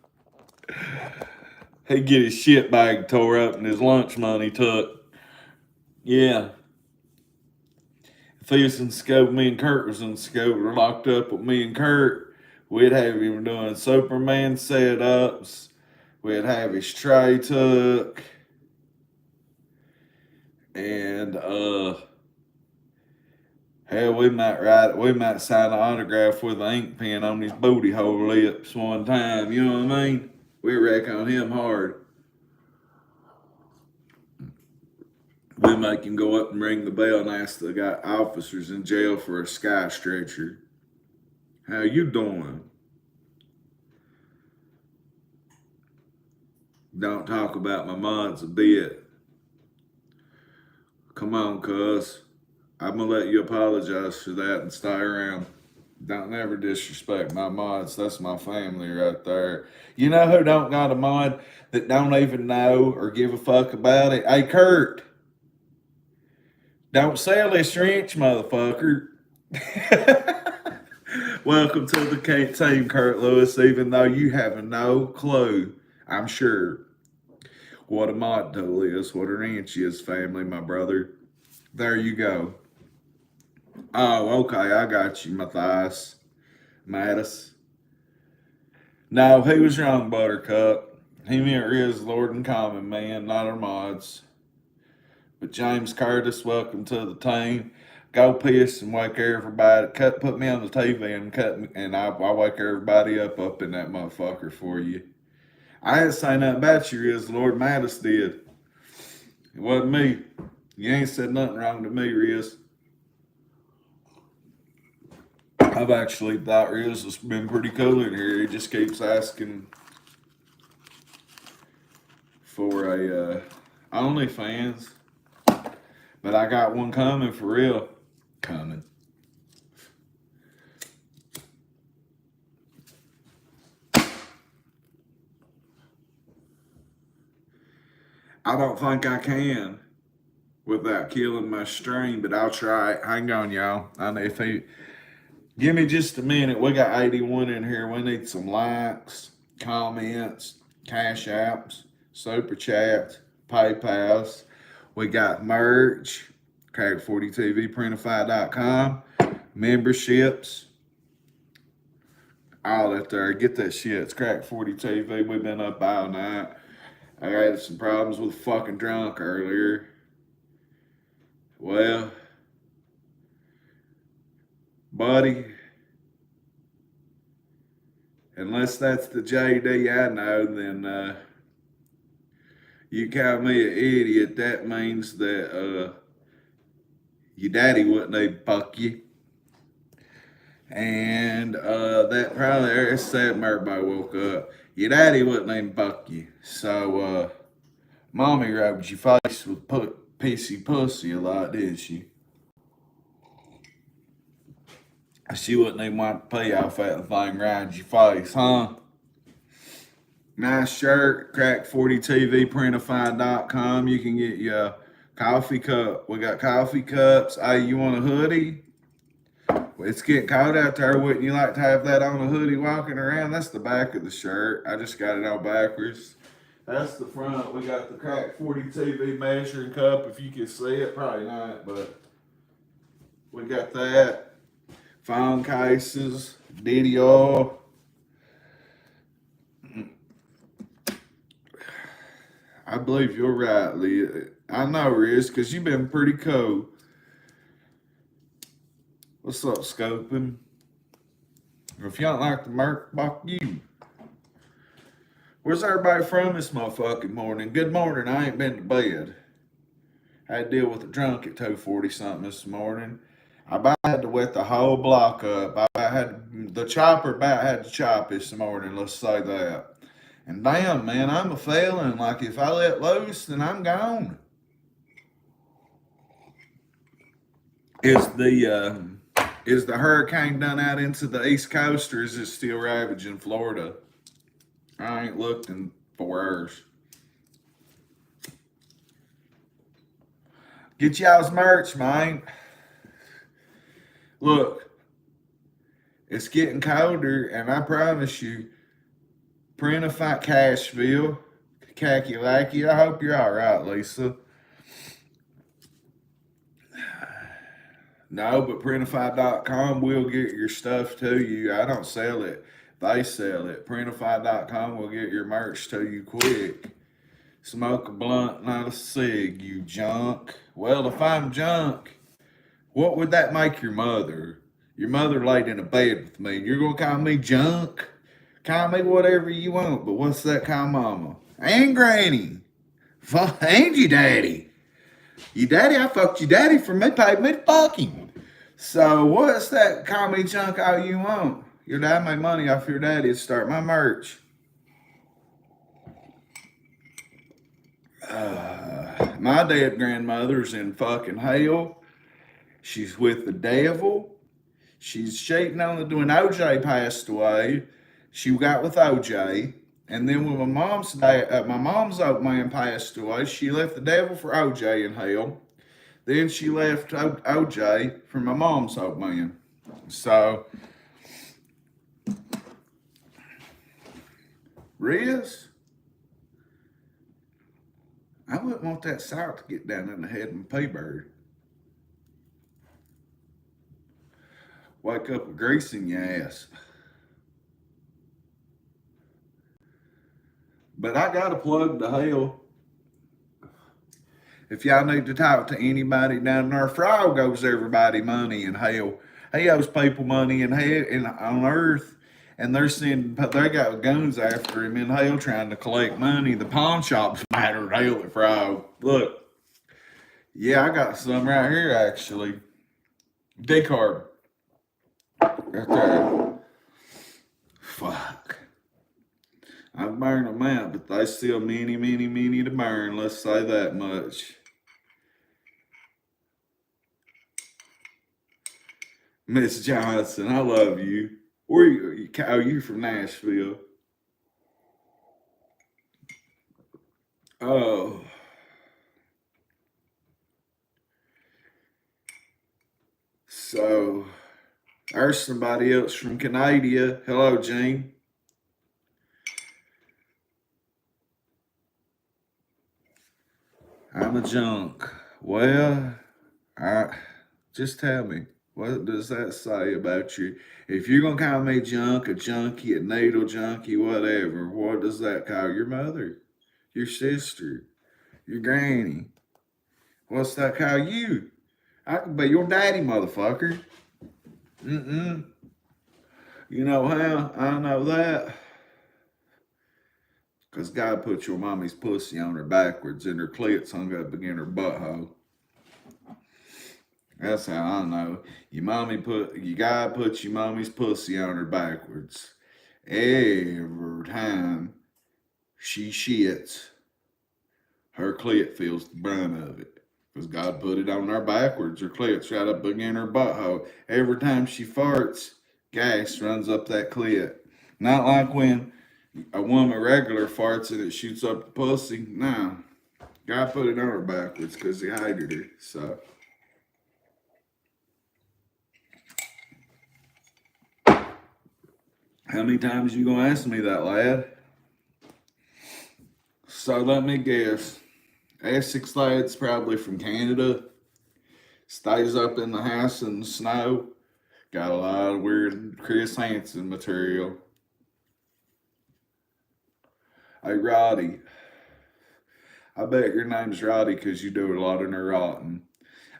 He get his shit bag tore up and his lunch money took. Yeah. If he was in school, me and Kurt was in school, we're locked up with me and Kurt, we'd have him doing Superman setups. We'd have his tray took. And hell, we might sign an autograph with an ink pen on his booty hole lips one time, you know what I mean? We wreck on him hard. We make him go up and ring the bell and ask the guy officers in jail for a sky stretcher. How you doing? Don't talk about my mods a bit. Come on, cuz. I'm gonna let you apologize for that and stay around. Don't never disrespect my mods. That's my family right there. You know who don't got a mod that don't even know or give a fuck about it? Hey, Kurt. Don't sell this wrench, motherfucker. Welcome to the team, Kurt Lewis, even though you have no clue, I'm sure, what a mod tool is, what a wrench is, family, my brother. There you go. Oh, okay, I got you, Matthias. Mattis. No, he was wrong, Buttercup. He meant Riz Lord and Common, man, not our mods. But James Curtis, welcome to the team. Go piss and wake everybody. Put me on the TV and I'll wake everybody up in that motherfucker for you. I didn't say nothing about you, Riz. Lord Mattis did. It wasn't me. You ain't said nothing wrong to me, Riz. I've actually thought Riz has been pretty cool in here. He just keeps asking for a OnlyFans. But I got one coming for real. Coming. I don't think I can without killing my stream, but I'll try it. Hang on, y'all. I know if he Give me just a minute. We got 81 in here. We need some likes, comments, cash apps, super chats, PayPals. We got merch, crack40tv, printify.com, memberships, all that there. Get that shit. It's crack40tv. We've been up all night. I had some problems with fucking drunk earlier. Well, buddy, unless that's the JD I know, then you call me an idiot. That means that your daddy wouldn't even fuck you. And that probably there's something everybody woke up. Your daddy wouldn't even fuck you. So mommy rubbed your face with pissy pussy a lot, didn't she? She wouldn't even want to pay off that thing around your face, huh? Nice shirt, crack40tv, printify.com. You can get you a coffee cup. We got coffee cups. Hey, you want a hoodie? It's getting cold out there. Wouldn't you like to have that on a hoodie walking around? That's the back of the shirt. I just got it on backwards. That's the front. We got the crack40tv measuring cup. If you can see it, probably not, but we got that. Phone cases, DDR. I believe you're right, Lee. I know, Riz, because you've been pretty cool. What's up, Scoping? If you don't like the merch, fuck you. Where's everybody from this motherfucking morning? Good morning. I ain't been to bed. I had to deal with a drunk at 2:40 something this morning. I about had to wet the whole block up. The chopper about had to chop this morning, let's say that. And damn, man, I'm a feeling like if I let loose, then I'm gone. Is the hurricane done out into the East Coast, or is it still ravaging Florida? I ain't looked in 4 hours. Get y'all's merch, man. Look, it's getting colder, and I promise you, Printify Cashville, Khaki Lackey, I hope you're all right, Lisa. No, but printify.com will get your stuff to you. I don't sell it. They sell it. Printify.com will get your merch to you quick. Smoke a blunt, not a cig, you junk. Well, if I'm junk, what would that make your mother? Your mother laid in a bed with me. You're going to call me junk? Call me whatever you want, but what's that call mama? And granny. And your daddy. Your daddy, I fucked your daddy for me, paid me to fuck him. So what's that call me junk all you want? Your dad made money off your daddy to start my merch. My dead grandmother's in fucking hell. She's with the devil. She's cheating on when OJ passed away. She got with OJ. And then when my mom's old man passed away, she left the devil for OJ in hell. Then she left OJ for my mom's old man. So, Riz, I wouldn't want that salt to get down in the head of a P-bird. Wake up with grease in your ass. But I got to plug the hell. If y'all need to talk to anybody down there, Frog owes everybody money in hell. He owes people money in hell on earth, and they got guns after him in hell trying to collect money. The pawn shop's mad at hell at Frog. Look, yeah, I got some right here actually. Decarb. Right there. Fuck. I've burned them out, but they still many to burn. Let's say that much. Miss Johnson, I love you. Where you? Oh, you from Nashville? Oh. So, There's somebody else from Canada. Hello, Gene. I'm a junk. Well, just tell me, what does that say about you? If you're gonna call me junk, a junkie, a needle junkie, whatever, what does that call your mother, your sister, your granny? What's that call you? I could be your daddy, motherfucker. Mm-mm. You know how I know that? Because God put your mommy's pussy on her backwards and her clits hung up against her butthole. That's how I know. God put your mommy's pussy on her backwards. Every time she shits, her clit feels the brunt of it. Because God put it on her backwards. Her clit's right up against her butthole. Every time she farts, gas runs up that clit. Not like when a woman regular farts and it shoots up the pussy. No. God put it on her backwards because he hated her. So. How many times you gonna ask me that, lad? So let me guess. Essex lad's probably from Canada. Stays up in the house in the snow. Got a lot of weird Chris Hansen material. Hey, Roddy. I bet your name's Roddy because you do a lot of neurotin.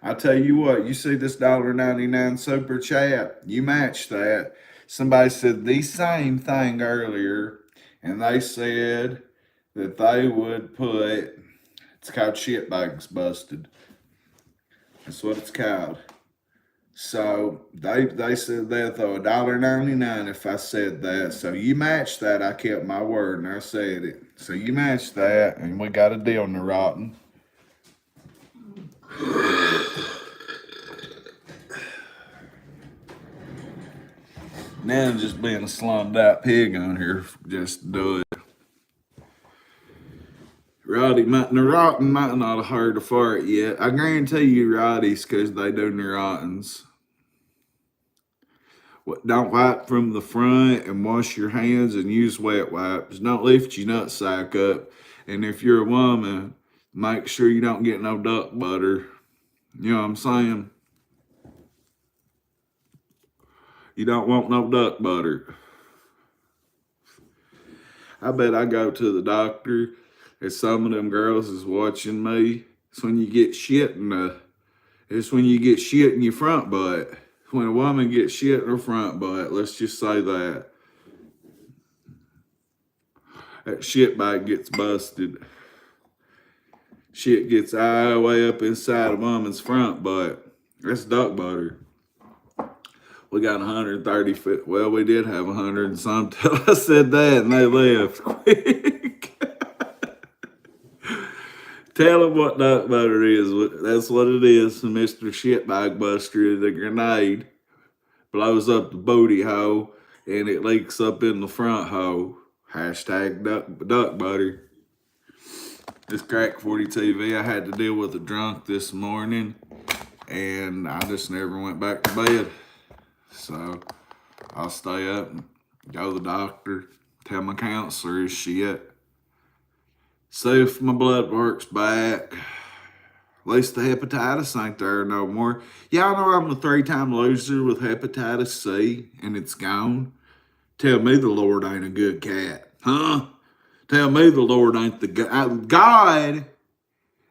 I tell you what, you see this $1.99 super chat, you match that. Somebody said the same thing earlier, and they said that they would put, it's called shit bags busted. That's what it's called. So they said they'll throw $1.99 if I said that. So you matched that. I kept my word and I said it. So you matched that, and we got a deal, Neurotin. Now I'm just being a slummed out pig on here. Just do it. Neurotin might not have heard a fart yet. I guarantee you Roddy's because they do Neurotins. Don't wipe from the front and wash your hands and use wet wipes. Don't lift your nutsack up. And if you're a woman, make sure you don't get no duck butter. You know what I'm saying? You don't want no duck butter. I bet I go to the doctor and some of them girls is watching me. It's when you get shit in your front butt. When a woman gets shit in her front butt, let's just say that shit bag gets busted. Shit gets all the way up inside a woman's front butt. That's duck butter. We got 130 foot. Well, we did have 100 and some till I said that and they left quick. Tell them what duck butter is. That's what it is. Mr. Shitbag Buster, the grenade blows up the booty hole and it leaks up in the front hole. Hashtag duck butter. This Crack 40 TV, I had to deal with a drunk this morning and I just never went back to bed. So I'll stay up and go to the doctor, tell my counselor his shit. See if my blood work's back. At least the hepatitis ain't there no more. Y'all know I'm a 3-time loser with hepatitis C and it's gone. Tell me the Lord ain't a good cat, huh? Tell me the Lord ain't the God. God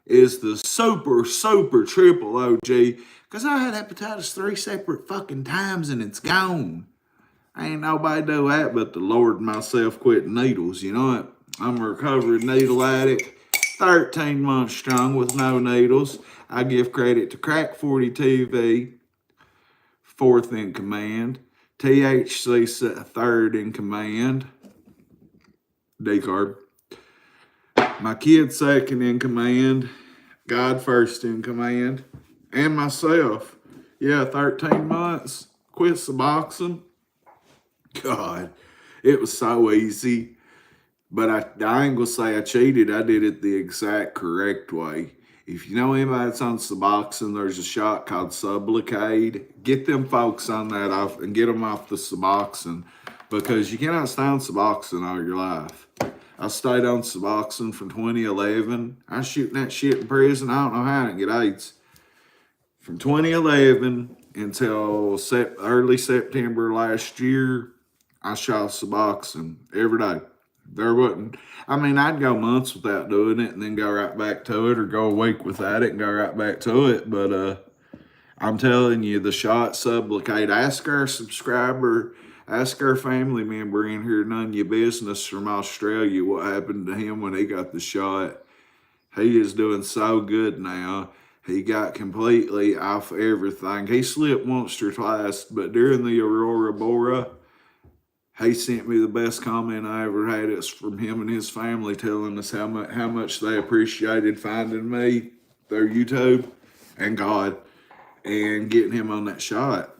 is the super triple OG. Because I had hepatitis 3 separate fucking times and it's gone. Ain't nobody do that but the Lord and myself quitting needles, you know what? I'm a recovered needle addict, 13 months strong with no needles. I give credit to Crack 40 TV, 4th in command, THC 3rd in command, decarb. My kid 2nd in command, God 1st in command, and myself. Yeah, 13 months, quit Suboxone. God, it was so easy. But I ain't gonna say I cheated. I did it the exact correct way. If you know anybody that's on Suboxone, there's a shot called Sublocade. Get them folks on that off and get them off the Suboxone, because you cannot stay on Suboxone all your life. I stayed on Suboxone from 2011. I was shooting that shit in prison. I don't know how I didn't get AIDS. From 2011 until early September last year, I shot Suboxone every day. There wasn't, I mean, I'd go months without doing it and then go right back to it, or go a week without it and go right back to it. But I'm telling you, the shot Sublocade. Ask our family member in here, none of your business, from Australia, what happened to him when he got the shot. He is doing so good now. He got completely off everything. He slipped once or twice, but during the Aurora Bora, he sent me the best comment I ever had. It's from him and his family telling us how much they appreciated finding me through YouTube and God and getting him on that shot.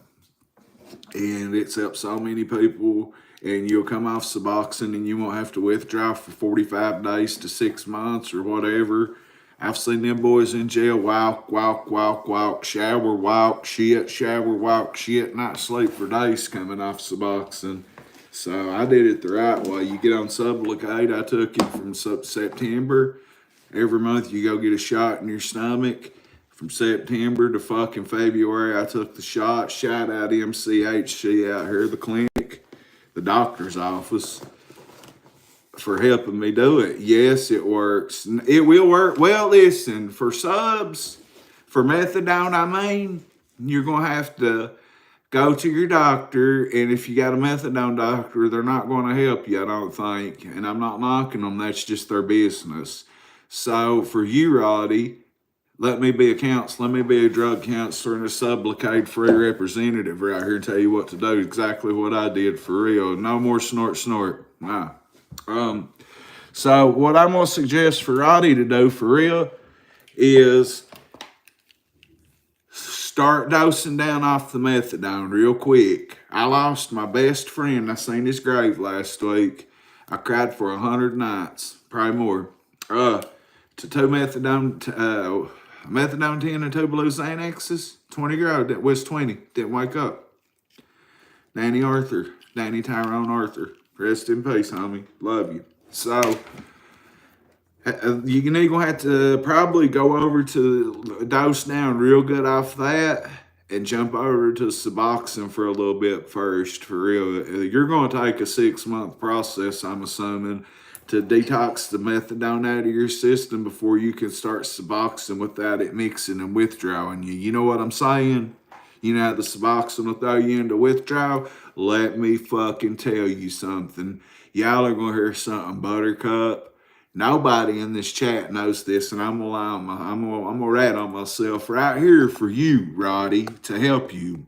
And it's helped so many people. And you'll come off Suboxone and you won't have to withdraw for 45 days to 6 months or whatever. I've seen them boys in jail walk, shower, walk, shit, not sleep for days coming off Suboxone. So I did it the right way. You get on Sublocade. I took it from September. Every month you go get a shot in your stomach. From September to fucking February, I took the shot. Shout out MCHC out here, the clinic, the doctor's office, for helping me do it. Yes, it works. It will work. Well, listen, for subs, for methadone, I mean, you're going to have to go to your doctor, and if you got a methadone doctor, they're not going to help you, I don't think. And I'm not knocking them. That's just their business. So for you, Roddy, let me be a counselor. Let me be a drug counselor and a Sublocade free representative right here and tell you what to do. Exactly what I did, for real. No more snort. Nah. So what I'm going to suggest for Roddy to do, for real, is start dosing down off the methadone real quick. I lost my best friend. I seen his grave last week. I cried for 100 nights, probably more. To two methadone 10 and 2 blue Xanaxes, 20-year-old that was 20, didn't wake up. Danny Tyrant Arthur, rest in peace, homie. Love you. So you're going to have to probably go over to dose down real good off that and jump over to Suboxone for a little bit first, for real. You're going to take a 6-month process, I'm assuming, to detox the methadone out of your system before you can start Suboxone without it mixing and withdrawing you. You know what I'm saying? You know how the Suboxone will throw you into withdrawal? Let me fucking tell you something. Y'all are going to hear something, Buttercup. Nobody in this chat knows this, and I'm gonna rat on myself right here for you, Roddy, to help you.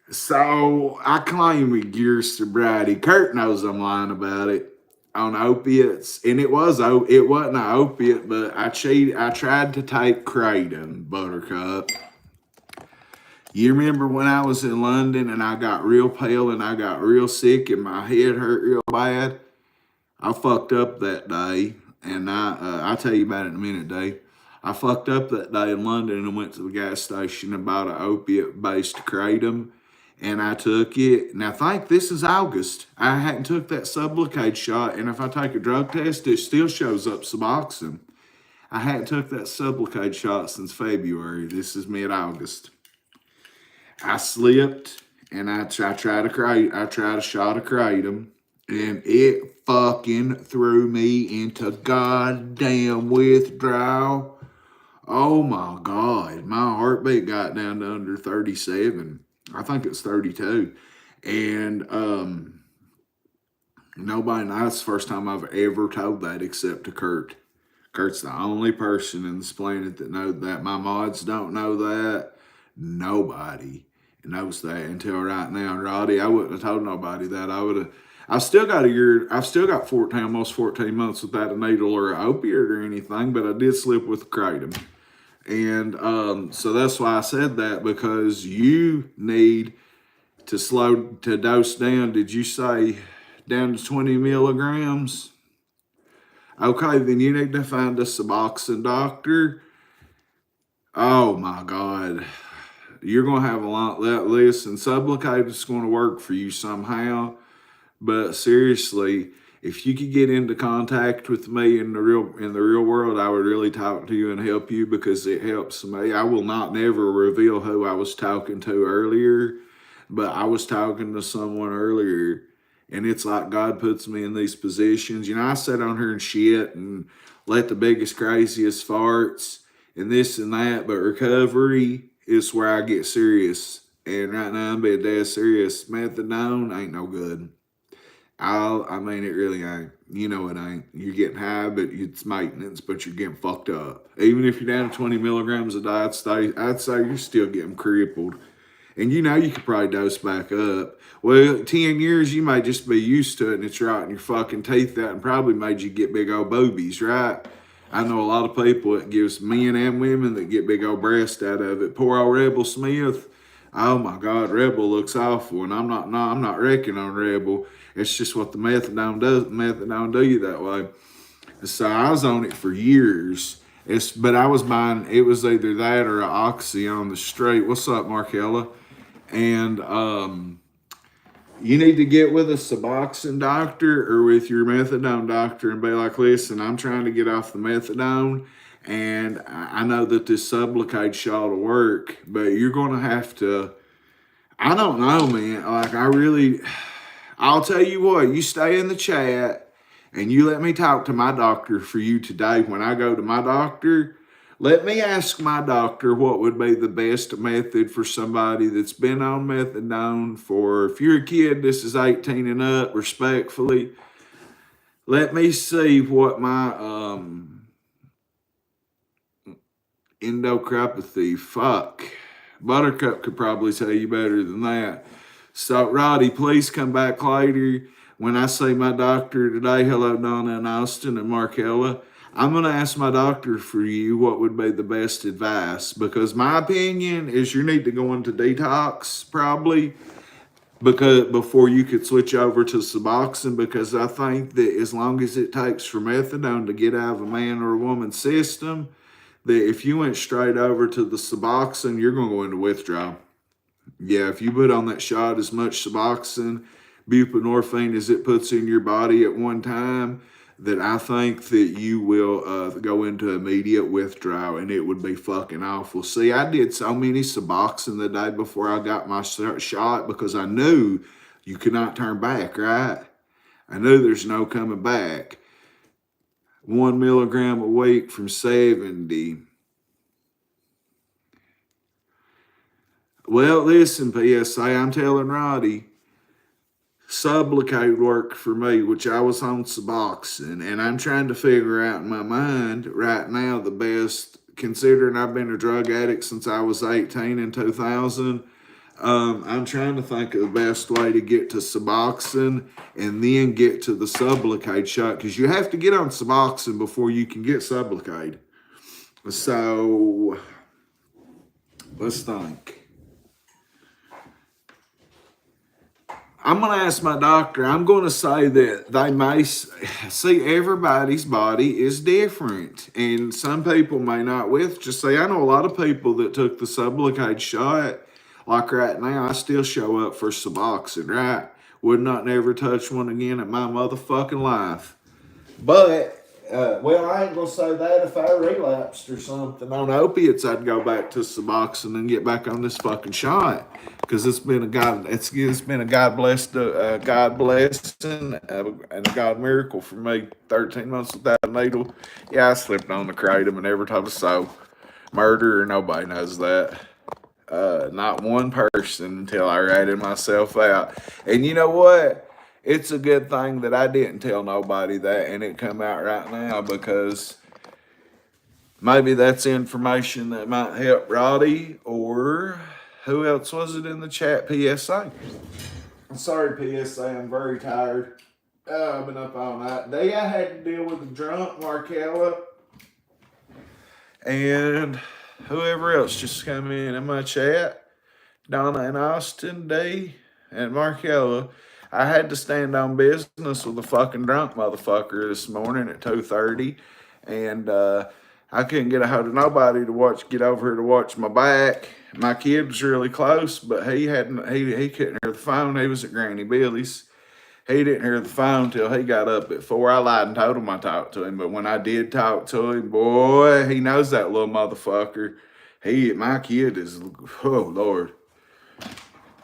So I claim your sobriety. Kurt knows I'm lying about it. On opiates, and it wasn't an opiate, but I tried to take kratom, Buttercup. You remember when I was in London and I got real pale and I got real sick and my head hurt real bad? I fucked up that day, and I'll tell you about it in a minute, Dave. I fucked up that day in London and went to the gas station and bought an opiate-based kratom, and I took it. Now, think this is August. I hadn't took that Sublocade shot, and if I take a drug test, it still shows up Suboxone. I hadn't took that Sublocade shot since February. This is mid-August. I slipped, and I tried a shot of kratom, and it fucking threw me into goddamn withdrawal. Oh my God. My heartbeat got down to under 37. I think it's 32. And nobody knows. That's the first time I've ever told that except to Kurt. Kurt's the only person in this planet that knows that. My mods don't know that. Nobody knows that until right now. Roddy, I wouldn't have told nobody that. I've still got a year. I've still got almost 14 months without a needle or an opiate or anything, but I did slip with kratom. And so that's why I said that, because you need to dose down. Did you say down to 20 milligrams. Okay, then you need to find a Suboxone doctor. Oh my God. You're going to have a lot of this, and Sublocade is going to work for you somehow. But seriously, if you could get into contact with me in the real world, I would really talk to you and help you because it helps me. I will not never reveal who I was talking to earlier, but I was talking to someone earlier, and it's like God puts me in these positions. You know, I sat on here and shit and let the biggest, craziest farts and this and that, but recovery is where I get serious. And right now I'm being dead serious. Methadone ain't no good. I mean, it really ain't. You know it ain't. You're getting high, but it's maintenance, but you're getting fucked up. Even if you're down to 20 milligrams a day, I'd say you're still getting crippled. And you know you could probably dose back up. Well, 10 years, you might just be used to it, and it's rotting your fucking teeth out and probably made you get big old boobies, right? I know a lot of people, it gives men and women that get big old breasts out of it. Poor old Rebel Smith. Oh my God, Rebel looks awful, and I'm not wrecking on Rebel. It's just what the methadone does. Methadone do you that way. So I was on it for years. But I was buying. It was either that or an Oxy on the street. What's up, Markella? And you need to get with a Suboxone doctor or with your methadone doctor and be like, listen, I'm trying to get off the methadone, and I know that this Sublocade shot will work, but you're going to have to. I don't know, man. Like, I'll tell you what, you stay in the chat and you let me talk to my doctor for you today. When I go to my doctor, let me ask my doctor what would be the best method for somebody that's been on methadone for, if you're a kid, this is 18 and up, respectfully. Let me see what my endocrinopathy, fuck. Buttercup could probably tell you better than that. So, Roddy, please come back later. When I see my doctor today, hello, Donna and Austin and Markella, I'm going to ask my doctor for you what would be the best advice, because my opinion is you need to go into detox probably because before you could switch over to Suboxone, because I think that as long as it takes for methadone to get out of a man or a woman's system, that if you went straight over to the Suboxone, you're going to go into withdrawal. Yeah, if you put on that shot as much Suboxone, buprenorphine as it puts in your body at one time, that I think that you will go into immediate withdrawal, and it would be fucking awful. See, I did so many Suboxone the day before I got my shot because I knew you could not turn back, right? I knew there's no coming back. 1 milligram a week from 70. Well, listen, PSA, I'm telling Roddy, Sublocade worked for me, which I was on Suboxone, and I'm trying to figure out in my mind right now the best, considering I've been a drug addict since I was 18 in 2000. I'm trying to think of the best way to get to Suboxone and then get to the Sublocade shot, because you have to get on Suboxone before you can get Sublocade. So let's think. I'm going to ask my doctor. I'm going to say that they may see everybody's body is different, and some people may not just say, I know a lot of people that took the Sublocade shot. Like right now, I still show up for Suboxone, right? Would not never touch one again in my motherfucking life. But, well, I ain't going to say that if I relapsed or something on opiates, I'd go back to Suboxone and get back on this fucking shot. Because it's been a God blessing and a God miracle for me. 13 months without a needle. Yeah, I slipped on the kratom and never told a soul. Murder, nobody knows that. Not one person until I ratted myself out. And you know what? It's a good thing that I didn't tell nobody that and it come out right now, because maybe that's information that might help Roddy, or who else was it in the chat? PSA. I'm sorry, PSA. I'm very tired. I've been up all night. Day I had to deal with a drunk Markella and whoever else just come in my chat. Donna and Austin, D, and Markella. I had to stand on business with a fucking drunk motherfucker this morning at 2:30, and I couldn't get a hold of nobody to get over here to watch my back. My kid was really close, but he couldn't hear the phone. He was at Granny Billy's. He didn't hear the phone till he got up at 4. I lied and told him I talked to him, but when I did talk to him, boy, he knows that little motherfucker. My kid is, oh Lord.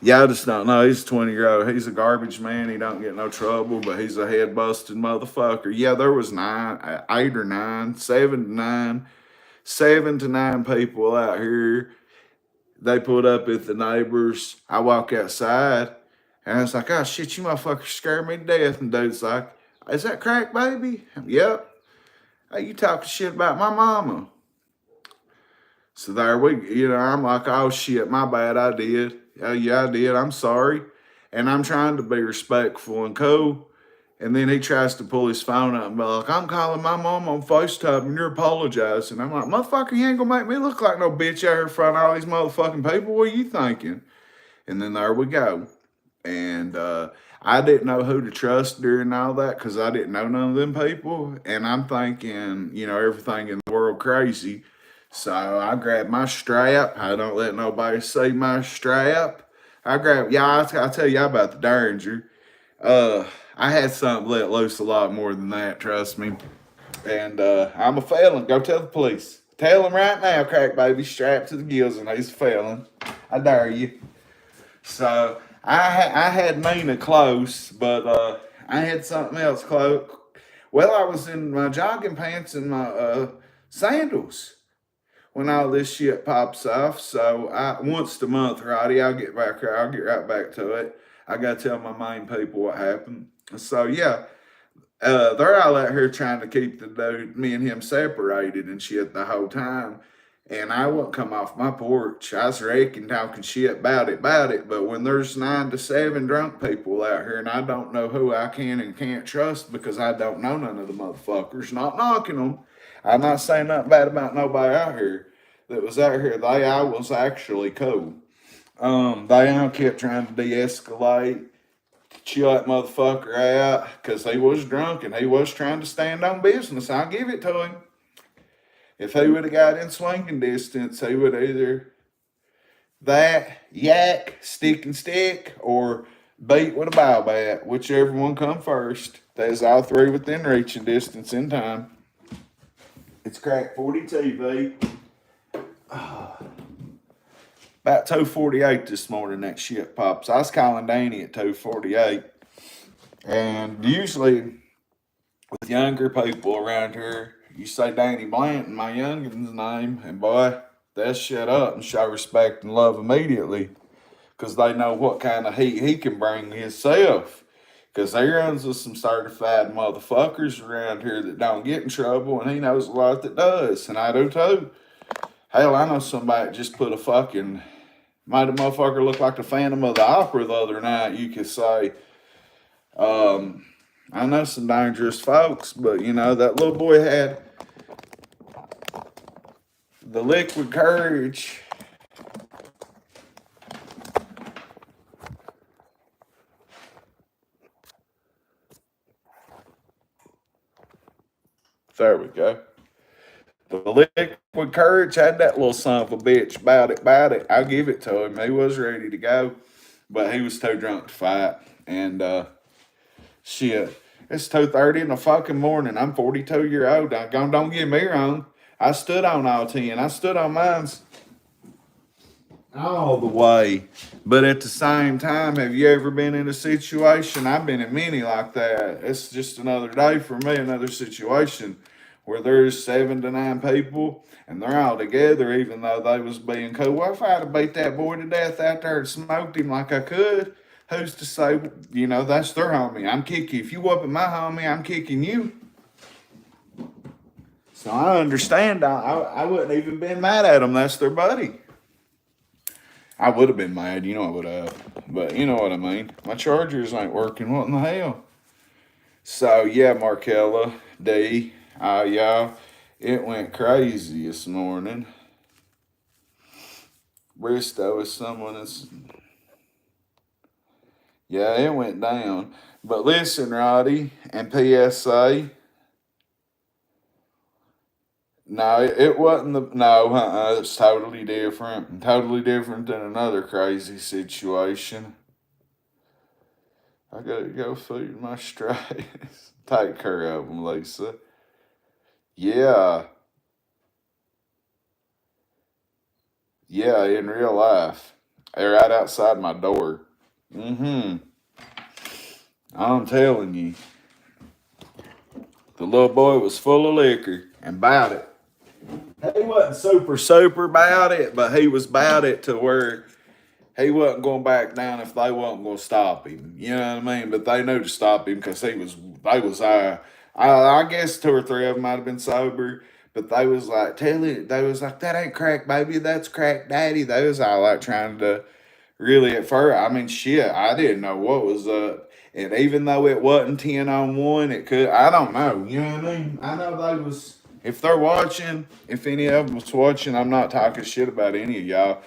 Yeah, I just don't know. He's a 20-year-old. He's a garbage man. He don't get no trouble, but he's a head busted motherfucker. Yeah, there was 8 or 9, 7 to 9, 7 to 9 people out here. They pulled up at the neighbors. I walk outside, and I was like, oh shit, you motherfuckers scared me to death. And dude's like, is that crack baby? Yep. Hey, you talking shit about my mama. So I'm like, oh shit, my bad, I did. Yeah, I did. I'm sorry. And I'm trying to be respectful and cool. And then he tries to pull his phone up and be like, I'm calling my mom on FaceTime and you're apologizing. I'm like, motherfucker, you ain't gonna make me look like no bitch out here in front of all these motherfucking people. What are you thinking? And then there we go. And I didn't know who to trust during all that because I didn't know none of them people. And I'm thinking, everything in the world crazy. So I grabbed my strap. I don't let nobody see my strap. I'll tell you about the Derringer. I had something let loose a lot more than that, trust me. And I'm a felon. Go tell the police. Tell them right now, crack baby, strapped to the gills, and he's a felon. I dare you. So I had Nina close, but I had something else close. Well, I was in my jogging pants and my sandals when all this shit pops off. So once a month, Roddy, I'll get right back to it. I gotta tell my main people what happened. So yeah, they're all out here trying to keep me and him separated and shit the whole time. And I wouldn't come off my porch. I was wrecking, talking shit about it. But when there's 9 to 7 drunk people out here and I don't know who I can and can't trust because I don't know none of the motherfuckers, not knocking them. I'm not saying nothing bad about nobody out here that was out here. I was actually cool. They all kept trying to de-escalate, chill that motherfucker out because he was drunk and he was trying to stand on business. I'll give it to him. If he would have got in swinging distance, he would either yak, stick and stick, or beat with a bow bat, whichever one come first. There's all three within reaching distance in time. It's crack 40 TV. About 2:48 this morning, that shit pops. I was calling Danny at 2:48. And usually with younger people around here, you say Danny Blanton, my youngin's name, and boy, they'll shut up and show respect and love immediately because they know what kind of heat he can bring himself. Because there runs with some certified motherfuckers around here that don't get in trouble, and he knows a lot that does, and I do too. Hell, I know somebody that just put made a motherfucker look like the Phantom of the Opera the other night, you could say. I know some dangerous folks, but that little boy had the liquid courage. There we go. The liquid courage had that little son of a bitch about it. I'll give it to him. He was ready to go, but he was too drunk to fight. And shit, it's 2:30 in the fucking morning. I'm 42-year-old. Don't get me wrong. I stood on all 10. I stood on mine's all the way. But at the same time, have you ever been in a situation? I've been in many like that. It's just another day for me, another situation where there's 7 to 9 people and they're all together, even though they was being cool. Well, if I'd have beat that boy to death out there and smoked him like I could, who's to say, that's their homie. I'm kicking. If you whooping my homie, I'm kicking you. So I understand. I wouldn't even been mad at them. That's their buddy. I would have been mad, I would have. But you know what I mean. My chargers ain't working. What in the hell? So yeah, Markella, D, y'all, it went crazy this morning. Bristow is someone that's, Yeah, it went down. But listen, Roddy, and PSA, no, it wasn't no, it's totally different. Totally different than another crazy situation. I gotta go feed my strays. Take care of them, Lisa. Yeah, yeah, in real life. They're right outside my door. Mm-hmm. I'm telling you, the little boy was full of liquor and about it. He wasn't super about it, but he was about it to where he wasn't going back down if they wasn't going to stop him. You know what I mean? But they knew to stop him because I guess two or three of them might have been sober, but they was like, they was like, that ain't crack, baby, that's crack, daddy. They was all like trying to really at first. I mean, shit, I didn't know what was up. And even though it wasn't 10 on 1, it could, I don't know. You know what I mean? I know they was, if they're watching, if any of them was watching, I'm not talking shit about any of y'all.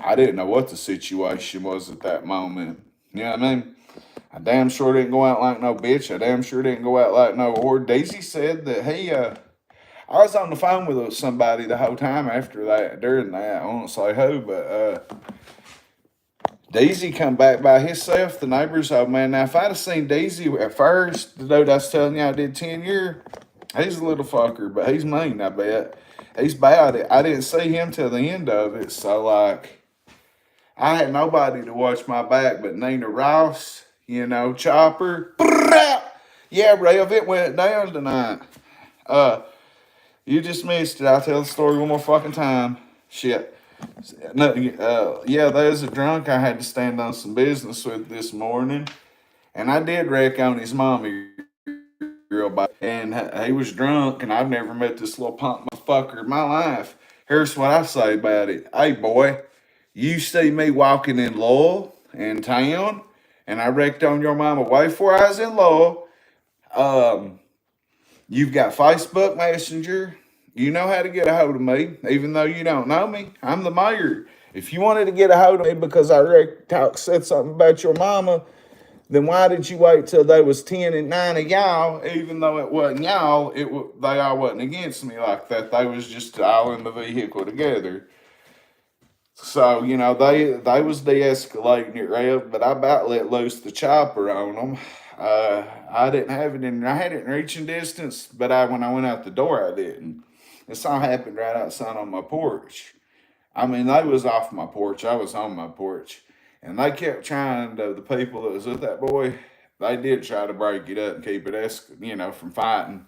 I didn't know what the situation was at that moment. You know what I mean? I damn sure didn't go out like no bitch. I damn sure didn't go out like no whore. Daisy said that I was on the phone with somebody the whole time after that, during that. I won't say who, but Daisy come back by himself, the neighbors. Oh man, now if I'd have seen Daisy at first, the dude I was telling you I did 10 years, he's a little fucker, but he's mean, I bet. He's bad. I didn't see him till the end of it, so like, I had nobody to watch my back but Nina Ross, Chopper. Yeah, Rev, it went down tonight. You just missed it. I'll tell the story one more fucking time. Shit. No, yeah, there's a drunk I had to stand on some business with this morning, and I did wreck on his mommy real bad. And he was drunk, and I've never met this little punk motherfucker in my life. Here's what I say about it. Hey, boy, you see me walking in Lowell, in town, and I wrecked on your mama way before I was in Lowell. You've got Facebook Messenger. You know how to get a hold of me, even though you don't know me. I'm the mayor. If you wanted to get a hold of me because I said something about your mama, then why did you wait till there was 10 and 9 of y'all, even though it wasn't y'all, they all wasn't against me like that. They was just all in the vehicle together. So, they was de-escalating it, Rev, but I about let loose the chopper on them. I didn't have it I had it in reaching distance, but when I went out the door, I didn't. This all happened right outside on my porch. I mean, they was off my porch. I was on my porch. And they kept trying the people that was with that boy, they did try to break it up and keep it, from fighting.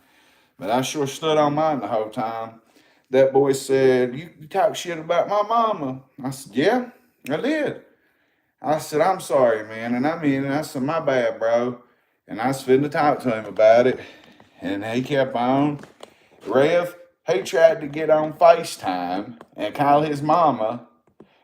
But I sure stood on mine the whole time. That boy said, you talk shit about my mama. I said, yeah, I did. I said, I'm sorry, man. And I said, my bad, bro. And I was finna talk to him about it. And he kept on. Rev, he tried to get on FaceTime and call his mama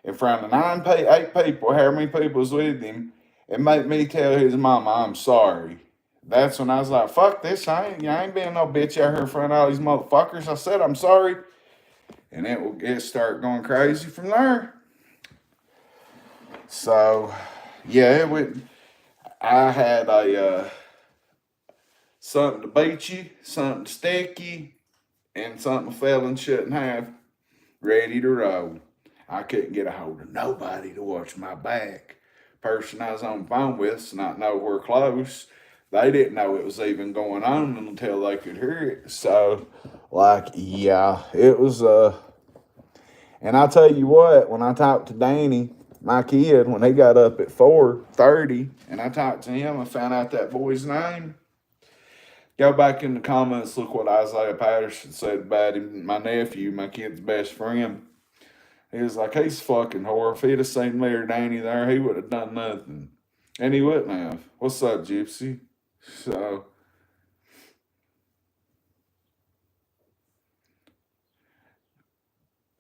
in front of 8 people, however many people was with him, and make me tell his mama I'm sorry. That's when I was like, fuck this. I ain't being no bitch out here in front of all these motherfuckers. I said I'm sorry. And it start going crazy from there. So, yeah, it went. I had something to beat you, something to stick you, and something a felon shouldn't have, ready to roll. I couldn't get a hold of nobody to watch my back. Person I was on the phone with, not nowhere close. They didn't know it was even going on until they could hear it. So, yeah, it was. And I tell you what, when I talked to Danny, my kid, when he got up at 4:30, and I talked to him and found out that boy's name, go back in the comments, look what Isaiah Patterson said about him, my nephew, my kid's best friend. He was like, he's fucking whore. If he'd have seen me or Danny there, he would have done nothing. And he wouldn't have. What's up, Gypsy? So,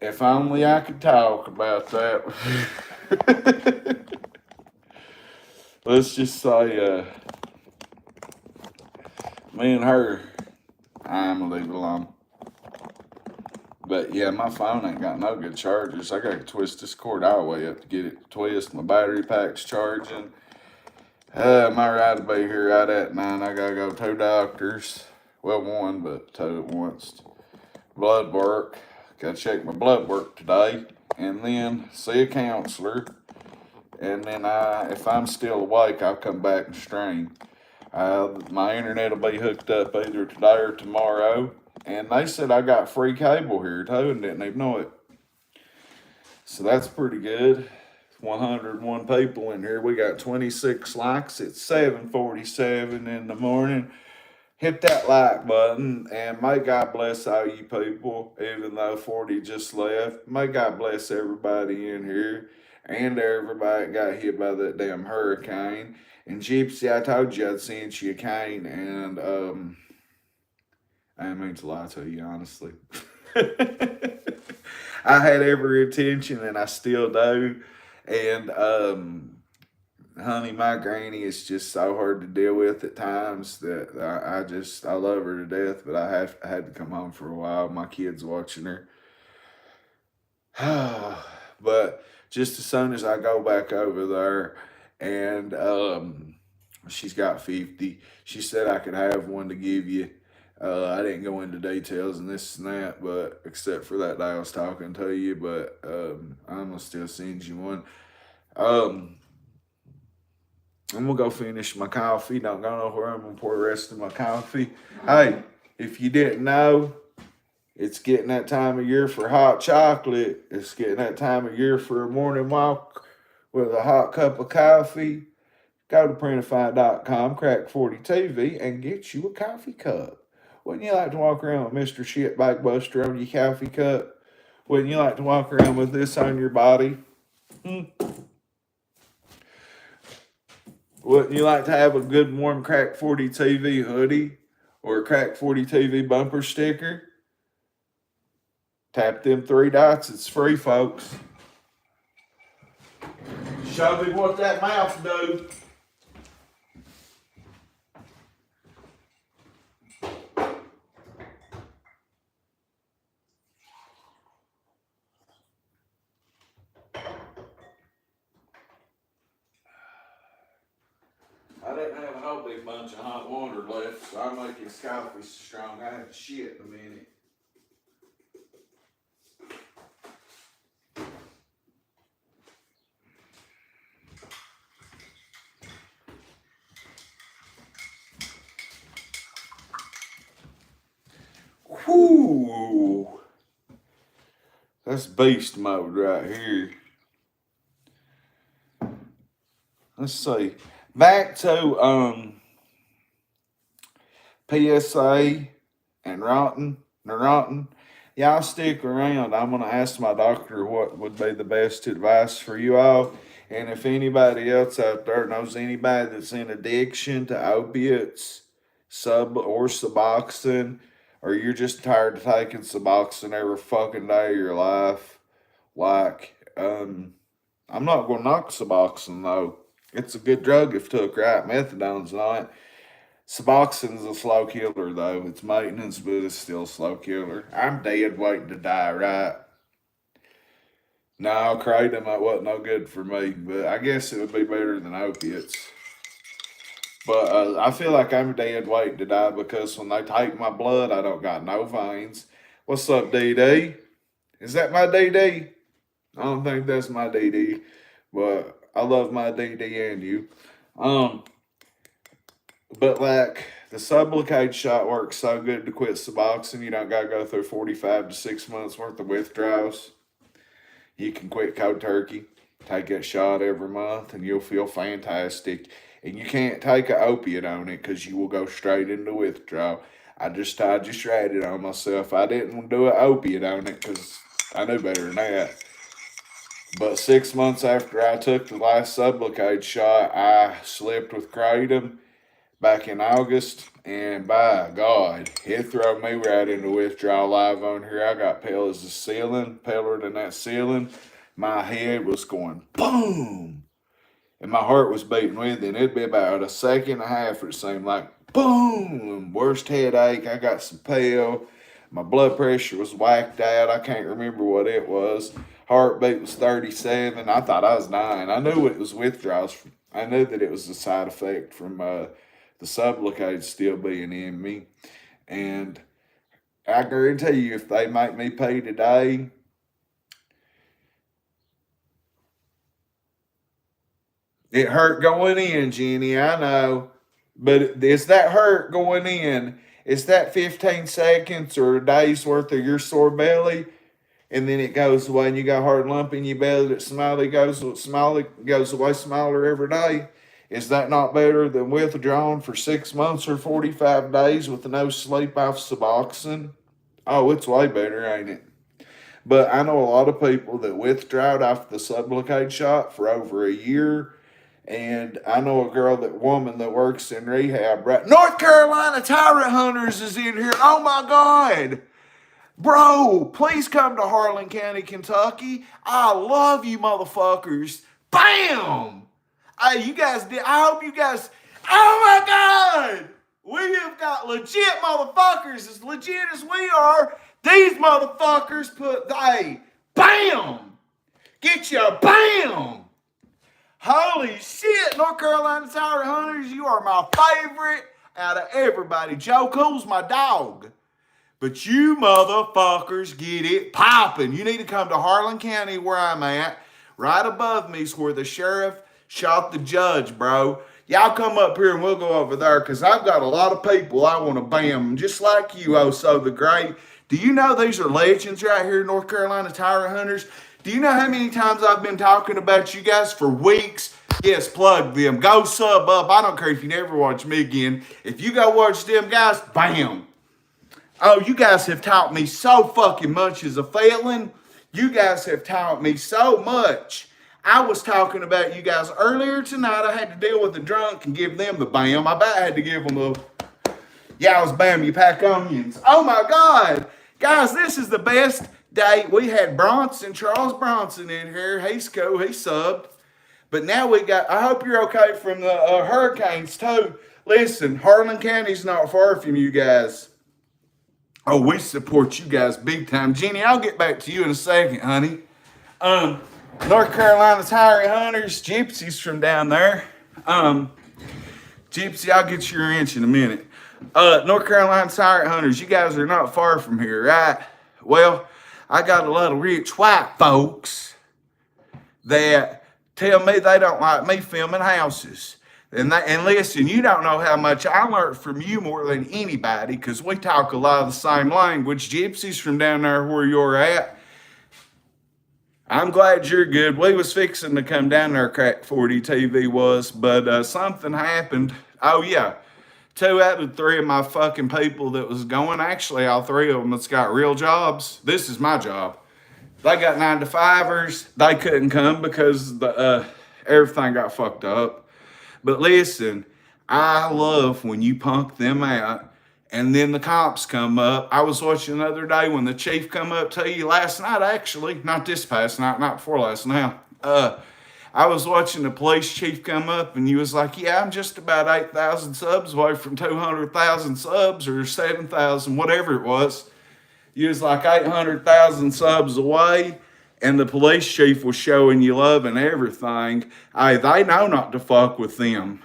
if only I could talk about that. Let's just say, me and her, I'm going to leave it alone. But yeah, my phone ain't got no good chargers. I got to twist this cord all the way up to get it twist. My battery pack's charging. Am I right to be here right at 9? I gotta go to 2 doctors. Well, one, but 2 at once. Blood work. Gotta check my blood work today. And then see a counselor. And then if I'm still awake, I'll come back and stream. My internet will be hooked up either today or tomorrow. And they said I got free cable here too and didn't even know it. So that's pretty good. 101 people in here. We got 26 likes. It's 7:47 in the morning. Hit that like button and may God bless all you people, even though 40 just left. May God bless everybody in here and everybody that got hit by that damn hurricane. And Gypsy, I told you I'd send you a cane, and I didn't mean to lie to you, honestly. I had every intention, and I still do. And honey, my granny is just so hard to deal with at times that I love her to death, but I had to come home for a while. My kids watching her. But just as soon as I go back over there, and she's got 50, she said I could have one to give you. I didn't go into details and this and that, but except for that day I was talking to you, but I'm gonna still send you one. I'm gonna go finish my coffee. Don't go nowhere. I'm gonna pour the rest of my coffee. Hey, if you didn't know, it's getting that time of year for hot chocolate. It's getting that time of year for a morning walk with a hot cup of coffee. Go to printify.com, crack 40 TV, and get you a coffee cup. Wouldn't you like to walk around with Mr. Shitbag Buster on your coffee cup? Wouldn't you like to walk around with this on your body? Wouldn't you like to have a good warm Crack 40 TV hoodie or a Crack 40 TV bumper sticker? Tap them 3 dots. It's free, folks. Show me what that mouth do. I didn't have a whole big bunch of hot water left, so I'm making this coffee strong. I have to shit in a minute. Whoo! That's beast mode right here. Let's see. Back to PSA and rotten. Y'all stick around. I'm gonna ask my doctor what would be the best advice for you all. And if anybody else out there knows anybody that's in addiction to opiates, Suboxone, or you're just tired of taking Suboxone every fucking day of your life, like I'm not gonna knock Suboxone though. It's a good drug if took right. Methadone's not. Suboxone's a slow killer though. It's maintenance, but it's still a slow killer. I'm dead waiting to die, right? No, kratom wasn't no good for me, but I guess it would be better than opiates. But I feel like I'm dead waiting to die because when they take my blood, I don't got no veins. What's up, DD? Is that my DD? I don't think that's my DD, but I love my DD and you. But like the Sublocade shot works so good to quit Suboxone, you don't gotta go through 45 to 6 months worth of withdrawals. You can quit cold turkey, take that shot every month, and you'll feel fantastic. And you can't take an opiate on it because you will go straight into withdrawal. I just rated on myself. I didn't do an opiate on it because I knew better than that. But 6 months after I took the last Sublocade shot, I slipped with kratom back in August, and by God, it threw me right into withdrawal live on here. I got pale as the ceiling, paler than that ceiling. My head was going boom, and my heart was beating with it. And it'd be about a second and a half, it seemed like boom, worst headache. I got some pale. My blood pressure was whacked out. I can't remember what it was. Heartbeat was 37. I thought I was dying. I knew it was withdrawals I knew that it was a side effect from the Sublocade still being in me. And I guarantee you, if they make me pay today, it hurt going in, Jenny, I know. But it's that hurt going in. It's that 15 seconds or a day's worth of your sore belly, and then it goes away, and you got a hard lump in your belly that smiley goes away smaller every day. Is that not better than withdrawing for 6 months or 45 days with no sleep off Suboxone? Oh, it's way better, ain't it? But I know a lot of people that withdrawed off the Sublocade shot for over a year. And I know a woman that works in rehab, right? North Carolina Tyrant Hunters is in here. Oh my God. Bro, please come to Harlan County, Kentucky. I love you motherfuckers. Bam! Hey, you guys did. I hope you guys. Oh my God! We have got legit motherfuckers, as legit as we are. These motherfuckers put, hey, bam! Get you a bam! Holy shit, North Carolina Tyrant Hunters, you are my favorite out of everybody. Joe Cool's my dog. But you motherfuckers get it popping. You need to come to Harlan County where I'm at. Right above me is where the sheriff shot the judge, bro. Y'all come up here and we'll go over there because I've got a lot of people I want to bam, just like you, oh so the great. Do you know these are legends right here, North Carolina Tyrant Hunters? Do you know how many times I've been talking about you guys for weeks? Yes, plug them. Go sub up. I don't care if you never watch me again. If you go watch them guys, bam. Oh, you guys have taught me so fucking much as a felon. You guys have taught me so much. I was talking about you guys earlier tonight. I had to deal with the drunk and give them the bam. I bet I had to give them the, y'all's bam, you pack onions. Oh my God. Guys, this is the best day. We had Charles Bronson in here. He's cool. He subbed. But now we got, I hope you're okay from the hurricanes too. Listen, Harlan County's not far from you guys. Oh, we support you guys big time. Jenny, I'll get back to you in a second, honey. North Carolina Tyrant Hunters, Gypsy's from down there. Gypsy, I'll get your inch in a minute. North Carolina Tyrant Hunters, you guys are not far from here, right? Well, I got a lot of rich white folks that tell me they don't like me filming houses. And listen, you don't know how much I learned from you more than anybody because we talk a lot of the same language. Gypsy's from down there where you're at. I'm glad you're good. We was fixing to come down there, Crack 40 TV was, but something happened. Oh, yeah. 2 out of 3 of my fucking people that was going, actually, all 3 of them that's got real jobs. This is my job. They got 9-to-5ers. They couldn't come because everything got fucked up. But listen, I love when you punk them out and then the cops come up. I was watching the other day when the chief come up to you last night, actually, not this past night, not before last night. I was watching the police chief come up and you was like, yeah, I'm just about 8,000 subs away from 200,000 subs or 7,000, whatever it was. You was like 800,000 subs away. And the police chief was showing you love and everything. Hey, they know not to fuck with them.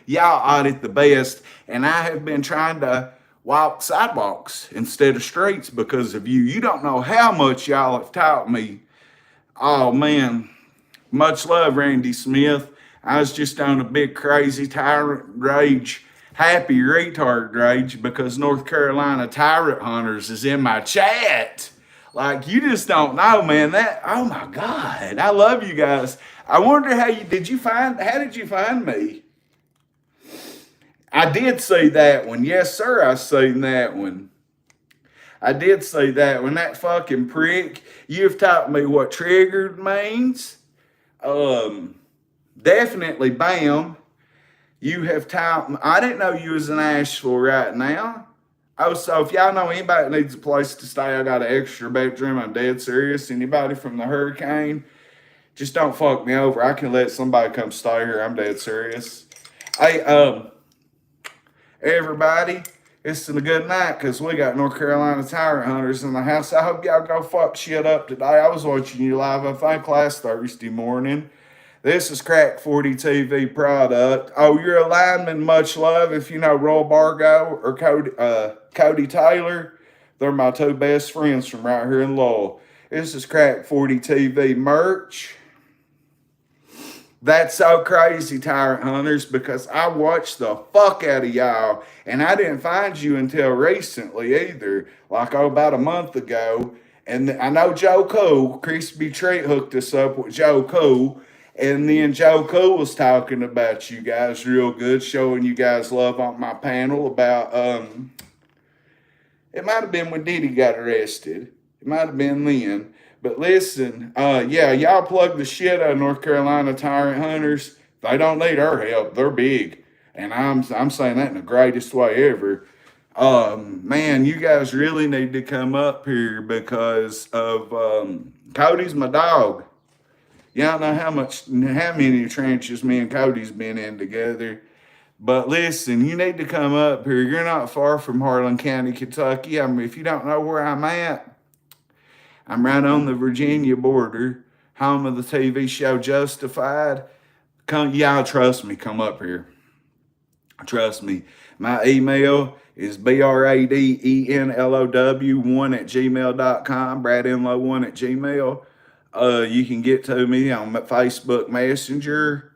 Y'all audit the best. And I have been trying to walk sidewalks instead of streets because of you. You don't know how much y'all have taught me. Oh, man. Much love, Randy Smith. I was just on a big crazy tyrant rage, happy retard rage because North Carolina Tyrant Hunters is in my chat. Like, you just don't know, man. Oh my God. I love you guys. I wonder how did you find me? I did see that one. Yes, sir, I seen that one. I did see that one. That fucking prick. You've taught me what triggered means. Definitely bam. You have taught me. I didn't know you was in Asheville right now. Oh, so if y'all know anybody that needs a place to stay, I got an extra bedroom. I'm dead serious. Anybody from the hurricane, just don't fuck me over. I can let somebody come stay here. I'm dead serious. Hey, everybody, it's a good night because we got North Carolina Tyrant Hunters in the house. I hope y'all go fuck shit up today. I was watching you live, I think, last Thursday morning. This is Crack 40 TV product. Oh, you're a lineman, much love. If you know Roy Bargo or Cody Taylor, they're my two best friends from right here in Lowell. This is Crack 40 TV merch. That's so crazy, Tyrant Hunters, because I watched the fuck out of y'all, and I didn't find you until recently either, like about a month ago. And I know Joe Cool, Crispy Treat hooked us up with Joe Cool, and then Joe Cool was talking about you guys real good, showing you guys love on my panel about, it might have been when Diddy got arrested. It might have been then. But listen, yeah, y'all plug the shit out of North Carolina Tyrant Hunters. They don't need our help. They're big. And I'm saying that in the greatest way ever. Man, you guys really need to come up here because of Cody's my dog. Y'all know how many trenches me and Cody's been in together. But listen, you need to come up here. You're not far from Harlan County, Kentucky. I mean, if you don't know where I'm at, I'm right on the Virginia border, home of the TV show Justified. Y'all trust me, come up here. Trust me. My email is bradenlow1 at gmail.com, bradenlow1 at gmail. You can get to me on Facebook Messenger.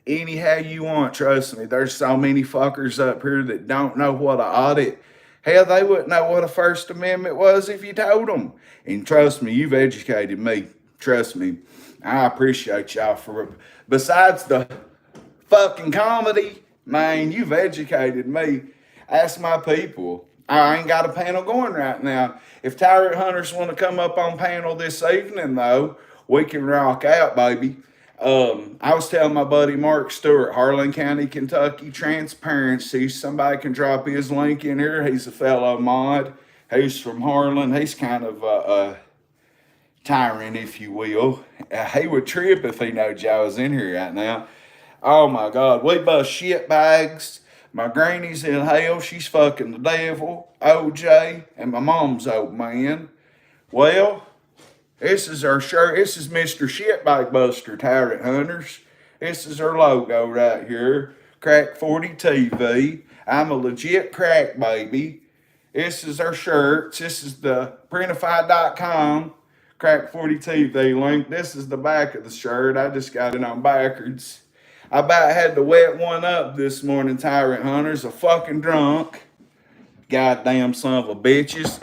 Anyhow you want, trust me. There's so many fuckers up here that don't know what an audit. Hell, they wouldn't know what a First Amendment was if you told them. And trust me, you've educated me. Trust me. I appreciate y'all for, besides the fucking comedy, man, you've educated me. Ask my people. I ain't got a panel going right now. If Tyrant Hunters want to come up on panel this evening, though, we can rock out, baby. I was telling my buddy Mark Stewart, Harlan County, Kentucky, transparency. Somebody can drop his link in here. He's a fellow mod. He's from Harlan. He's kind of a tyrant, if you will. He would trip if he knowed y'all was in here right now. Oh my God, we bust shit bags. My granny's in hell. She's fucking the devil, OJ, and my mom's old man. Well, this is our shirt. This is Mr. Shitbag Buster Tyrant Hunters. This is our logo right here. Crack 40 TV. I'm a legit crack baby. This is our shirts. This is the printify.com Crack 40 TV link. This is the back of the shirt. I just got it on backwards. I about had to wet one up this morning, Tyrant Hunters. A fucking drunk. Goddamn son of a bitches.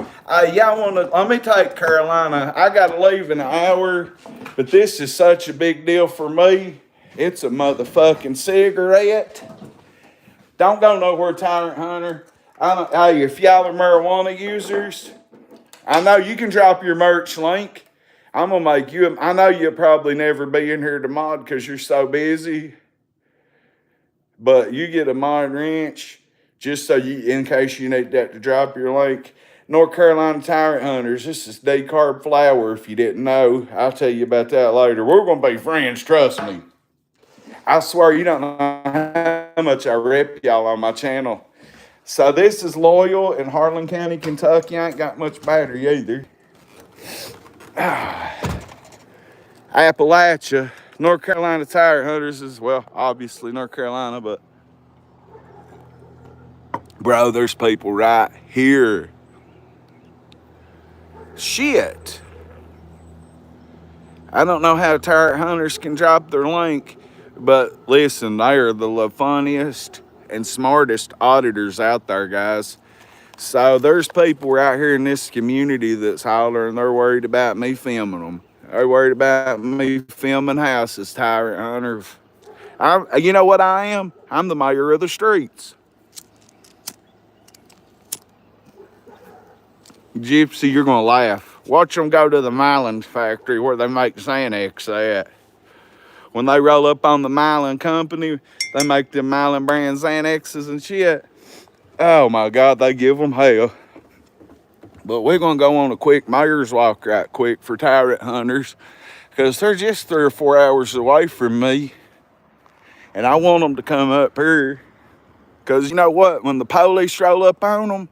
Y'all want to, let me take Carolina. I got to leave in an hour, but this is such a big deal for me. It's a motherfucking cigarette. Don't go nowhere, Tyrant Hunter. Hey, if y'all are marijuana users, I know you can drop your merch link. I'm going to make you, I know you'll probably never be in here to mod because you're so busy, but you get a mod wrench just so you, in case you need that to drop your link. North Carolina Tyrant Hunters. This is decarb flour, if you didn't know. I'll tell you about that later. We're going to be friends, trust me. I swear you don't know how much I rep y'all on my channel. So this is Loyal in Harlan County, Kentucky. I ain't got much battery either. Appalachia. North Carolina Tyrant Hunters is, well, obviously North Carolina, but bro, there's people right here. Shit. I don't know how Tyrant Hunters can drop their link, but listen, they are the funniest and smartest auditors out there, guys. So there's people right here in this community that's hollering. They're worried about me filming them. They're worried about me filming houses, Tyrant Hunters. You know what I am? I'm the mayor of the streets. Gypsy, you're gonna laugh. Watch them go to the Mylan factory where they make Xanax at. When they roll up on the Mylan company, they make them Mylan brand Xanaxes and shit. Oh my God, they give them hell. But we're gonna go on a quick mayor's walk right quick for Tyrant Hunters because they're just 3 or 4 hours away from me. And I want them to come up here because you know what? When the police roll up on them,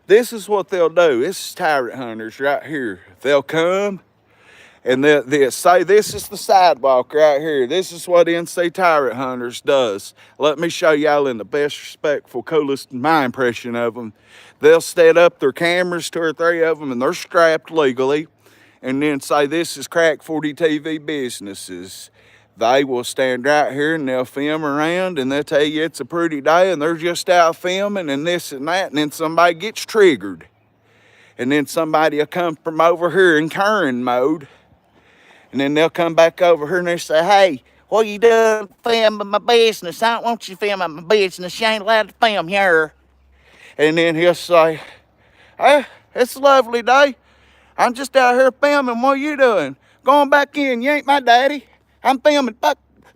this is what they'll do. This is Tyrant Hunters right here. They'll come And they say, this is the sidewalk right here. This is what NC Tyrant Hunters does. Let me show y'all in the best respectful, coolest, my impression of them. They'll set up their cameras, 2 or 3 of them, and they're strapped legally. And then say, this is Crack 40 TV businesses. They will stand right here and they'll film around and they'll tell you it's a pretty day and they're just out filming and this and that. And then somebody gets triggered. And then somebody will come from over here in Karen mode. And then they'll come back over here and they'll say, hey, what are you doing filming my business? I don't want you filming my business. You ain't allowed to film here. And then he'll say, hey, it's a lovely day. I'm just out here filming. What are you doing? Going back in. You ain't my daddy. I'm filming.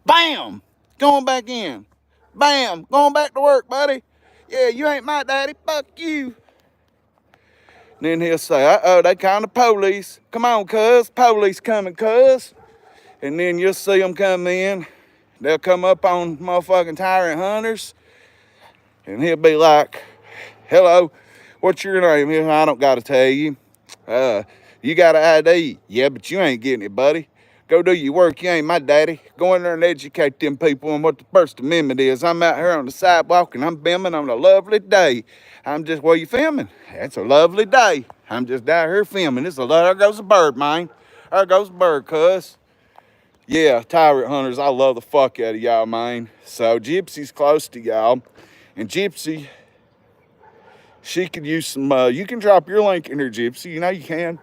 Bam. Going back in. Bam. Going back to work, buddy. Yeah, you ain't my daddy. Fuck you. And then he'll say, uh-oh, they calling the police. Come on, cuz. Police coming, cuz. And then you'll see them come in. They'll come up on motherfucking Tyrant Hunters. And he'll be like, hello, what's your name? I don't got to tell you. You got an ID. Yeah, but you ain't getting it, buddy. Go do your work. You ain't my daddy. Go in there and educate them people on what the First Amendment is. I'm out here on the sidewalk and I'm filming on a lovely day. I'm just, well, you filming? It's a lovely day. I'm just out here filming. There goes a bird, man. There goes a bird, cuz. Yeah, Tyrant Hunters, I love the fuck out of y'all, man. So Gypsy's close to y'all. And Gypsy, she could use some, you can drop your link in here, Gypsy. You know you can.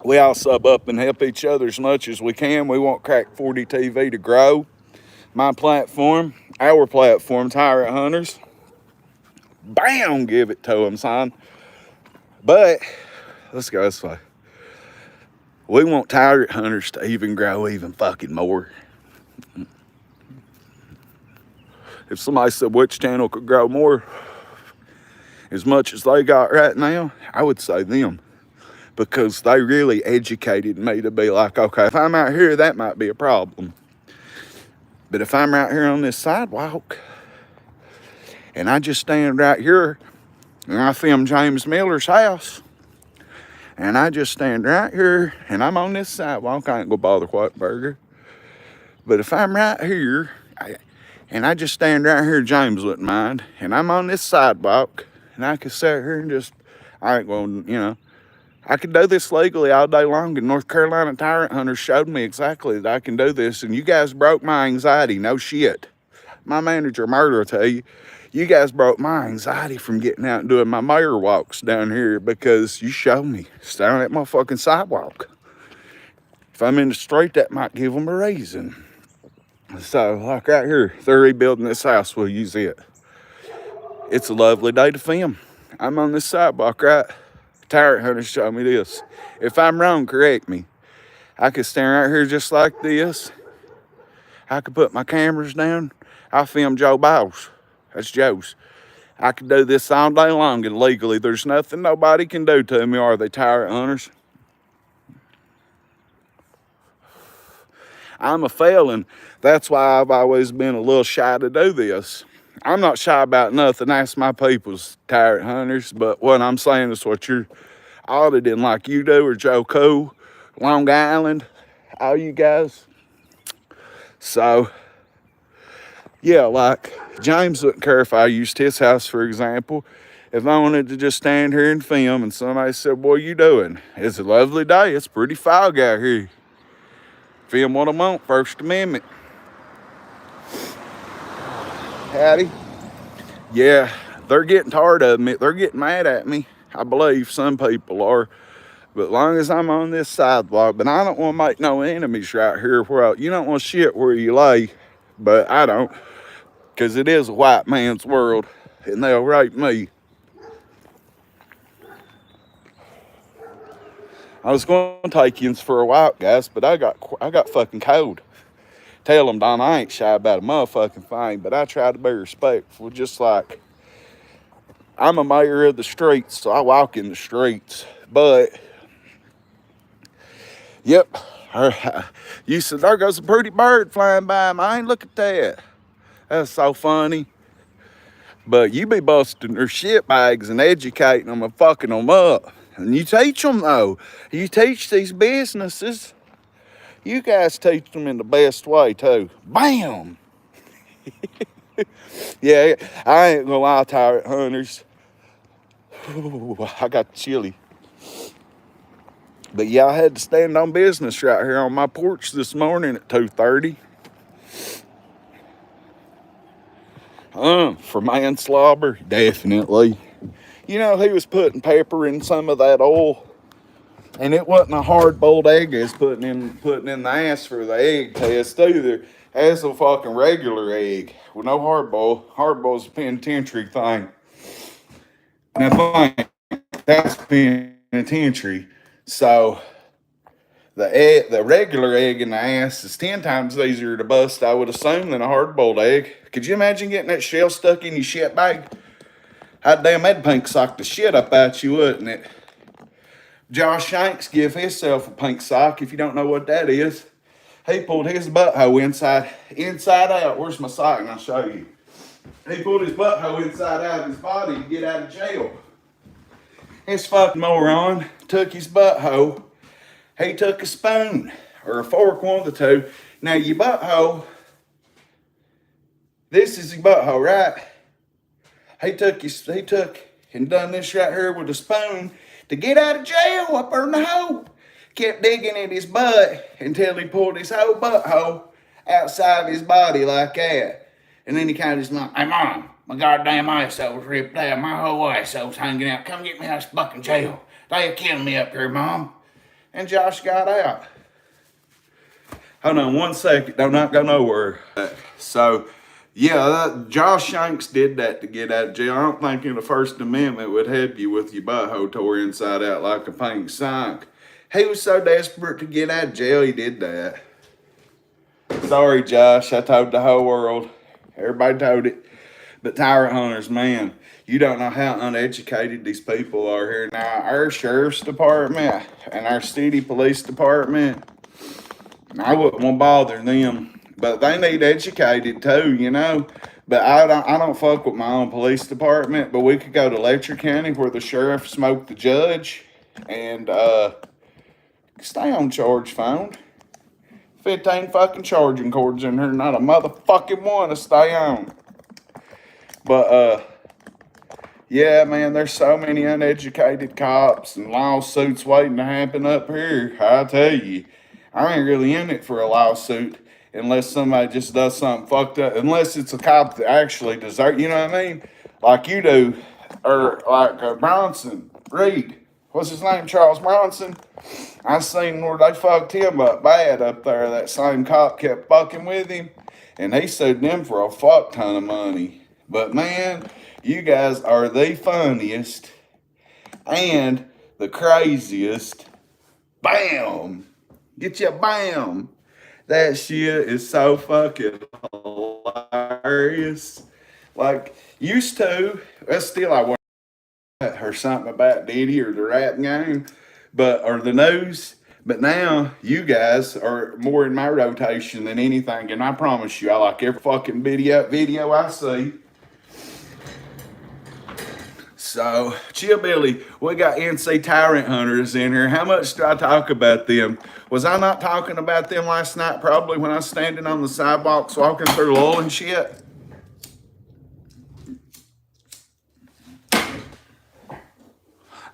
We all sub up and help each other as much as we can. We want Crack 40 TV to grow. My platform, our platform, Tyrant Hunters. Bam, give it to them, son. But, let's go this way. We want Tyrant Hunters to even grow even fucking more. If somebody said which channel could grow more as much as they got right now, I would say them. Because they really educated me to be like, okay, if I'm out here, that might be a problem. But if I'm right here on this sidewalk, and I just stand right here, and I film James Miller's house, and I just stand right here, and I'm on this sidewalk, I ain't gonna bother Whiteburger. But if I'm right here, and I just stand right here, James wouldn't mind, and I'm on this sidewalk, and I could sit here and just, I ain't gonna, you know, I can do this legally all day long, and North Carolina Tyrant Hunters showed me exactly that I can do this, and you guys broke my anxiety, no shit. My manager, Murder, will tell you, you guys broke my anxiety from getting out and doing my mayor walks down here because you showed me standing at my fucking sidewalk. If I'm in the street, that might give them a reason. So, like right here, they're rebuilding this house, we'll use it. It's a lovely day to film. I'm on this sidewalk, right? Tyrant Hunters showed me this. If I'm wrong, correct me. I could stand right here just like this. I could put my cameras down. I film Joe Biles. That's Joe's. I could do this all day long and legally. There's nothing nobody can do to me, are they, Tyrant Hunters? I'm a felon. That's why I've always been a little shy to do this. I'm not shy about nothing. Ask my people's, Tyrant Hunters. But what I'm saying is what you're auditing like you do, or Joe Cool, Long Island, all you guys. So, yeah, like James wouldn't care if I used his house, for example. If I wanted to just stand here and film and somebody said, what are you doing? It's a lovely day. It's pretty fog out here. Film what I want, First Amendment. Howdy. Yeah, they're getting tired of me. They're getting mad at me. I believe some people are. But as long as I'm on this sidewalk, but I don't want to make no enemies right here. Where you don't want shit where you lay, but I don't. Because it is a white man's world, and they'll rape me. I was going to take you for a walk, guys, but I got fucking cold. Tell them, Don, I ain't shy about a motherfucking thing, but I try to be respectful, just like I'm a mayor of the streets, so I walk in the streets. But, yep, you said, there goes a pretty bird flying by, man, look at that. That's so funny. But you be busting their shit bags and educating them and fucking them up. And you teach them, though. You teach these businesses. You guys teach them in the best way, too. Bam! Yeah, I ain't gonna lie, Tyrant Hunters. Ooh, I got chilly. But yeah, I had to stand on business right here on my porch this morning at 2:30. For manslaughter, definitely. You know, he was putting pepper in some of that oil, and it wasn't a hard-boiled egg he was putting in the ass for the egg test either. That's a fucking regular egg with no hard-boil. Hard-boil's a penitentiary thing. Now, that's penitentiary. So the regular egg in the ass is 10 times easier to bust, I would assume, than a hard-boiled egg. Could you imagine getting that shell stuck in your shit bag? Hot damn, that'd pink sock the shit up out you, wouldn't it? Josh Shanks give himself a pink sock, if you don't know what that is. He pulled his butthole inside out. Where's my sock? And I'll show you. He pulled his butthole inside out of his body to get out of jail. This fucking moron took his butthole. He took a spoon or a fork, one of the two. Now your butthole, this is your butthole, right? He took and done this right here with a spoon to get out of jail up there in the hole. Kept digging in his butt until he pulled his whole butthole outside his body like that. And then he kind of just went, "Hey, Mom, my goddamn eyesole's ripped out. My whole eyesole's hanging out. Come get me out of this fucking jail. They're killing me up here, Mom." And Josh got out. Hold on 1 second. Do not go nowhere. So, yeah, Josh Shanks did that to get out of jail. I don't think in the First Amendment would help you with your butthole tore inside out like a pink sock. He was so desperate to get out of jail, he did that. Sorry, Josh. I told the whole world. Everybody told it. But Tyrant Hunters, man, you don't know how uneducated these people are here now. Our sheriff's department and our city police department, I wouldn't want to bother them, but they need educated too, you know. But I don't fuck with my own police department. But we could go to Letcher County where the sheriff smoked the judge, and stay on charge phone. 15 fucking charging cords in here, not a motherfucking one to stay on. But yeah, man, there's so many uneducated cops and lawsuits waiting to happen up here. I tell you, I ain't really in it for a lawsuit unless somebody just does something fucked up. Unless it's a cop that actually deserves, you know what I mean? Like you do, or like Bronson Reed. What's his name? Charles Bronson. I seen where they fucked him up bad up there. That same cop kept fucking with him, and he sued them for a fuck ton of money. But man, you guys are the funniest and the craziest. Bam! Get you bam! That shit is so fucking hilarious. Like, used to, still I want or something about Diddy or the rap game, or the news. But now you guys are more in my rotation than anything, and I promise you, I like every fucking video I see. So, Chill Billy, we got NC Tyrant Hunters in here. How much do I talk about them? Was I not talking about them last night, probably, when I was standing on the sidewalks walking through Lowell and shit?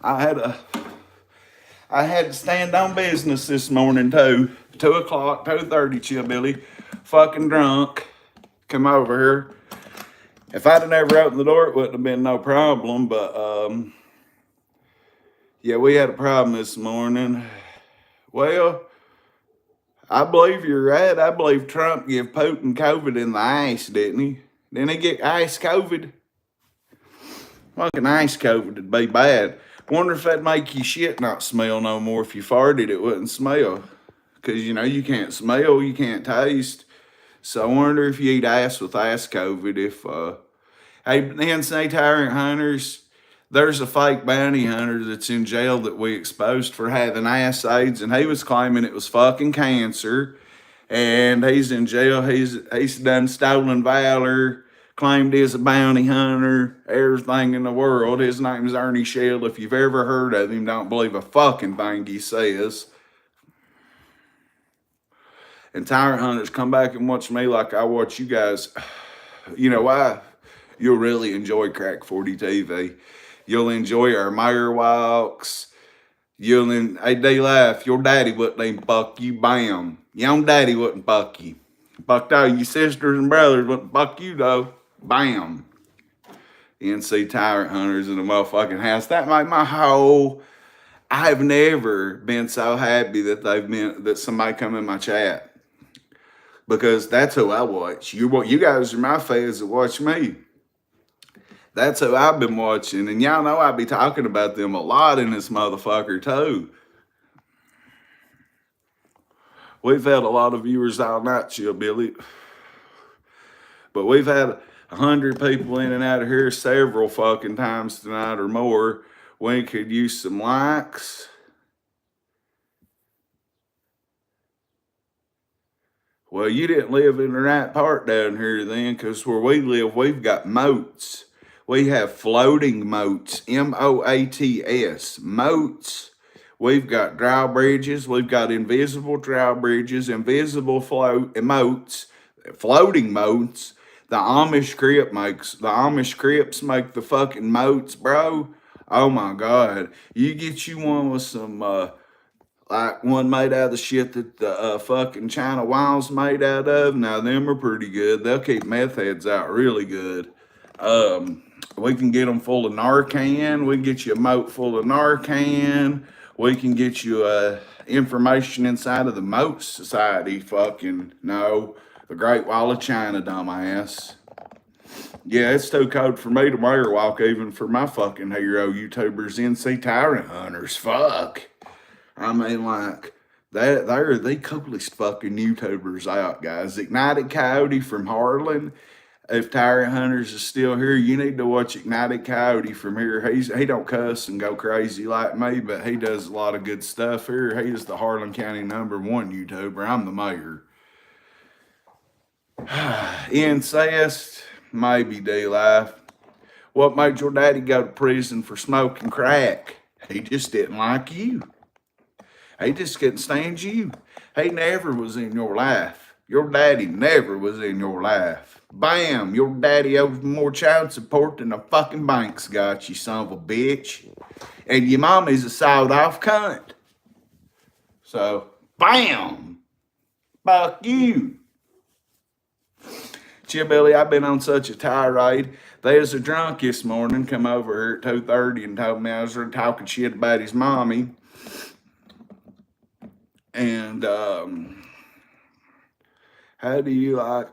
I had to stand on business this morning, too. 2 o'clock, 2:30, Chill Billy. Fucking drunk. Come over here. If I'd have never opened the door, it wouldn't have been no problem. But, yeah, we had a problem this morning. Well, I believe you're right. I believe Trump gave Putin COVID in the ice, didn't he? Didn't he get ice COVID? Fucking ice COVID would be bad. Wonder if that'd make your shit not smell no more. If you farted, it wouldn't smell. Because, you know, you can't smell, you can't taste. So I wonder if you eat ass with ass COVID if, hey, NC Tyrant Hunters, there's a fake bounty hunter that's in jail that we exposed for having ass AIDS, and he was claiming it was fucking cancer, and he's in jail. He's done stolen valor, claimed he's a bounty hunter, everything in the world. His name's Ernie Shell. If you've ever heard of him, don't believe a fucking thing he says. And Tyrant Hunters, come back and watch me like I watch you guys. You know why? You'll really enjoy Crack 40 TV. You'll enjoy our mayor walks. Hey, they laugh. Your daddy wouldn't even fuck you. Bam. Your own daddy wouldn't fuck you. Fucked all your sisters and brothers wouldn't fuck you, though. Bam. NC Tyrant Hunters in the motherfucking house. That made my whole... I have never been so happy that somebody come in my chat. Because that's who I watch. You guys are my fans that watch me. That's who I've been watching. And y'all know I be talking about them a lot in this motherfucker too. We've had a lot of viewers all night, Chill Billy. But we've had 100 people in and out of here several fucking times tonight or more. We could use some likes. Well, you didn't live in the right part down here then, because where we live, we've got moats. We have floating moats, M-O-A-T-S, moats. We've got drawbridges. We've got invisible drawbridges, invisible moats, floating moats. The Amish Crips make the fucking moats, bro. Oh my God. You get you one with some, like one made out of the shit that the fucking China Wild's made out of. Now, them are pretty good. They'll keep meth heads out really good. We can get them full of Narcan. We can get you a moat full of Narcan. We can get you information inside of the Moat Society. Fucking no. The Great Wall of China, dumbass. Yeah, it's too cold for me to wear walk, even for my fucking hero YouTubers, NC Tyrant Hunters. Fuck. I mean, like, they're the coolest fucking YouTubers out, guys. Ignited Coyote from Harlan. If Tyrant Hunters is still here, you need to watch Ignited Coyote from here. He don't cuss and go crazy like me, but he does a lot of good stuff here. He is the Harlan County #1 YouTuber. I'm the mayor. Incest, maybe D-Life. What made your daddy go to prison for smoking crack? He just didn't like you. He just couldn't stand you. He never was in your life. Your daddy never was in your life. Bam, your daddy owes more child support than the fucking banks got, you son of a bitch. And your mommy's a sawed-off cunt. So, bam, fuck you. Chill Billy, I've been on such a tirade. There's a drunk this morning come over here at 2:30 and told me I was talking shit about his mommy. And how do you like?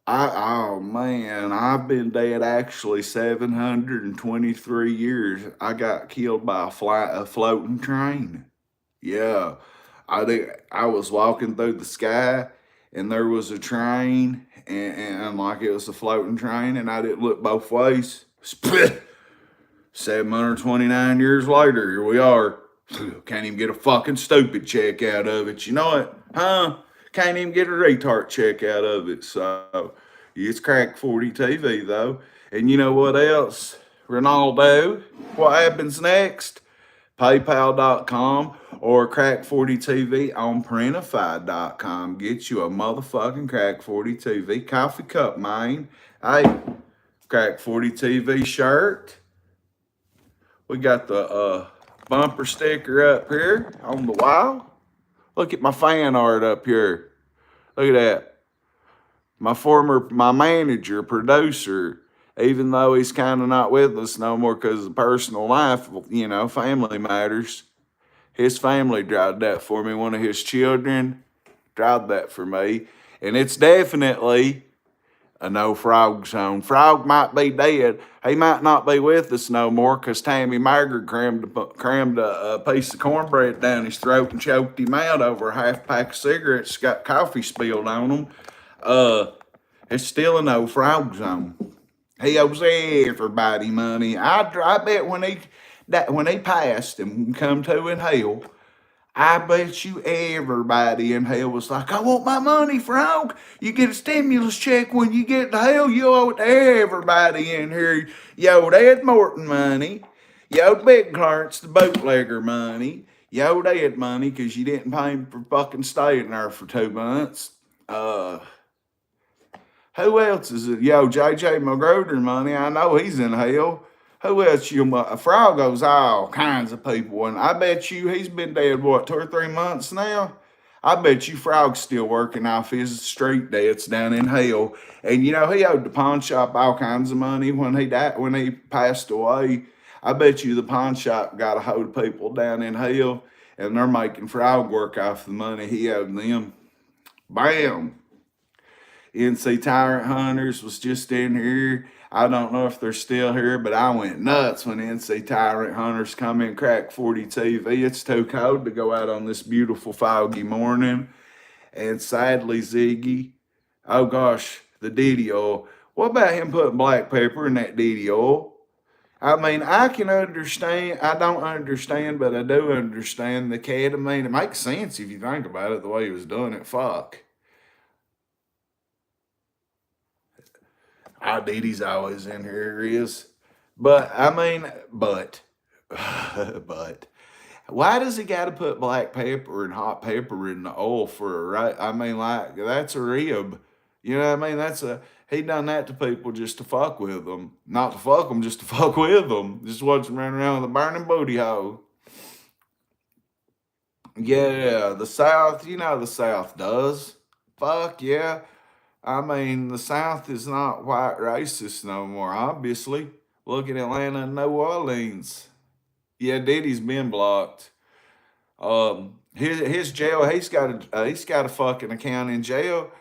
Oh man, I've been dead actually 723 years. I got killed by a floating train. Yeah, I was walking through the sky and there was a train and like it was a floating train and I didn't look both ways. 729 years later, here we are. Can't even get a fucking stupid check out of it. You know it? Huh? Can't even get a retard check out of it. So, it's Crack 40 TV, though. And you know what else? Ronaldo, what happens next? PayPal.com or Crack 40 TV on Printify.com. Get you a motherfucking Crack 40 TV coffee cup, man. Hey, Crack 40 TV shirt. We got the bumper sticker up here on the wall. Look at my fan art up here. Look at that. My manager, producer, even though he's kind of not with us no more because of personal life, you know, family matters. His family dried that for me. One of his children dried that for me. And it's definitely a no frog zone. Frog might be dead. He might not be with us no more because Tammy Margaret crammed a piece of cornbread down his throat and choked him out over a half pack of cigarettes. Got coffee spilled on them. It's still a no frog zone. He owes everybody money. I bet when he passed and come to in hell, I bet you everybody in hell was like, I want my money, Frog. You get a stimulus check when you get to hell, you owe it to everybody in here. You owed Ed Morton money. You owed Big Clarence the bootlegger money. You owed Ed money because you didn't pay him for fucking staying there for 2 months. Uh, who else is it? Yo, JJ McGroder money. I know he's in hell. Who else? Frog goes all kinds of people, and I bet you he's been dead, what, 2 or 3 months now? I bet you Frog's still working off his street debts down in hell. And he owed the pawn shop all kinds of money when he died, when he passed away. I bet you the pawn shop got a hold of people down in hell, and they're making Frog work off the money he owed them. Bam. NC Tyrant Hunters was just in here. I don't know if they're still here, but I went nuts when NC Tyrant Hunters come in crack 40 TV. It's too cold to go out on this beautiful foggy morning. And sadly, Ziggy, oh gosh, the Diddy oil. What about him putting black pepper in that Diddy oil? I mean, I can understand. I don't understand, but I do understand the ketamine. It makes sense if you think about it, the way he was doing it. Fuck. Our Diddy's always in here, he is. But, I mean, but, why does he got to put black pepper and hot pepper in the oil for a right? I mean, like, that's a rib. You know what I mean? He done that to people just to fuck with them. Not to fuck them, just to fuck with them. Just watch them run around with a burning booty hole. Yeah, the South, the South does. Fuck yeah. I mean, the South is not white racist no more, obviously. Look at Atlanta and New Orleans. Yeah, Diddy's been blocked. His jail, he's got a fucking account in jail,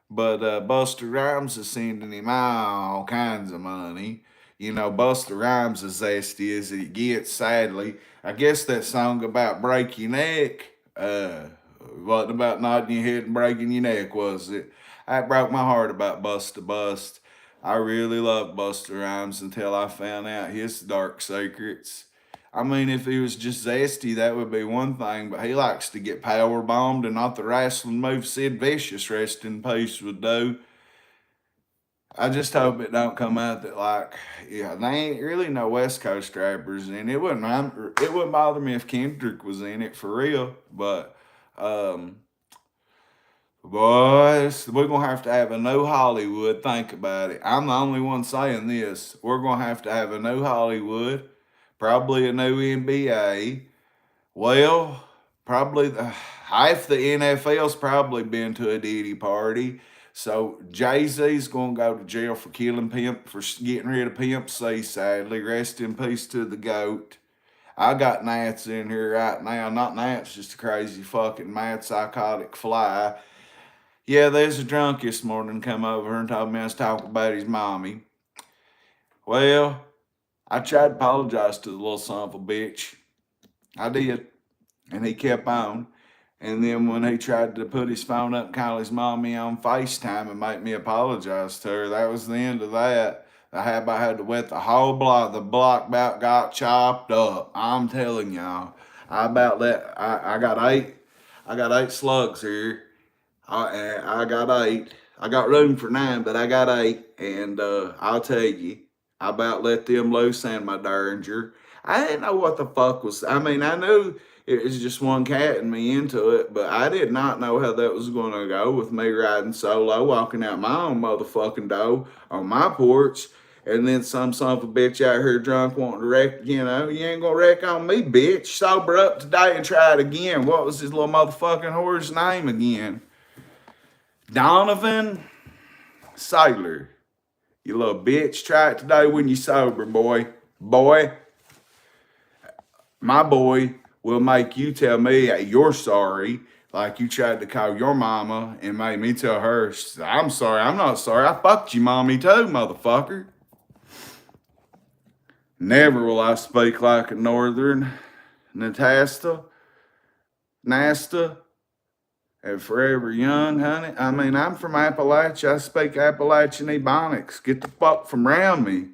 but Buster Rhymes is sending him all kinds of money. Buster Rhymes is zesty as it gets, sadly. I guess that song about break your neck, wasn't about nodding your head and breaking your neck, was it? That broke my heart about Bust to Bust. I really loved Buster Rhymes until I found out his dark secrets. I mean, if he was just zesty, that would be one thing, but he likes to get power bombed and not the wrestling move Sid Vicious, rest in peace, would do. I just hope it don't come out that, like, yeah, they ain't really no West Coast rappers, and it wouldn't bother me if Kendrick was in it for real, but boys, we're going to have a new Hollywood. Think about it. I'm the only one saying this. We're going to have a new Hollywood, probably a new NBA. Well, probably half the NFL's probably been to a Diddy party. So Jay-Z's going to go to jail for getting rid of Pimp C, sadly. Rest in peace to the GOAT. I got Nats in here right now. Not Nats, just a crazy fucking mad psychotic fly. Yeah, there's a drunk this morning come over and told me I was talking about his mommy. Well, I tried to apologize to the little son of a bitch. I did. And he kept on. And then when he tried to put his phone up and call his mommy on FaceTime and make me apologize to her, that was the end of that. I had to wet the whole block. The block about got chopped up. I'm telling y'all. I got eight slugs here. I got 8. I got room for 9, but I got 8. And I'll tell you, I about let them loose and my Derringer. I didn't know what the fuck was. I mean, I knew it was just one cat and me into it, but I did not know how that was going to go with me riding solo, walking out my own motherfucking door on my porch. And then some son of a bitch out here drunk wanting to wreck, you ain't gonna wreck on me, bitch. Sober up today and try it again. What was his little motherfucking whore's name again? Donovan Sailor. You little bitch. Try it today when you're sober, boy. Boy. My boy will make you tell me you're sorry, like you tried to call your mama and made me tell her, I'm sorry, I'm not sorry. I fucked you, mommy, too, motherfucker. Never will I speak like a northern Nasta, and forever young, honey. I mean, I'm from Appalachia. I speak Appalachian Ebonics. Get the fuck from around me.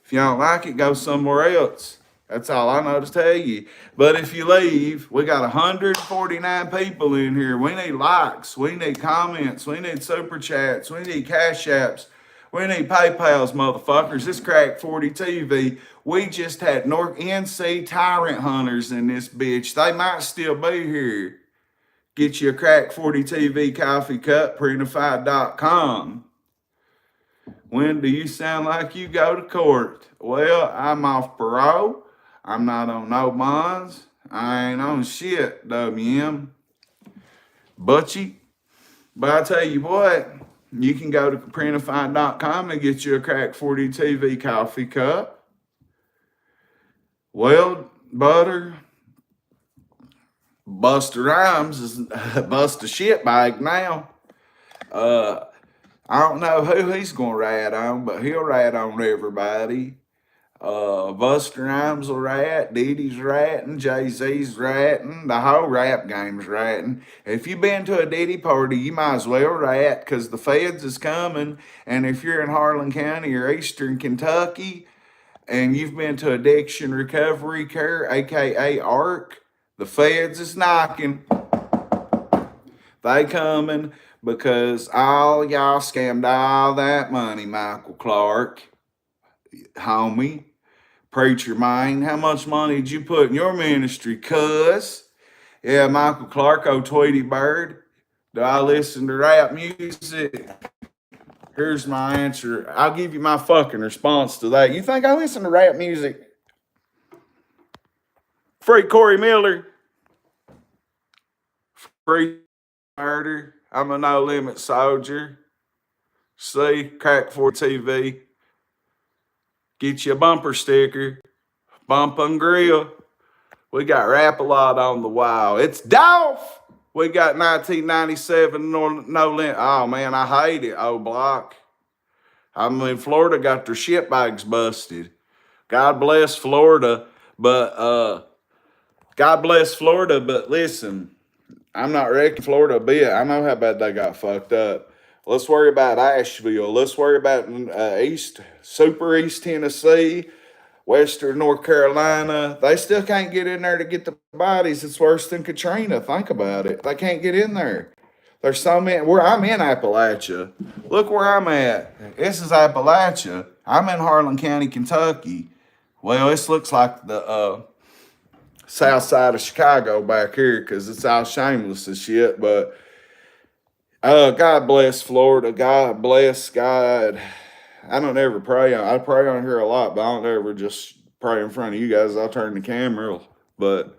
If you don't like it, go somewhere else. That's all I know to tell you. But if you leave, we got 149 people in here. We need likes. We need comments. We need super chats. We need cash apps. We need PayPals, motherfuckers. This Crack 40 TV. We just had North NC Tyrant Hunters in this bitch. They might still be here. Get you a Crack 40 TV coffee cup, printified.com. When do you sound like you go to court? Well, I'm off parole. I'm not on no bonds. I ain't on shit, WM. Butchie. But I tell you what, you can go to printified.com and get you a Crack 40 TV coffee cup. Well, butter. Buster Rhymes is bust a shit bag now. I don't know who he's gonna rat on, but he'll rat on everybody. Buster Rhymes will rat, Diddy's ratting, Jay-Z's ratting, the whole rap game's ratting. If you've been to a Diddy party, you might as well rat, because the feds is coming, and if you're in Harlan County or Eastern Kentucky, and you've been to Addiction Recovery Care, aka ARC, the feds is knocking. They coming because all y'all scammed all that money, Michael Clark, homie. Preacher man, how much money did you put in your ministry, cuz? Yeah, Michael Clark, oh Tweety Bird. Do I listen to rap music? Here's my answer. I'll give you my fucking response to that. You think I listen to rap music? Free Corey Miller. Free murder. I'm a no limit soldier. See, Crack 4 TV. Get you a bumper sticker. Bump and grill. We got Rap-A-Lot on the wall. It's Dolph. We got 1997 no limit. Oh man, I hate it. Oh block. I'm in Florida, got their shit bags busted. God bless Florida, but listen, I'm not wrecking Florida a bit. I know how bad they got fucked up. Let's worry about Asheville. Let's worry about Super East Tennessee, Western North Carolina. They still can't get in there to get the bodies. It's worse than Katrina. Think about it. They can't get in there. There's so many. I'm in Appalachia. Look where I'm at. This is Appalachia. I'm in Harlan County, Kentucky. Well, this looks like the south side of Chicago back here because it's all shameless and shit. But God bless Florida. God bless God. I don't ever pray on. I pray on here a lot, but I don't ever just pray in front of you guys. I'll turn the camera. But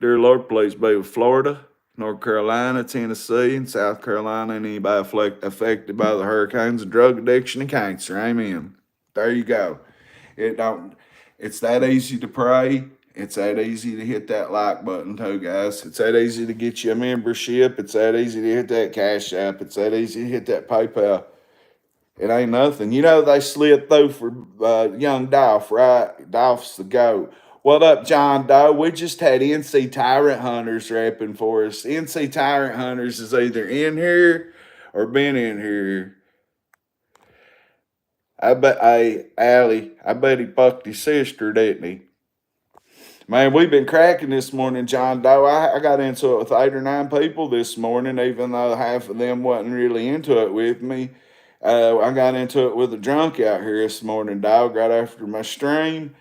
dear Lord, please be with Florida, North Carolina, Tennessee, and South Carolina, and anybody affected by the hurricanes of drug addiction and cancer. Amen. There you go. It's that easy to pray. It's that easy to hit that like button too, guys. It's that easy to get you a membership. It's that easy to hit that Cash App. It's that easy to hit that PayPal. It ain't nothing. You know, they slid through for young Dolph, right? Dolph's the GOAT. What up, John Doe? We just had NC Tyrant Hunters rapping for us. NC Tyrant Hunters is either in here or been in here. Allie, I bet he fucked his sister, didn't he? Man, we've been cracking this morning, John Doe. I got into it with 8 or 9 people this morning, even though half of them wasn't really into it with me. I got into it with a drunk out here this morning, dog, right after my stream.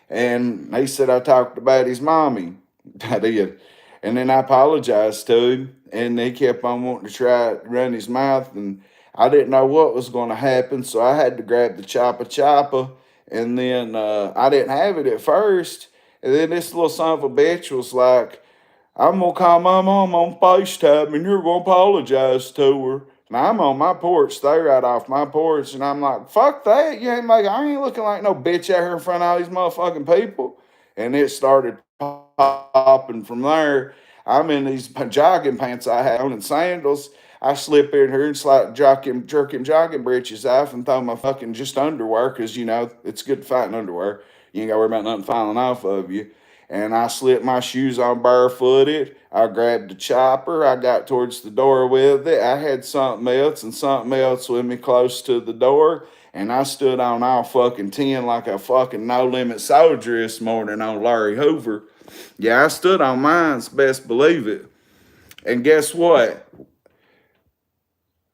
And he said I talked about his mommy. I did. And then I apologized to him. And he kept on wanting to try to run his mouth. And I didn't know what was going to happen. So I had to grab the chopper. And then I didn't have it at first. And then this little son of a bitch was like, I'm going to call my mom on FaceTime and you're going to apologize to her. And I'm on my porch, they right off my porch, and I'm like, fuck that. I ain't looking like no bitch out here in front of all these motherfucking people. And it started popping from there. I'm in these jogging pants I had on and sandals. I slip in here and slide jerking jogging breeches off and throw my fucking just underwear because, it's good to fight in underwear. You ain't got to worry about nothing falling off of you. And I slipped my shoes on barefooted. I grabbed the chopper. I got towards the door with it. I had something else with me close to the door. And I stood on all fucking 10 like a fucking no limit soldier this morning on Larry Hoover. Yeah, I stood on mine's, best believe it. And guess what?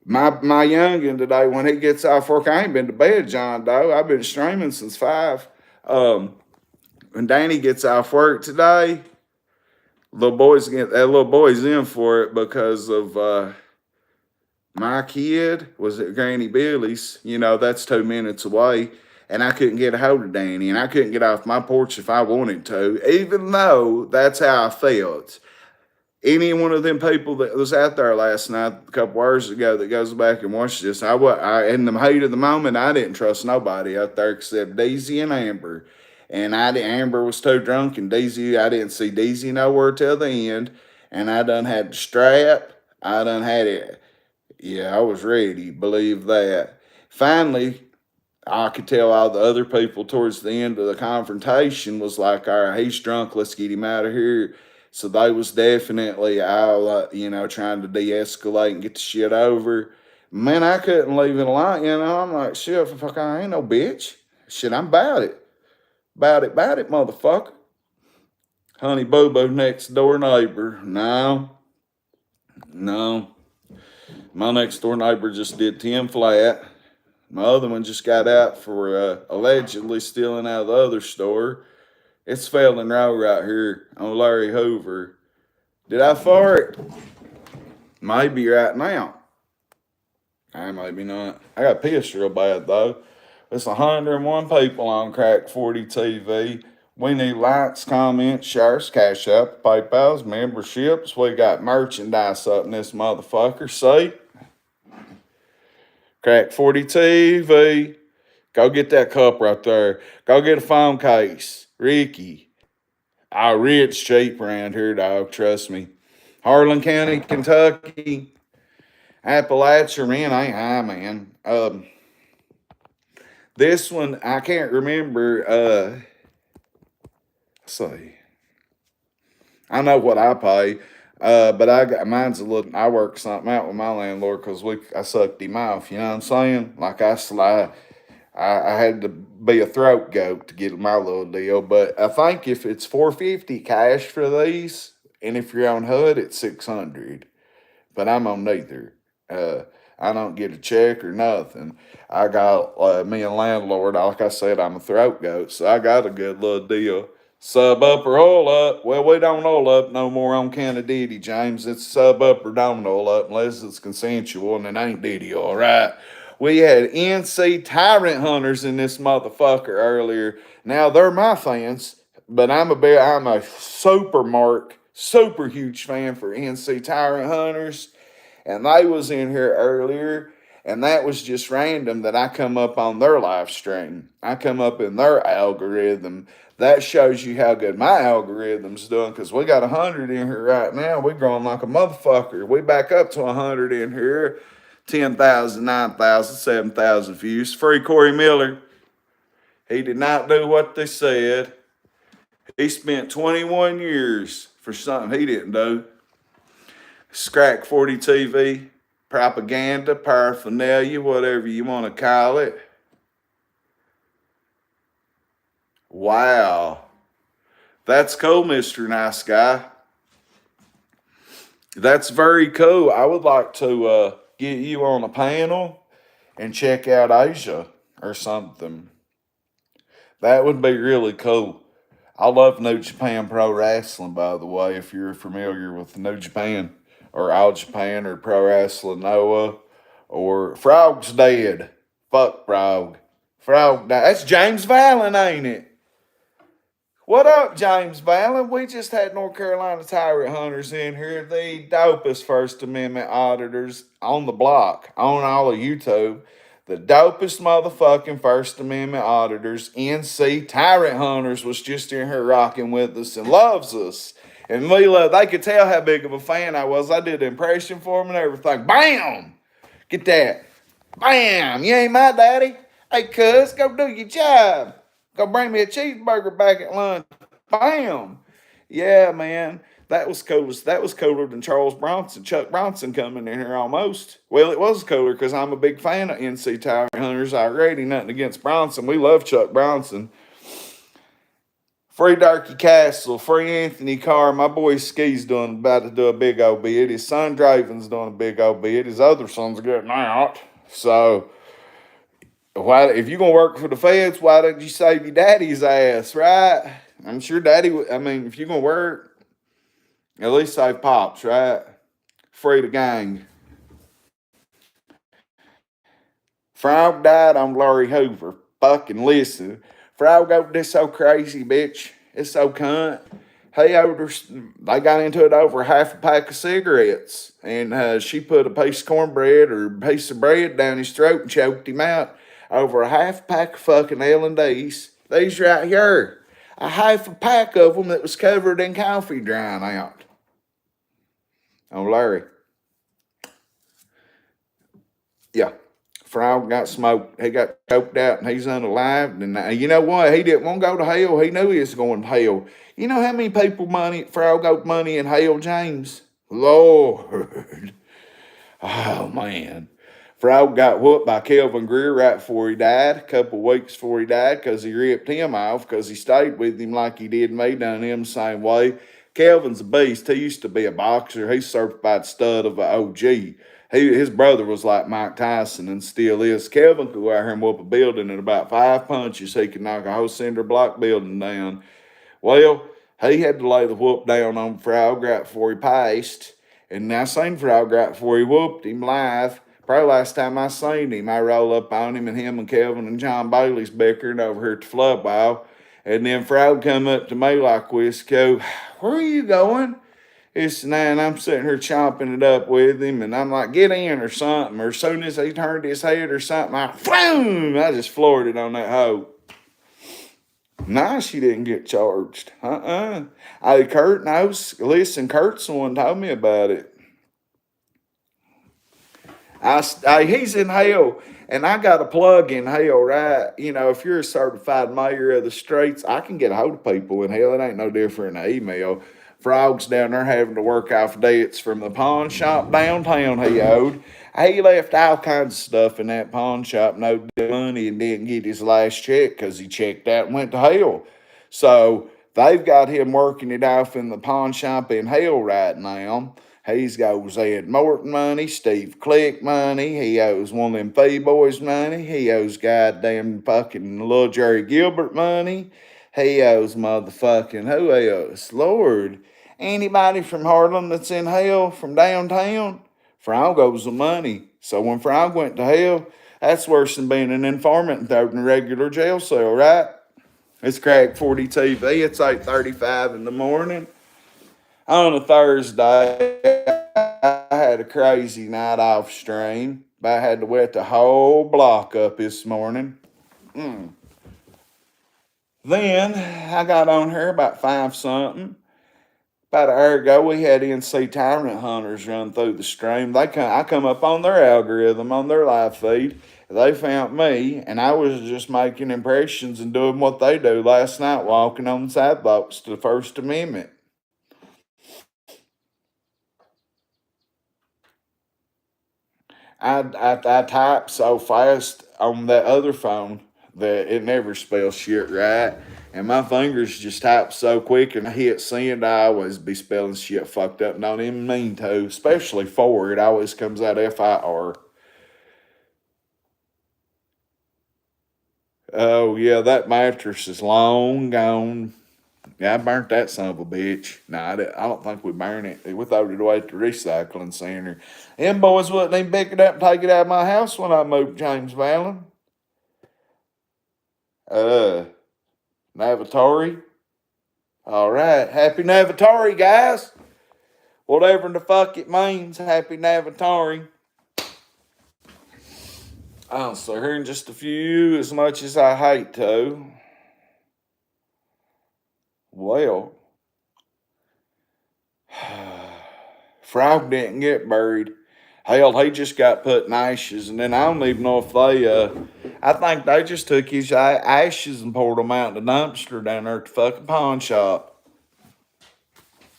My youngin today, when he gets off work, I ain't been to bed, John Doe. I've been streaming since 5. When Danny gets off work today, that little boy's in for it because of my kid was at Granny Billy's. You know, that's 2 minutes away. And I couldn't get a hold of Danny, and I couldn't get off my porch if I wanted to, even though that's how I felt. Any one of them people that was out there last night, a couple hours ago, that goes back and watches this, in the heat of the moment, I didn't trust nobody out there except Daisy and Amber. And Amber was too drunk, and Daisy, I didn't see Daisy nowhere till the end. And I done had the strap. I done had it. Yeah, I was ready, believe that. Finally, I could tell all the other people towards the end of the confrontation was like, all right, he's drunk, let's get him out of here. So they was definitely all, trying to de-escalate and get the shit over. Man, I couldn't leave it alone, I'm like, shit, fuck, I ain't no bitch. Shit, I'm about it. About it, motherfucker. Honey Boo Boo next door neighbor. No. My next door neighbor just did 10 flat. My other one just got out for allegedly stealing out of the other store. It's failing right here on Larry Hoover. Did I fart? Maybe right now. Maybe not. I got pissed real bad though. It's 101 people on Crack 40 TV. We need likes, comments, shares, cash up, PayPals, memberships. We got merchandise up in this motherfucker. See? Crack 40 TV. Go get that cup right there. Go get a phone case. Ricky. It's cheap around here, dog. Trust me. Harlan County, Kentucky. Appalachia, man, ain't high, man. This one, I can't remember. Let's see. I know what I pay. But mine's a little. I work something out with my landlord because I sucked him off. You know what I'm saying? Like I had to be a throat goat to get my little deal. But I think if it's $450 cash for these, and if you're on HUD, it's $600. But I'm on neither. I don't get a check or nothing. I got me and landlord. Like I said, I'm a throat goat, so I got a good little deal. Sub up or all up. Well, we don't all up no more on Diddy, James. It's sub up or don't all up unless it's consensual and it ain't Diddy, all right. We had NC Tyrant Hunters in this motherfucker earlier. Now they're my fans, but I'm a super huge fan for NC Tyrant Hunters, and they was in here earlier. And that was just random that I come up on their live stream. I come up in their algorithm. That shows you how good my algorithm's doing, because we got 100 in here right now. We're growing like a motherfucker. We back up to 100 in here. 10,000, 9,000, 7,000 views. Free Corey Miller. He did not do what they said. He spent 21 years for something he didn't do. Crack 40 TV. Propaganda, paraphernalia, whatever you want to call it. Wow. That's cool, Mr. Nice Guy. That's very cool. I would like to get you on a panel and check out Asia or something. That would be really cool. I love New Japan Pro Wrestling, by the way, if you're familiar with New Japan or All Japan or Pro Wrestling Noah or Frog's Dead. Fuck Frog. Frog died. That's James Vallon, ain't it? What up, James Vallon? We just had North Carolina Tyrant Hunters in here, the dopest First Amendment auditors on the block, on all of YouTube. The dopest motherfucking First Amendment auditors. NC Tyrant Hunters was just in here rocking with us and loves us. And they could tell how big of a fan I was. I did an impression for them and everything. Bam! Get that. Bam! You ain't my daddy. Hey, cuz, go do your job. Go bring me a cheeseburger back at lunch. Bam! Yeah, man. That was coolest. That was cooler than Chuck Bronson coming in here almost. Well, it was cooler because I'm a big fan of NC Tyrant Hunters already. Nothing against Bronson. We love Chuck Bronson. Free Darky Castle, free Anthony Carr. My boy Ski's about to do a big old bid. His son Draven's doing a big old bid. His other son's getting out. So, if you're going to work for the feds, why don't you save your daddy's ass, right? I'm sure daddy would. I mean, if you're going to work, at least save Pops, right? Free the gang. Frog died on Larry Hoover. Fucking listen. Frog over this so crazy, bitch. It's so cunt. They got into it over half a pack of cigarettes. And she put a piece of cornbread or a piece of bread down his throat and choked him out over a half pack of fucking L&Ds. These right here. A half a pack of them that was covered in coffee drying out. Oh, Larry. Yeah. Frog got smoked. He got choked out and he's unalived. And you know what? He didn't want to go to hell. He knew he was going to hell. You know how many people Frog got money in hell, James? Lord. Oh, man. Frog got whooped by Kelvin Greer right before he died, a couple weeks before he died, because he ripped him off because he stayed with him like he did me, done him the same way. Kelvin's a beast. He used to be a boxer. He's certified stud of an OG. His brother was like Mike Tyson and still is. Kelvin could go out here and whoop a building in about 5 punches. He could knock a whole cinder block building down. Well, he had to lay the whoop down on Frog right before he passed. And I seen Frog right before he whooped him live. Probably last time I seen him, I roll up on him and him and Kelvin and John Bailey's bickering over here at the flood ball. And then Frog come up to me like this, go, "Where are you going?" It's and I'm sitting here chomping it up with him, and I'm like, "Get in," or something. Or as soon as he turned his head or something, I just floored it on that hoe. Nah, she didn't get charged. Hey, Kurt knows. Listen, Kurt's the one told me about it. He's in hell, and I got a plug in hell, right? You know, if you're a certified mayor of the streets, I can get a hold of people in hell. It ain't no different than email. Frog's down there having to work off debts from the pawn shop downtown he owed. He left all kinds of stuff in that pawn shop, no money, and didn't get his last check because he checked out and went to hell. So they've got him working it off in the pawn shop in hell right now. He's got Ed Morton money, Steve Click money. He owes one of them Fee Boys money. He owes goddamn fucking little Jerry Gilbert money. He owes motherfucking, who else? Lord, anybody from Harlem that's in hell from downtown, Frog owes the money. So when Frog went to hell, that's worse than being an informant and thrown in a regular jail cell, right? It's Crack 40 TV. It's 8:35 in the morning. On a Thursday, I had a crazy night off stream, but I had to wet the whole block up this morning. Then I got on here about 5-something. About an hour ago, we had NC Tyrant Hunters run through the stream. I come up on their algorithm, on their live feed. They found me, and I was just making impressions and doing what they do last night, walking on the sidewalks to the First Amendment. I type so fast on that other phone that it never spells shit right. And my fingers just type so quick and I hit send, I always be spelling shit fucked up. Don't even mean to, especially for it always comes out FIR. Oh, yeah, that mattress is long gone. Yeah, I burnt that son of a bitch. Nah, I don't think we burned it. We threw it away at the recycling center. Them boys wouldn't even pick it up and take it out of my house when I moved James Valley. Navatory. All right. Happy Navatory, guys. Whatever the fuck it means, happy Navatory. I'll see here in just a few, as much as I hate to. Well, Frog didn't get buried. Hell, he just got put in ashes, and then I don't even know if I think they just took his ashes and poured them out in the dumpster down there at the fucking pawn shop.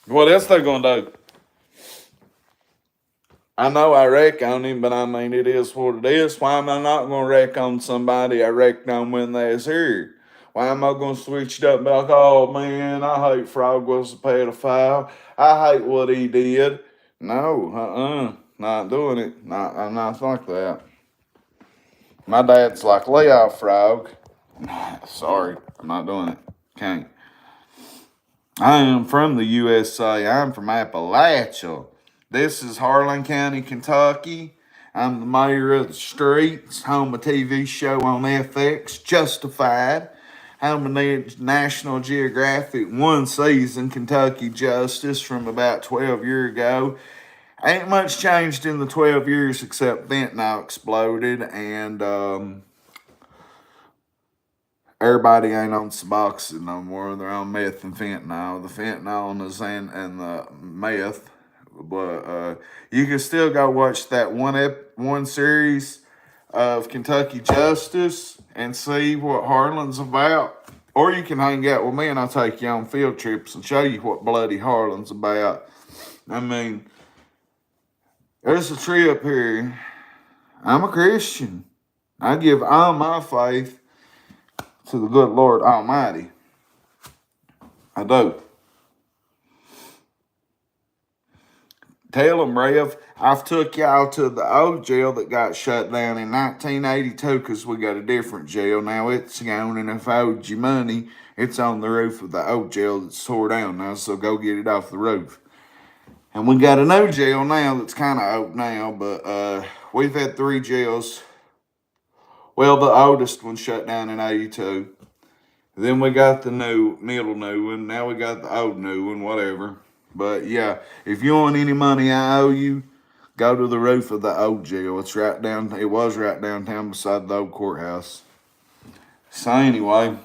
What else they gonna do? I know I wreck on him, but I mean, it is what it is. Why am I not going to wreck on somebody I wrecked on when they was here? Why am I going to switch it up and be like, oh man, I hate Frog was a pedophile. I hate what he did. No, not doing it. I'm not like that. My dad's like, lay off, Frog. Sorry, I'm not doing it. Can't. I am from the USA. I'm from Appalachia. This is Harlan County, Kentucky. I'm the mayor of the streets, home of a TV show on FX, Justified. Home of National Geographic one season, Kentucky Justice from about 12 years ago. Ain't much changed in the 12 years except fentanyl exploded and everybody ain't on Suboxone no more. They're on meth and fentanyl. The fentanyl and the meth. But you can still go watch that one series of Kentucky Justice and see what Harlan's about. Or you can hang out with me and I'll take you on field trips and show you what bloody Harlan's about. I mean, there's a tree up here. I'm a Christian. I give all my faith to the good Lord Almighty. I do. Tell them, Rev, I've took y'all to the old jail that got shut down in 1982 because we got a different jail. Now it's gone, and if I owed you money, it's on the roof of the old jail that's tore down now, so go get it off the roof. And we got a new jail now that's kind of old now, but we've had 3 jails. Well, the oldest one shut down in 82. Then we got the middle new one. Now we got the old new one, whatever. But yeah, if you want any money I owe you, go to the roof of the old jail. It was right downtown beside the old courthouse. So anyway,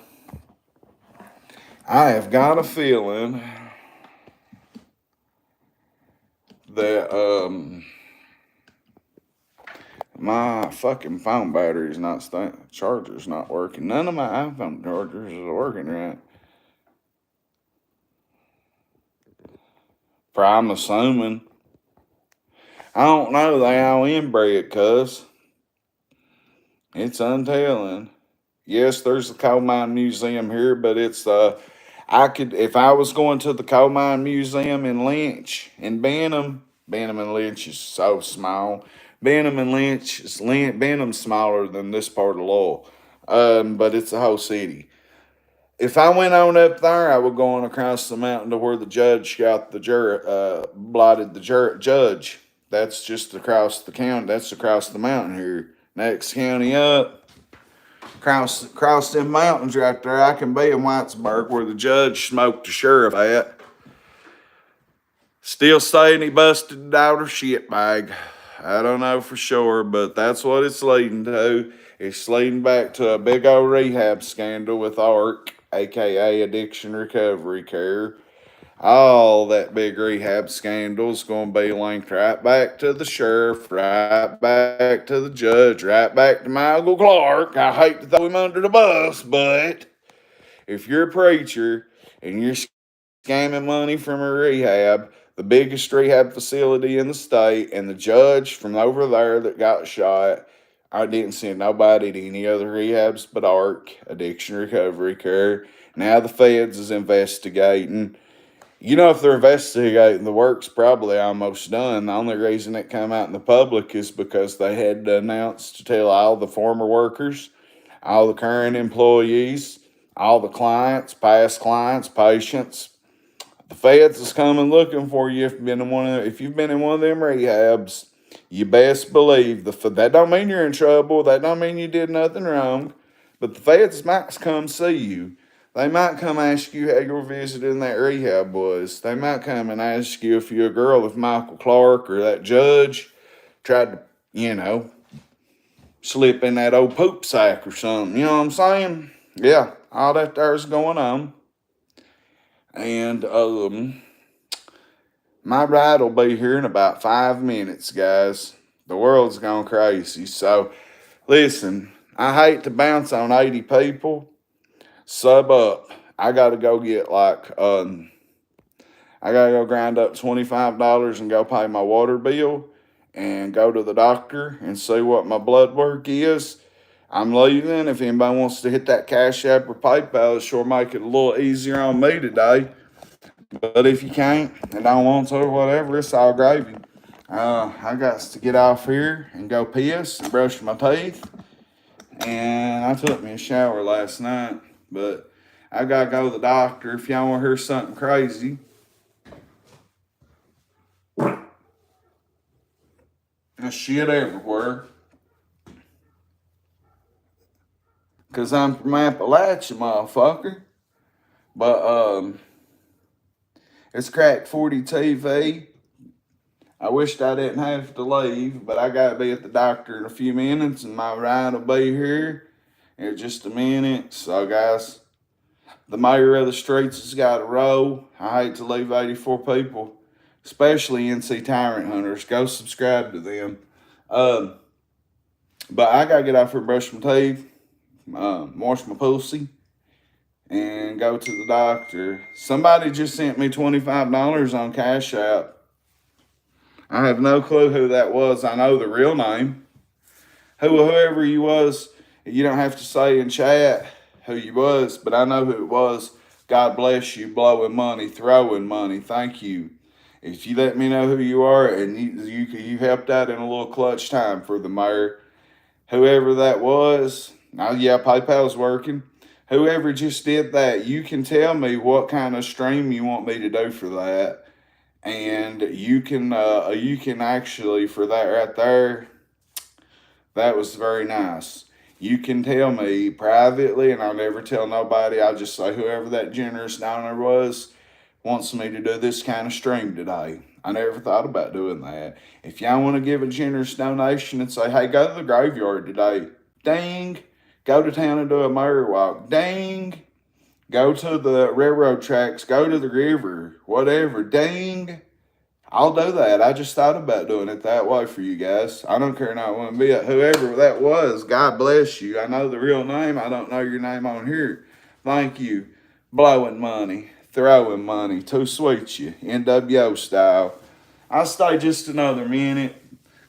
I have got a feeling that my fucking phone battery's not charger's not working. None of my iPhone chargers is working right. For I'm assuming. I don't know, they all inbred, cuz. It's untelling. Yes, there's a coal mine museum here, but it's if I was going to the coal mine museum in Lynch in Benham and Lynch is so small. Benham's smaller than this part of Lowell. But it's the whole city. If I went on up there, I would go on across the mountain to where the judge got blotted the judge. That's just across the county. That's across the mountain here. Next county up, across them mountains right there, I can be in Whitesburg where the judge smoked the sheriff at. Still saying he busted out her shit bag. I don't know for sure, but that's what it's leading to. It's leading back to a big old rehab scandal with ARC, aka Addiction Recovery Care. All that big rehab scandal is going to be linked right back to the sheriff, right back to the judge, right back to Michael Clark. I hate to throw him under the bus, but if you're a preacher and you're scamming money from a rehab, the biggest rehab facility in the state, and the judge from over there that got shot, I didn't send nobody to any other rehabs but ARC, Addiction Recovery Care. Now the feds is investigating. You know, if they're investigating, the work's probably almost done. The only reason it came out in the public is because they had to announce to tell all the former workers, all the current employees, all the clients, past clients, patients. The feds is coming looking for you if you've been in one of them rehabs. You best believe that don't mean you're in trouble. That don't mean you did nothing wrong. But the feds might come see you. They might come ask you how your visit in that rehab was. They might come and ask you if you're a girl with Michael Clark or that judge tried to, slip in that old poop sack or something. You know what I'm saying? Yeah, all that there's going on. And my ride will be here in about 5 minutes, guys. The world's gone crazy. So, listen, I hate to bounce on 80 people. Sub up. I got to go get I got to go grind up $25 and go pay my water bill and go to the doctor and see what my blood work is. I'm leaving. If anybody wants to hit that Cash App or PayPal, it sure make it a little easier on me today. But if you can't and don't want to or whatever, it's all gravy. I got to get off here and go piss and brush my teeth. And I took me a shower last night. But I got to go to the doctor. If y'all want to hear something crazy, there's shit everywhere. Because I'm from Appalachia, motherfucker. But, it's Crack 40 TV. I wished I didn't have to leave, but I got to be at the doctor in a few minutes, and my ride will be here in just a minute. So, guys, the mayor of the streets has got to roll. I hate to leave 84 people, especially NC Tyrant Hunters. Go subscribe to them. But I got to get out here and brush my teeth, wash my pussy, and go to the doctor. Somebody just sent me $25 on Cash App. I have no clue who that was. I know the real name. Whoever you was, you don't have to say in chat who you was, but I know who it was. God bless you, blowing money, throwing money. Thank you. If you let me know who you are and you helped out in a little clutch time for the mayor, whoever that was, yeah, PayPal's working. Whoever just did that, you can tell me what kind of stream you want me to do for that. And you can actually, for that right there, that was very nice. You can tell me privately, and I'll never tell nobody. I'll just say whoever that generous donor was wants me to do this kind of stream today. I never thought about doing that. If y'all want to give a generous donation and say, hey, go to the graveyard today. Ding. Go to town and do a mirror walk. Ding. Go to the railroad tracks. Go to the river. Whatever. Ding. I'll do that. I just thought about doing it that way for you guys. I don't care not one bit. Whoever that was, God bless you. I know the real name. I don't know your name on here. Thank you. Blowing money. Throwing money. Too sweet you. NWO style. I'll stay just another minute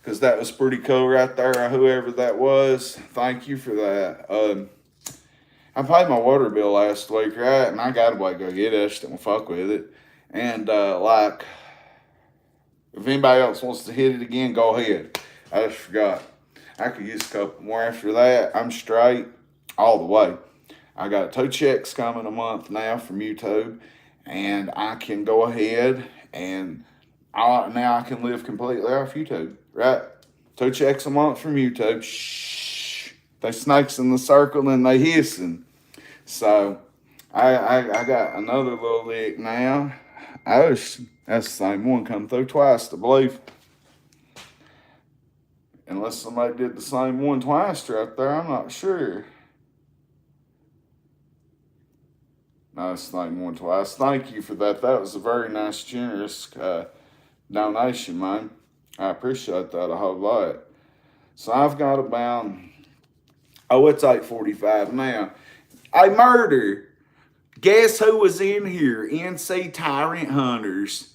because that was pretty cool right there. Whoever that was, thank you for that. I paid my water bill last week, right? And I got to go get it. I just don't fuck with it. And, if anybody else wants to hit it again, go ahead. I just forgot. I could use a couple more after that. I'm straight all the way. I got 2 checks coming a month now from YouTube. And I can go ahead and now I can live completely off YouTube, right? 2 checks a month from YouTube. Shh. They snakes in the circle and they hissing. So I got another little lick now. That's the same one come through twice, I believe. Unless somebody did the same one twice right there, I'm not sure. No, it's the same one twice. Thank you for that. That was a very nice, generous donation, man. I appreciate that a whole lot. So I've got about, it's 8:45 now. A murder. Guess who was in here? NC Tyrant Hunters.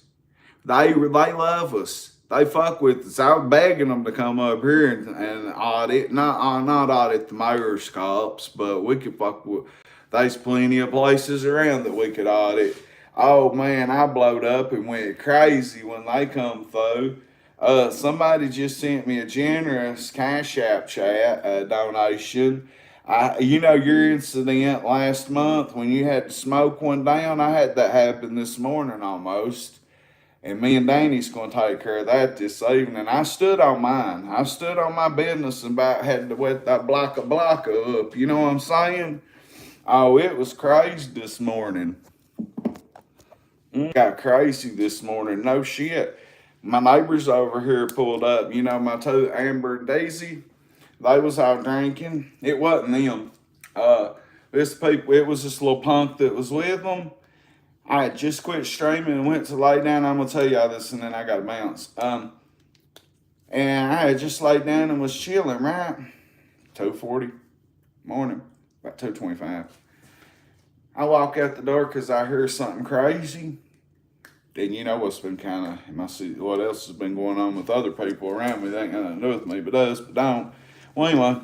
They love us. They fuck with us. I was begging them to come up here and audit. Not audit the mayor's cops, but we could fuck with. There's plenty of places around that we could audit. Oh man, I blowed up and went crazy when they come through. Somebody just sent me a generous Cash App chat donation. Your incident last month when you had to smoke one down, I had that happen this morning almost. And me and Danny's going to take care of that this evening. I stood on mine. I stood on my business and about had to wet that blocka up. You know what I'm saying? Oh, it was crazy this morning. Got crazy this morning. No shit. My neighbors over here pulled up. You know, my 2, Amber and Daisy. They was out drinking. It wasn't them. It was this little punk that was with them. I had just quit streaming and went to lay down. I'm going to tell y'all this and then I got to bounce. And I had just laid down and was chilling, right? 2:40 morning, about 2:25. I walk out the door because I hear something crazy. And you know what's been kind of, what else has been going on with other people around me that ain't got nothing to do with me, but does, but don't. Well, anyway,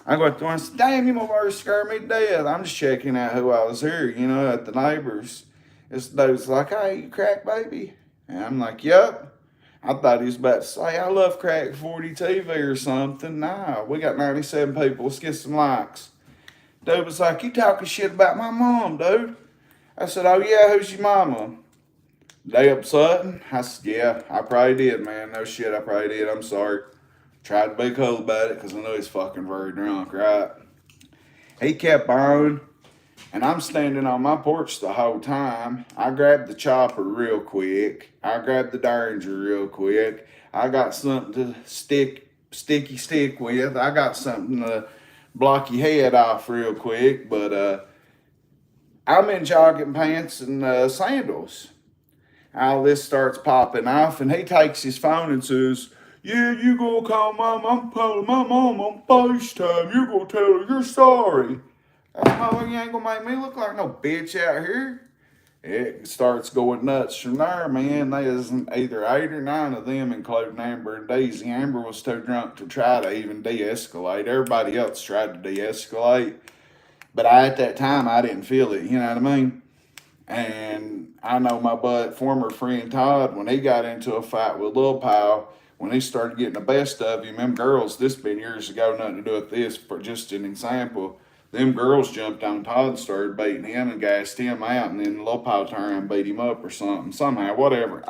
I go up there and I said, damn, you motherfuckers scared me to death. I'm just checking out who I was here, you know, at the neighbors. This dude's like, hey, you crack baby? And I'm like, yep. I thought he was about to say, I love crack 40 TV or something. Nah, we got 97 people. Let's get some likes. Dude was like, you talking shit about my mom, dude. I said, oh yeah, who's your mama? They upset? I said, yeah, I probably did, man. No shit, I probably did. I'm sorry. Tried to be cool about it because I know he's fucking very drunk, right? He kept on, and I'm standing on my porch the whole time. I grabbed the chopper real quick. I grabbed the Derringer real quick. I got something to sticky stick with. I got something to block your head off real quick, but I'm in jogging pants and sandals. All this starts popping off, and he takes his phone and says, yeah, you gonna call mom? I'm calling my mom on FaceTime. You're gonna tell her you're sorry. Oh, you ain't gonna make me look like no bitch out here. It starts going nuts from there, man. There's either 8 or 9 of them, including Amber and Daisy. Amber was too drunk to try to even de-escalate. Everybody else tried to de-escalate. But at that time, I didn't feel it, you know what I mean? And I know my former friend Todd, when he got into a fight with Lil Pal, when he started getting the best of him, them girls, this been years ago, nothing to do with this, but just an example, them girls jumped on Todd and started beating him and gassed him out, and then Lil Pal turned and beat him up or something, somehow, whatever.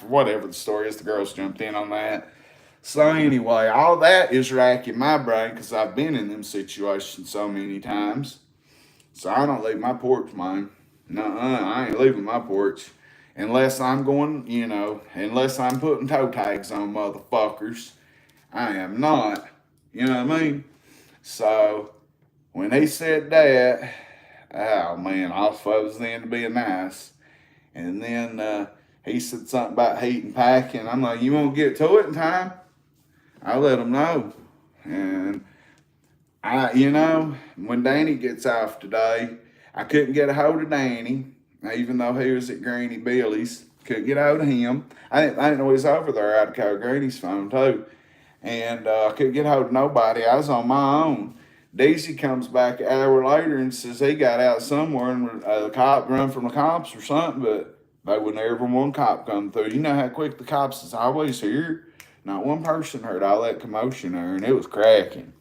Whatever the story is, the girls jumped in on that. So anyway, all that is racking my brain because I've been in them situations so many times. So I don't leave my porch, man. Nuh-uh, I ain't leaving my porch. Unless I'm going, unless I'm putting toe tags on motherfuckers. I am not. You know what I mean? So, when he said that, oh man, I was supposed then to be nice. And then he said something about heat and packing. I'm like, you won't get to it in time? I let him know. And when Danny gets off today, I couldn't get a hold of Danny, even though he was at Granny Billy's. Couldn't get a hold of him. I didn't know he was over there. I had to call Granny's phone too. And I couldn't get a hold of nobody. I was on my own. Daisy comes back an hour later and says he got out somewhere and the cop run from the cops or something, but they would never one cop come through. You know how quick the cops is always here? Not one person heard all that commotion there, and it was cracking.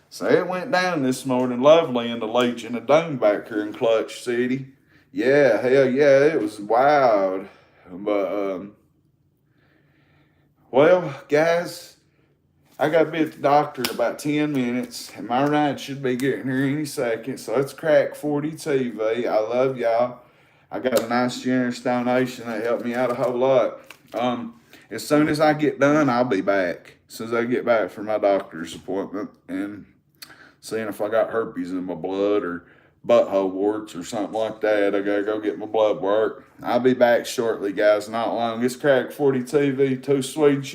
So it went down this morning lovely in the Legion of Doom back here in Clutch City. Yeah, hell yeah, it was wild. But, well, guys, I got to be at the doctor in about 10 minutes, and my ride should be getting here any second. So let's crack 40 TV. I love y'all. I got a nice generous donation that helped me out a whole lot. As soon as I get done, I'll be back. As soon as I get back from my doctor's appointment and seeing if I got herpes in my blood or butthole warts or something like that. I gotta go get my blood work. I'll be back shortly, guys. Not long. It's Crack 40 TV. Too sweet.